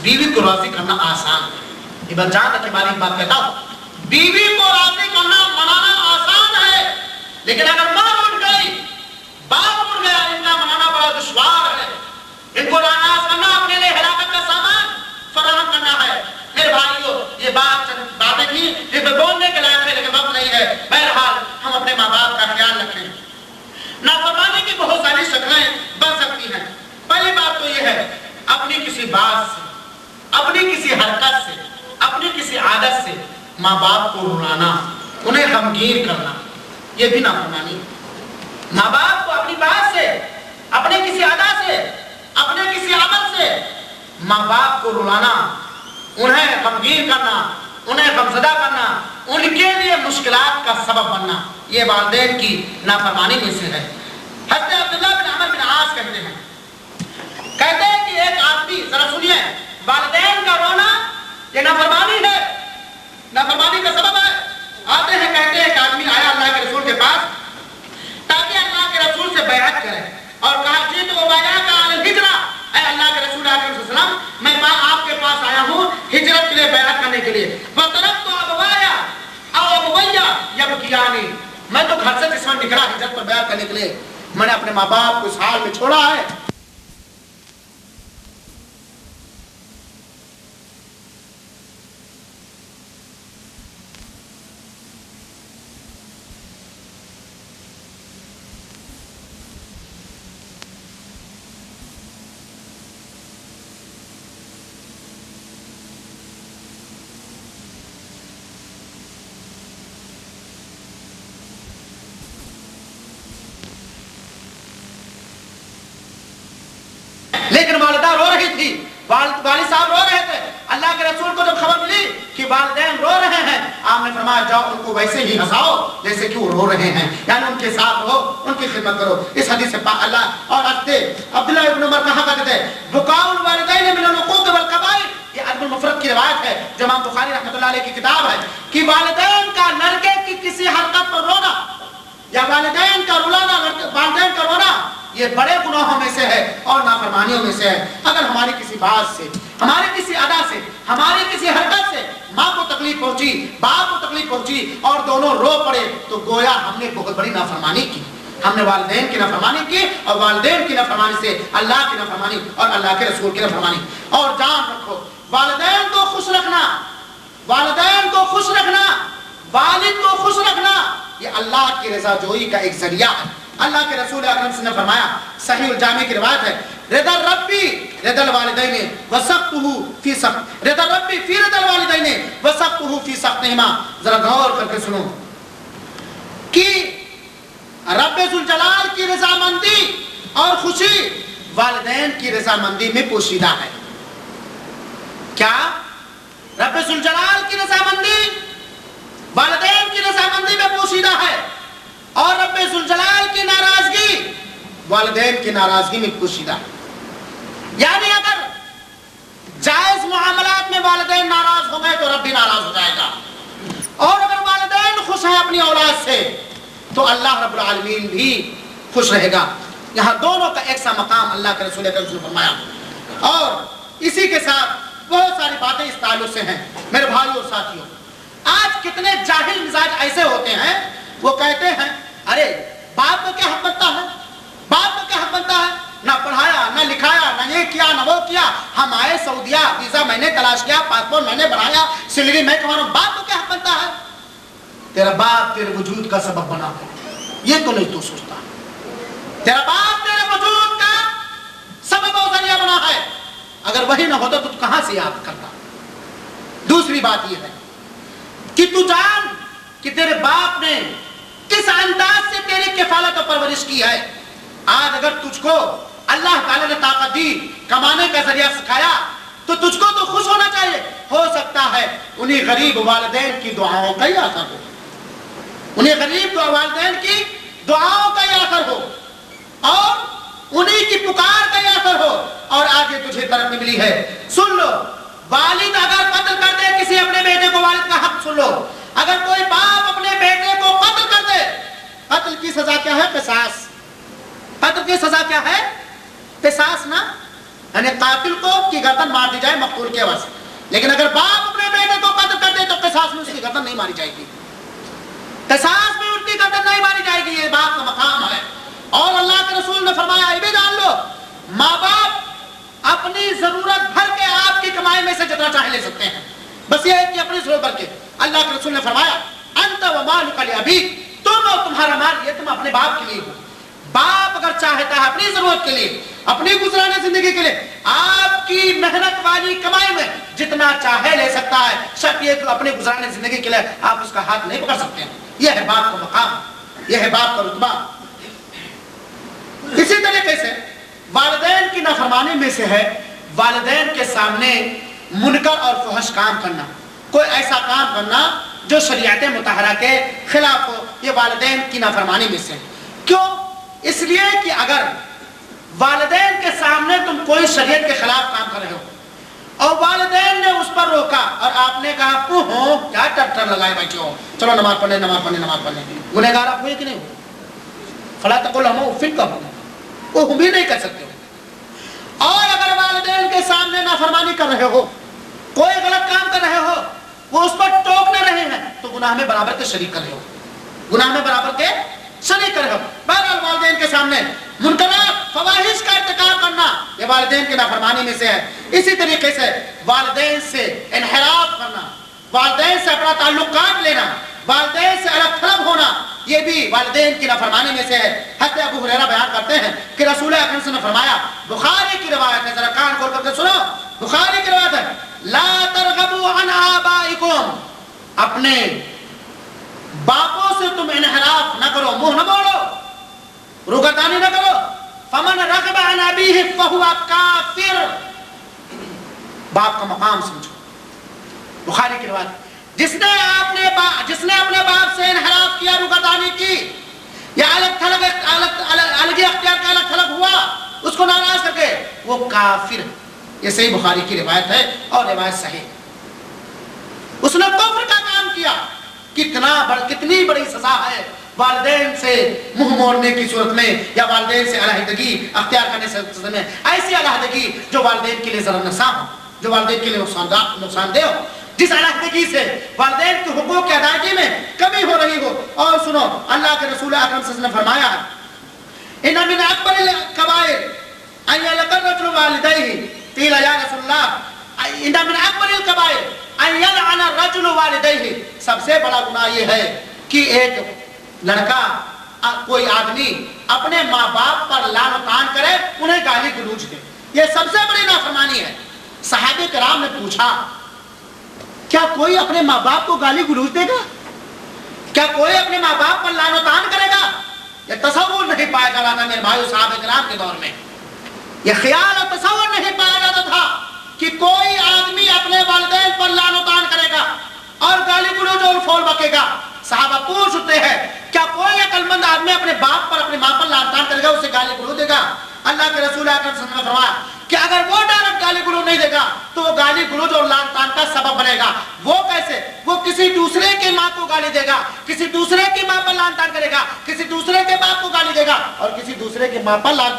بیوی کو راضی کرنا آسان ہے، یہ بات جان رکھے، باری بات کہتا ہوں، بیوی کو راضی کرنا منانا آسان ہے، لیکن اگر ماں اٹھ گئی، باپ اٹھ گیا، ان کا منانا بڑا دشوار ہے، ان کو ناراض کرنا اپنے لیے ہلاکت کا سامان فراہم کرنا ہے۔ میرے بھائیو، یہ باتیں تھی جس میں بولنے کے ماں باپ کو رلانا، انہیں غمگین کرنا، یہ بھی نافرمانی۔ ماں باپ کو اپنی بات سے، اپنے کسی ادا سے، اپنے کسی عمل سے ماں باپ کو رلانا، انہیں غمگین کرنا، انہیں غمزدہ کرنا، ان کے لیے مشکلات کا سبب بننا، یہ والدین کی نافرمانی میں سے ہے۔ حضرت عبداللہ بن عمر بن عاص کہتے ہیں کہ ایک آدمی، ذرا سنیے، والدین کا رونا یہ نافرمانی ہے، نافرمانی کا سبب ہے۔ آتے ہیں، کہتے ہیں کہ آدمی آیا اللہ کے رسول کے پاس تاکہ اللہ کے رسول سے بیعت کرے، اور کہا جی تو بیعت علی الہجرہ، اے اللہ کے رسول علیہ السلام، میں آپ کے پاس آیا ہوں ہجرت کے لیے، بیعت کرنے کے لیے۔ فَتَرَكْتُ أَبَوَايَ أَوْ أَبُوَيَّ يَبْكِيَانِ، میں تو گھر سے جس وقت نکلا ہجرت پر بیعت کرنے کے لیے، میں نے اپنے ماں باپ کو اس حال میں چھوڑا ہے۔ لیکن والدہ رو رہی تھی، والد صاحب رو رہے تھے۔ اللہ کے رسول کو جب خبر ملی کہ والدین رو رہے ہیں، آپ نے فرمایا جاؤ ان کو ویسے ہی ہنساؤ جیسے کہ وہ رو رہے ہیں، یعنی ان کے ساتھ رہو، ان کی خدمت کرو۔ اس حدیث سے اللہ اور عبداللہ ابن عمر کہا کرتے تھے بکاء الوالدین من العقوق والقبائح، یہ ادب المفرد کی روایت ہے جو امام بخاری رحمۃ اللہ علیہ کی کتاب ہے، کہ والدین کا لڑکے کی کسی حرکت پر رونا یا والدین کا رلانا، والدین کا رونا یہ بڑے گناہوں میں سے ہے اور نافرمانیوں میں سے ہے۔ اگر ہماری کسی بات سے، ہماری کسی ادا سے، ہماری کسی حرکت سے ماں کو تکلیف پہنچی، باپ کو تکلیف پہنچی اور دونوں رو پڑے تو گویا ہم نے بہت بڑی نافرمانی کی، ہم نے والدین کی نافرمانی کی، اور والدین کی نافرمانی سے اللہ کی نافرمانی اور اللہ کے رسول کی نافرمانی۔ اور جان رکھو، والدین کو خوش رکھنا، والدین کو خوش رکھنا، والد کو خوش رکھنا یہ اللہ کی رضا جوئی کا ایک ذریعہ ہے۔ اللہ کے رسول اکرم صلی اللہ علیہ وسلم نے فرمایا، صحیح الجامع کی روایت ہے، رضا ربی رضا الوالدین وسخطہ فی سخط، رضا ربی فی رضا الوالدین وسخطہ فی سخطہما۔ ذرا غور کر کے سنو کہ رب ذوالجلال کی رضامندی اور خوشی والدین کی رضامندی میں پوشیدہ ہے۔ کیا رب ذوالجلال کی رضامندی والدین کی رضامندی میں پوشیدہ ہے، اور رب ذوالجلال کی ناراضگی والدین کی ناراضگی میں پوشیدہ ہے۔ یعنی اگر جائز معاملات میں والدین ناراض ہو گئے تو رب بھی ناراض ہو جائے گا، اور اگر والدین خوش ہیں اپنی اولاد سے تو اللہ رب العالمین بھی خوش رہے گا۔ یہاں دونوں کا ایک سا مقام اللہ کے رسول نے فرمایا۔ اور اسی کے ساتھ بہت ساری باتیں اس تعلق سے ہیں میرے بھائیوں اور ساتھیوں۔ آج کتنے جاہل مزاج ایسے ہوتے ہیں، وہ کہتے ہیں ارے باپ کا کیا حق بنتا ہے، باپ کا کیا حق بنتا ہے، نہ پڑھایا نہ لکھایا نہ یہ کیا نہ وہ کیا، ہم آئے سعودیہ، ویزا میں نے تلاش کیا، پاسپورٹ میں نے بنایا، سیلری میں کما رہا ہوں، باپ کا کیا حق بنتا ہے؟ تیرا باپ تیرے وجود کا سبب بنا ہے، یہ تو نہیں تو سوچتا۔ تیرا باپ تیرے وجود کا سبب و ذریعہ بنا ہے، اگر وہی نہ ہوتا تو کہاں سے یاد کرتا۔ دوسری بات یہ ہے کہ تو جان کہ تیرے باپ نے کس انداز سے تیری کفالت و پرورش کی ہے۔ آج اگر تجھ کو اللہ تعالیٰ نے طاقت دی، کمانے کا ذریعہ سکھایا، تو تجھ کو تو خوش ہونا چاہیے۔ ہو سکتا ہے انہی غریب والدین کی دعاؤں کا ہی اثر ہو، انہی غریب والدین کی دعاؤں کا ہی اثر ہو، اور انہی کی پکار کا ہی اثر ہو، اور آگے تجھے ترقی ملی ہے۔ سن لو، والد اگر قتل کر دے کسی اپنے بیٹے کو، والد کا حق سن لو، اگر کوئی باپ اپنے بیٹے کو قتل کر دے، قتل کی سزا کیا ہے؟ قصاص۔ قتل کی سزا کیا ہے؟ قصاص نا، یعنی قاتل کو کی گردن مار دی جائے مقتول کے عوض۔ لیکن اگر باپ اپنے بیٹے کو قتل کر دے تو قصاص میں اس کی گردن نہیں ماری جائے گی، قصاص میں ان کی گردن نہیں ماری جائے گی، یہ باپ کا مقام ہے۔ اور اللہ کے رسول نے فرمایا، یہ بھی جان لو، ماں باپ اپنی ضرورت بھر کے آپ کی کمائی میں سے جتنا چاہے لے سکتے ہیں، بس یہ ہے کہ اپنی ضرورت بھر کے۔ اللہ کے رسول نے فرمایا، انت و مالک لابیک، تم اور تمہارا مال یہ تم اپنے باپ کے لیے ہو، باپ اگر چاہتا ہے اپنی ضرورت کے لیے، اپنی گزرانے زندگی کے لیے، آپ کی محنت والی کمائی میں جتنا چاہے لے سکتا ہے، شرط یہ کہ اپنے گزرانے زندگی کے لیے آپ اس کا ہاتھ نہیں پکڑ سکتے ہیں۔ یہ ہے باپ کا مقام، یہ ہے باپ کا رتبہ۔ اسی طریقے سے والدین کی نافرمانی میں سے ہے والدین کے سامنے منکر اور فحش کام کرنا، کوئی ایسا کام کرنا جو شریعت مطہرہ کے خلاف ہو، یہ والدین کی نافرمانی میں سے ہے۔ کیوں؟ اس لیے کہ اگر والدین کے سامنے تم کوئی شریعت کے خلاف کام کر رہے ہو اور والدین نے اس پر روکا اور آپ نے کہا کیا ٹر لگائے بیٹھے ہو، چلو نماز پڑھنے گنہگار آپ ہوئے کہ نہیں ہو؟ فلا تقل لهما اف کہو، وہ ہم بھی نہیں کر سکتے ہو۔ اور اگر والدین کے سامنے نافرمانی کر رہے ہو، کوئی غلط کام کر رہے ہو، وہ اس پر ٹوک نہ رہے ہیں، تو گناہ میں برابر کے شریک کر رہے ہو، گناہ میں برابر کے شریک کر رہے ہو۔ بہرحال والدین کے سامنے منکرات فواحش کا ارتکاب کرنا یہ والدین کی نافرمانی میں سے ہے۔ اسی طریقے سے والدین سے انحراف کرنا، والدین سے اپنا تعلق کاٹ لینا، والدین سے الگ تھلگ ہونا، یہ بھی والدین کی نافرمانی میں سے ہے۔ حضرت ابو ہریرہ بیان کرتے ہیں کہ رسول اکرم صلی اللہ علیہ وسلم نے فرمایا، بخاری کی روایت ہے، ذرا کان کھول کر کے سنو، بخاری کی روایت ہے، لا ترغبوا عن آبائکم، اپنے باپوں سے تم انحراف نہ کرو، منہ نہ موڑو، روگردانی نہ کرو۔ فمن رغب عن ابیہ فہو کافر، باپ کا مقام سمجھو۔ بخاری کی روایت، جس نے اپنے باپ سے انحراف کیا، روگردانی کی، یا الگی اختیار کا الگ تھلگ ہوا، اس کو ناراض کر کے، وہ کافر۔ یہ صحیح بخاری کی روایت ہے اور روایت صحیح۔ اس نے کفر کا کام کیا، کتنی بڑی سزا ہے والدین سے منہ موڑنے کی صورت میں، یا والدین سے علیحدگی اختیار کرنے سے میں، ایسی علیحدگی جو والدین کے لیے ضرر نسا ہو، جو والدین کے لیے نقصان دہ ہو، جس علیحدگی سے والدین کے حقوق کی ادائیگی میں کمی ہو رہی ہو۔ اور سنو، اللہ کے رسول اکرم صلی اللہ علیہ وسلم نے فرمایا، ان من اکبر الکبائر ان یلقى الرجل والديه، قیل یا رسول اللہ ان من اکبر الکبائر ان یلعن الرجل والديه، سب سے بڑا گناہ یہ ہے کہ ایک لڑکا، کوئی آدمی اپنے ماں باپ پر لعن و طعن کرے، انہیں گالی گلوچ دے، یہ سب سے بڑی نافرمانی ہے۔ صحابہ کرام نے پوچھا، کیا کوئی اپنے ماں باپ کو گالی گلوچ دے گا؟ کیا کوئی اپنے ماں باپ پر لعن و طعن کرے گا؟ یہ تصور نہیں پایا جاتا تھا میرے بھائیو، صحابہ کرام کے دور میں یہ خیال اور تصور نہیں پایا جاتا تھا کہ کوئی آدمی اپنے والدین پر لعن و طعن کرے گا اور گالی گلوچ اور فول بکے گا۔ صحابہ پوچھتے ہیں، کیا کوئی عقل مند آدمی اپنے باپ پر، اپنے ماں پر لعن طعن کرے گا، اسے گالی گلوچ دے گا؟ اللہ کے رسول اکرم صلی اللہ علیہ وسلم نے فرمایا کہ اگر وہ ڈائریکٹ گالی گلوچ نہیں دے گا تو وہ گالی گلوچ اور لعن طعن کا سبب بنے گا۔ وہ کیسے؟ وہ کسی دوسرے کی ماں کو گالی دے گا، کسی دوسرے کی ماں پر لعن طعن کرے گا، کسی دوسرے کے باپ کو گالی دے گا، اور کسی دوسرے کے باپ پر لعن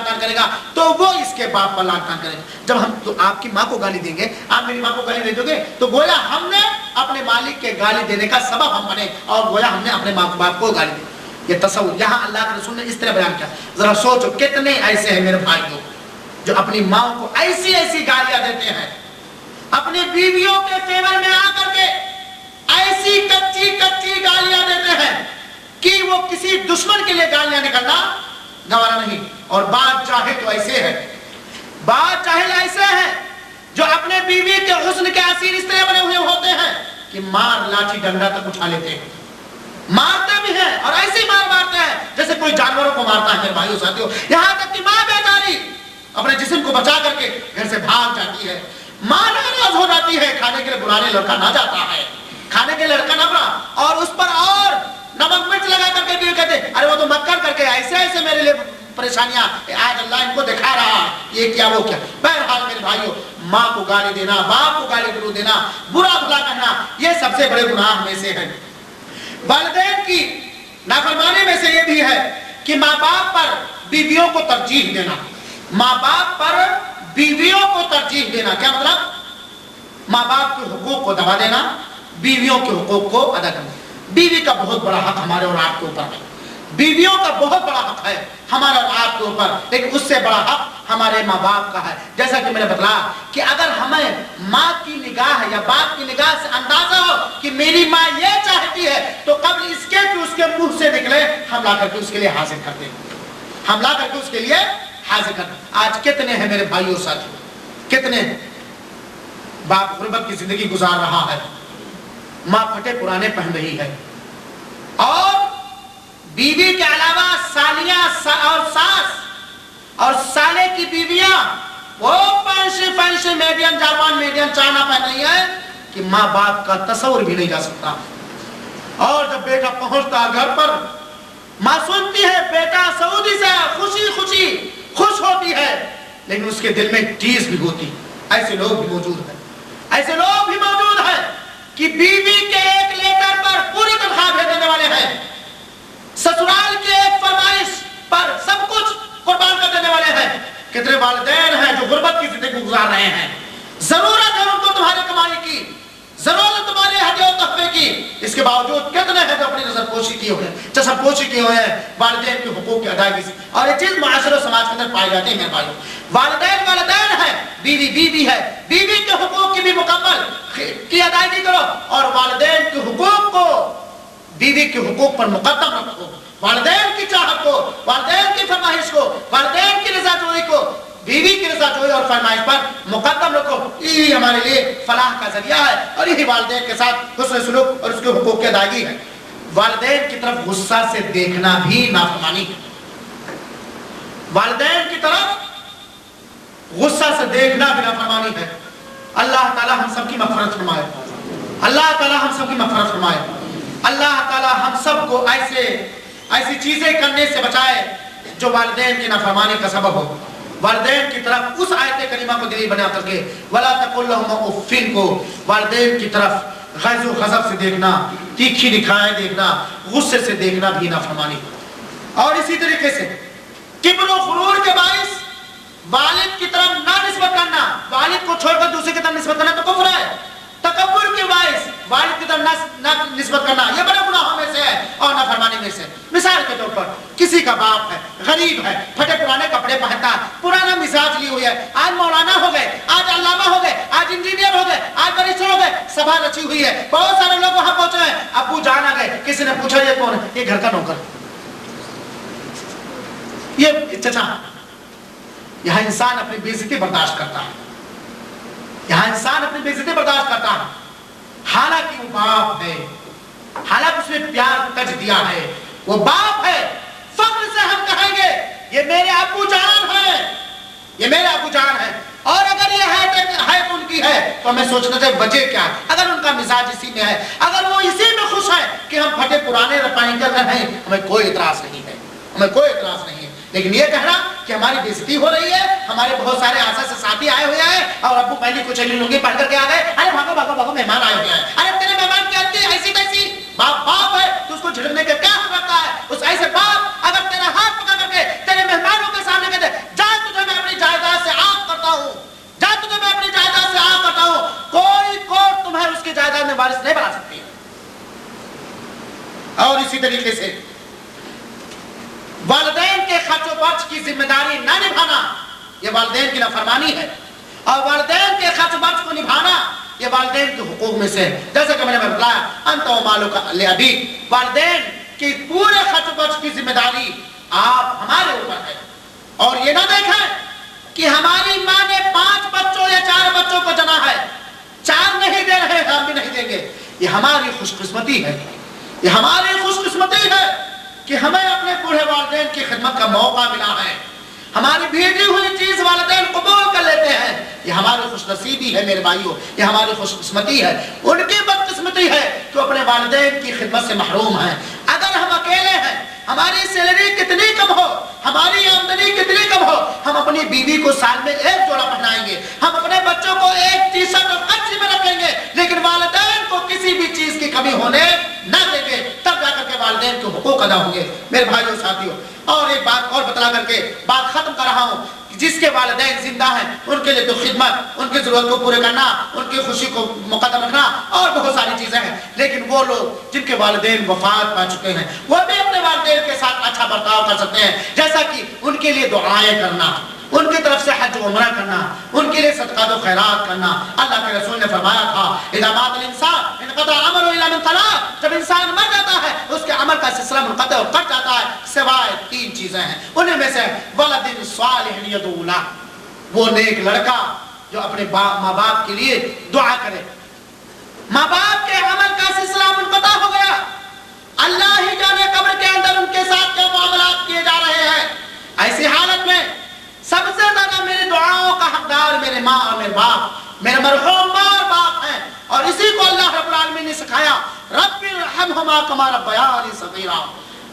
طعن کرے گا، تو وہ اس کے باپ پر لعن طعن کرے گا۔ جب ہم تو آپ کی ماں کو گالی دیں گے، آپ میری ماں کو گالی دے دو گے، تو گویا ہم نے اپنے مالک کے گالی دینے کا سبب ہم بنے، اور گویا ہم نے اپنے ماں باپ کو گالی دی۔ یہ تصور یہاں اللہ کے رسول نے اس طرح بیان کیا۔ ذرا سوچو، کتنے ایسے ہیں میرے بھائیوں جو اپنی ماں کو ایسی گالیاں دیتے ہیں، اپنی بیویوں کے فیور میں آ کر کے ایسی کچی گالیاں دیتے ہیں کہ وہ کسی دشمن کے لیے گالیاں نکلنا گوارا نہیں۔ اور بعض جاہل تو ایسے ہیں، بعض جاہل ایسے ہیں جو اپنے بیوی کے حسن کے اسیر اس طرح بنے ہوئے ہوتے ہیں کہ مار لاٹھی ڈنڈا تک اٹھا لیتے ہیں، مارتے بھی ہیں، اور ایسی مار مارتے ہیں جیسے کوئی جانوروں کو مارتا ہے میرے بھائیوں ساتھیوں۔ یہاں تک کہ ماں بیچاری اپنے جسم کو بچا کر کے گھر سے بھاگ جاتی ہے، ماں ناراض ہو جاتی ہے، کھانے کے لیے بلانے لڑکا نہ جاتا ہے، کھانے کے لڑکا نہ بنا، اور اس پر اور نمک مرچ لگا کر کے بھی کہتے ارے وہ تو مکر کر کے ایسے میرے لیے پریشانیاں، آج اللہ ان کو دکھا رہا ہے، یہ کیا وہ کیا۔ بہرحال میرے بھائیوں، ماں کو گالی دینا، باپ کو گالی گلوچ دینا، برا بھلا کہنا، یہ سب سے بڑے گناہ میں سے ہے۔ والدین کی نافرمانی میں سے یہ بھی ہے کہ ماں باپ پر بیویوں کو ترجیح دینا، ماں باپ پر بیویوں کو ترجیح دینا۔ کیا مطلب؟ ماں باپ کے حقوق کو دبا دینا، بیویوں کے حقوق کو ادا کرنا۔ بیوی کا بہت بڑا حق ہمارے اور آپ کے اوپر ہے، بیویوں کا بہت بڑا حق ہے ہمارے اور آپ کے اوپر، لیکن اس سے بڑا حق ہمارے ماں باپ کا ہے۔ جیسا کہ میں نے بتلایا کہ اگر ہمیں ماں کی نگاہ یا باپ کی نگاہ سے اندازہ ہو کہ میری ماں یہ چاہتی ہے، تو قبل اس کے کہ اس کے منہ سے نکلے ہم لا کر کے اس کے لیے حاضر کرتے ہیں، ہم لا کر کے اس کے لیے حاضر کرتے ہیں۔ آج کتنے ہیں میرے بھائیوں ساتھیوں، کتنے باپ غربت کی زندگی گزار رہا ہے، ماں پھٹے پرانے پہن رہی ہے، اور بیوی کے علاوہ سالیاں اور ساس اور سالے کی بیویاں وہ پینشے میڈین جاپان میڈین چائنا پہن رہی ہے کہ ماں باپ کا تصور بھی نہیں جا سکتا۔ اور جب بیٹا پہنچتا گھر پر، ماں سنتی ہے بیٹا سعودی سے خوش ہوتی ہے، لیکن اس کے دل میں ٹیس بھی ہوتی۔ ایسے لوگ بھی موجود ہیں، ایسے لوگ بھی موجود ہیں کہ بیوی کے ایک لیٹر پر پوری تنخواہ بھیج دینے والے ہیں، سسرال کے ایک فرمائش پر سب کچھ قربان کر دینے والے ہیں۔ کتنے والدین ہیں جو غربت کی زندگی گزار رہے ہیں، ضرورت ہے ان کو تمہاری کمائی کی، ضرورت تمہارے ہدیے و تحفے کی، اس کے باوجود کتنے ہیں جو اپنی نظر پوشی کیے ہوئے ہیں، چشم پوشی کیے ہوئے ہیں والدین کے حقوق کی ادائیگی سے۔ اور یہ چیز معاشرے و سماج کے اندر پائی جاتی ہے میرے بھائیوں۔ والدین ہے، بیوی ہے، بیوی کے حقوق کی بھی مکمل کی ادائیگی کرو، اور والدین کے حقوق کو بیوی کے حقوق پر مقدم رکھو، والدین کی چاہت کو، والدین کی فرمائش کو، والدین کی رضا جوئی کو بیوی کی رضا جوئی اور فرمائش پر مقدم رکھو۔ یہی ہمارے لیے فلاح کا ذریعہ ہے، اور یہی والدین کے ساتھ حسن سلوک اور اس کے حقوق کی ادائیگی ہے۔ والدین کی طرف غصہ سے دیکھنا بھی نافرمانی ہے، والدین کی طرف غصہ سے دیکھنا بھی نافرمانی ہے۔ اللہ تعالی ہم سب کی مغفرت فرمائے، اللہ تعالی ہم سب کی مغفرت فرمائے، اللہ تعالی ہم سب کو ایسی چیزیں کرنے سے بچائے جو والدین کی نافرمانی کا سبب ہو۔ والدین کی طرف اس آیت کریمہ کو دلیل بنا کر کے وَلَا تَقُلْ لَهُمَا اُفٍّ کو والدین کی طرف غیظ و غضب سے دیکھنا، تیکھی نگاہیں دیکھنا، غصے سے دیکھنا بھی نافرمانی۔ اور اسی طریقے سے کبر و غرور کے باعث والد کی طرف نہ نسبت کرنا، والد کو چھوڑ کر دوسرے کی طرف نسبت کرنا تو کفر ہے۔ تکبر کے باعث والد کی طرف نہ نسبت کرنا یہ بڑے گناہوں میں سے ہے اور نافرمانی میں سے۔ مثال کے طور پر کسی کا باپ ہے، غریب ہے، پھٹے پرانے کپڑے پہنتا ہے، پرانا مزاج لی ہوئی ہے، آج مولانا ہو گئے، آج علامہ ہو گئے، آج انجینئر ہو گئے، آج بیرسٹر ہو گئے، سبھا رچی ہوئی ہے، بہت سارے لوگ وہاں پہنچے ہیں، ابو جان آ گئے، کسی نے پوچھا یہ کون ہے؟ یہ گھر کا نوکر، یہ چچا۔ یہاں انسان اپنی بے عزتی برداشت کرتا ہے، یہاں انسان اپنی بے عزتی برداشت کرتا ہے، حالانکہ وہ باپ ہے، حالانکہ اس نے پیار تج دیا ہے، وہ باپ ہے۔ فخر سے ہم کہیں گے یہ میرے ابو جان ہے، یہ میرے ابو جان ہے، اور اگر یہ ہے ان کی ہے تو ہمیں سوچنا چاہیے وجہ کیا ہے۔ اگر ان کا مزاج اسی میں ہے، اگر وہ اسی میں خوش ہے کہ ہم پھٹے پرانے رپائیں کر رہے ہیں، ہمیں کوئی اعتراض نہیں ہے، ہمیں کوئی اعتراض نہیں ہے۔ لیکن یہ کہنا کہ ہماری بے عزتی ہو رہی ہے، ہمارے بہت سارے آسا سے ساتھی آئے ہوئے ہیں اور ابو پہلی کچھ لنگی پہن کر کے آ گئے، ارے بھاگو بھاگو بھاگو مہمان آئے ہوئے ہیں، ارے تیرے مہمان کی عادت ایسی کیسی؟ باپ ہے تو اس کو جھڑکنے کا کیا حق رکھتا ہے؟ اس ایسے باپ اگر تیرا ہاتھ پکڑ کر کے تیرے مہمانوں کے سامنے کہتے جا تجھے میں اپنی جائیداد سے عاق کرتا ہوں، جا تجھے میں اپنی جائیداد سے عاق کرتا ہوں، کوئی کورٹ تمہیں اس کی جائیداد میں وارث نہیں بنا سکتی۔ اور اسی طریقے سے والدین کے خرچ و برچ کی ذمہ داری نہ نبھانا یہ والدین کی نافرمانی ہے، اور والدین کے خرچ برچ کو نبھانا یہ والدین کے حقوق میں سے ہے۔ جیسا کہ میں نے بتلایا انت و مالک لابیک، والدین کی پورے خرچ برچ کی ذمہ داری آپ ہمارے اوپر ہے۔ اور یہ نہ دیکھیں کہ ہماری ماں نے 5 بچوں یا 4 بچوں کو جنا ہے، 4 نہیں دے رہے ہم بھی نہیں دیں گے، یہ ہماری خوش قسمتی ہے، یہ ہماری خوش قسمتی ہے کہ ہمیں اپنے بوڑھے والدین کی خدمت کا موقع ملا ہے، ہماری بھیجی ہوئی چیز والدین قبول کر لیتے ہیں، یہ ہماری خوش نصیبی ہے میرے بھائیوں، یہ ہماری خوش قسمتی ہے۔ ان کی بدقسمتی ہے تو اپنے والدین کی خدمت سے محروم ہیں۔ اگر ہم اکیلے ہیں، ہماری سیلری کتنی کم ہو، ہماری آمدنی کتنی کم ہو، ہم اپنی بیوی کو سال میں 1 جوڑا پہنائیں گے، ہم اپنے بچوں کو 1 ٹی شرٹ اور کچھی میں رکھیں گے، لیکن والدین کو کسی بھی چیز کی کمی ہونے نہ دیں گے، تب جا کر کے والدین کے حقوق ادا ہوں گے میرے بھائیوں ساتھیوں۔ اور ایک بات اور بتلا کر کے بات ختم کر رہا ہوں، جس کے والدین زندہ ہیں ان کے لیے تو خدمت، ان کی ضرورت کو پورے کرنا، ان کی خوشی کو مقدم رکھنا اور بہت ساری چیزیں ہیں، لیکن وہ لوگ جن کے والدین وفات پا چکے ہیں وہ بھی اپنے والدین کے ساتھ اچھا برتاؤ کر سکتے ہیں، جیسا کہ ان کے لیے دعائیں کرنا، ان کی طرف سے حج و عمرہ کرنا، ان کے لیے صدقات و خیرات کرنا۔ اللہ کے رسول نے فرمایا تھا اذا مات الانسان انقطع عمله الا من ثلاث، جب انسان مر جاتا ہے اس کے عمل کا سلسلہ منقطع اور کٹ جاتا ہے سوائے 3 چیزیں ہیں. انہیں میں سے ولد صالح یدعو لہ، وہ نیک لڑکا جو اپنے ماں باپ کے لیے دعا کرے. ماں باپ کے عمل کا سلسلہ منقطع ہو گیا، اللہ ہی جانے قبر کے اندر ان کے ساتھ کیا معاملات کیے جا رہے ہیں. ایسی حالت میں سب سے زیادہ میری دعاؤں کا حقدار میرے ماں اور میرے باپ، میرے مرحوم ماں اور باپ ہیں. اور اسی کو اللہ رب العالمین نے سکھایا، رب ارحمہما کما ربیانی صغیرا،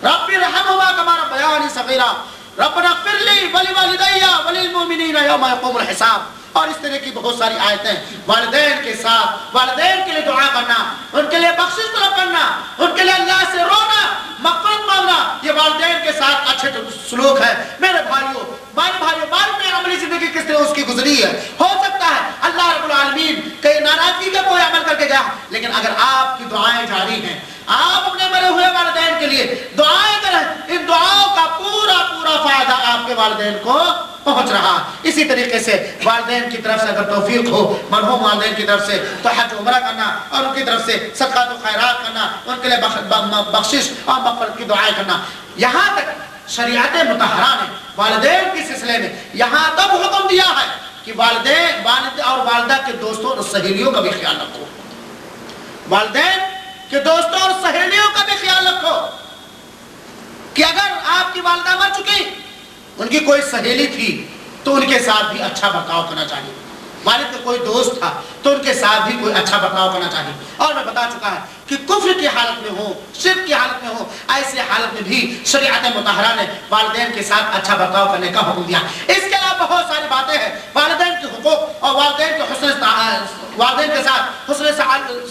رب ارحمہما کما ربیانی صغیرا، ربنا اغفر لی ولوالدی وللمؤمنین یوم یقوم الحساب. اور اس طرح کی بہت ساری آیتیں. والدین کے ساتھ، والدین کے لیے دعا کرنا، ان کے لیے بخشش طلب کرنا، ان کے لیے اللہ سے رونا، مغفرت مانگنا، یہ والدین کے ساتھ اچھے سلوک ہے. میرے بھائیوں، بارے میں عملی زندگی کس طرح اس کی گزری ہے. ہو سکتا ہے اللہ رب العالمین کئی ناراضگی کا کوئی عمل کر کے گیا، لیکن اگر آپ کی دعائیں جاری ہیں، آپ اپنے مرے ہوئے والدین کے لیے دعائیں کریں، ان دعاؤں کا پورا فائدہ آپ کے والدین کو پہنچ رہا. اسی طریقے سے والدین کی طرف سے اگر توفیق ہو، مرحوم والدین کی طرف سے، تو حج عمرہ کرنا اور ان کی طرف سے صدقات و خیرات کرنا، ان کے لیے بخشش اور مغفرت کی دعائیں کرنا. یہاں تک شریعت مطہرہ نے والدین کے سلسلے میں یہاں تک حکم دیا ہے کہ والد اور والدہ کے دوستوں اور سہیلیوں کا بھی خیال رکھو. والدین کے دوستوں اور سہیلیوں کا بھی خیال رکھو کہ اگر آپ کی والدہ مر چکی، ان کی کوئی سہیلی تھی تو ان کے ساتھ بھی اچھا برتاؤ کرنا چاہیے. والد کا کوئی دوست تھا تو ان کے ساتھ بھی کوئی اچھا برتاؤ کرنا چاہیے. اور میں بتا چکا ہے کہ کفر کی حالت میں ہو، شرک کی حالت میں ہو، ایسی حالت میں بھی شریعت مطہرہ نے والدین کے ساتھ اچھا برتاؤ کرنے کا حکم دیا. اس کے علاوہ بہت ساری باتیں ہیں والدین کے حقوق اور والدین کے ساتھ حسن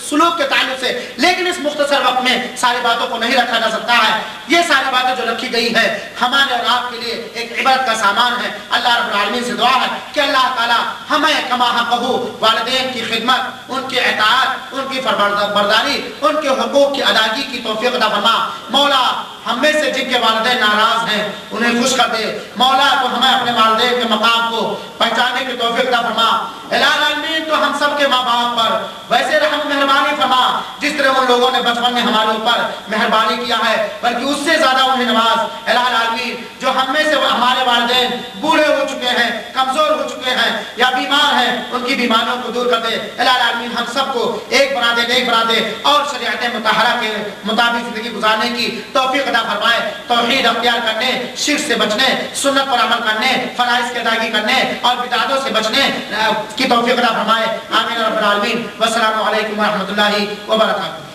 سلوک کے تعلق سے، لیکن اس مختصر وقت میں ساری باتوں کو نہیں رکھا جا سکتا ہے. یہ ساری باتیں جو رکھی گئی ہیں ہمارے اور آپ کے لیے ایک عبرت کا سامان ہے. اللہ رب العالمین سے دعا ہے کہ اللہ تعالی ہمیں کما حقہ والدین کی خدمت، ان کی اطاعت، ان کی فرمانبرداری، ان کے حقوق کی ادائیگی کی توفیق عطا فرما. مولا ہم میں سے جن کے والدین ناراض ہیں انہیں خوش کر دے. مولا تو ہمیں اپنے والدین کے مقام کو پہچاننے کی توفیق عطا فرما. الہ العالمین تو ہم سب کے ماں باپ پر ویسے رحم مہربانی فرما جس طرح ان لوگوں نے بچپن میں ہمارے اوپر مہربانی کیا ہے، بلکہ اس سے زیادہ انہیں نواز. الہ العالمین جو ہم میں سے ہمارے والدین بوڑھے ہو چکے ہیں، کمزور ہو چکے ہیں یا بیمار ہیں، ان کی بیماریوں کو دور کر دے. الہ العالمین ہم سب کو ایک بنا دے، نیک بنا دے اور شریعت مطہرہ کے مطابق زندگی گزارنے کی توفیق عطا فرمائے. توحید اختیار کرنے، شرک سے بچنے، سنت پر عمل کرنے، فرائض کی ادائیگی کرنے اور بدعتوں سے بچنے کی توفیق عطا فرمائے. آمین رب العالمین. والسلام علیکم ورحمۃ اللہ وبرکاتہ.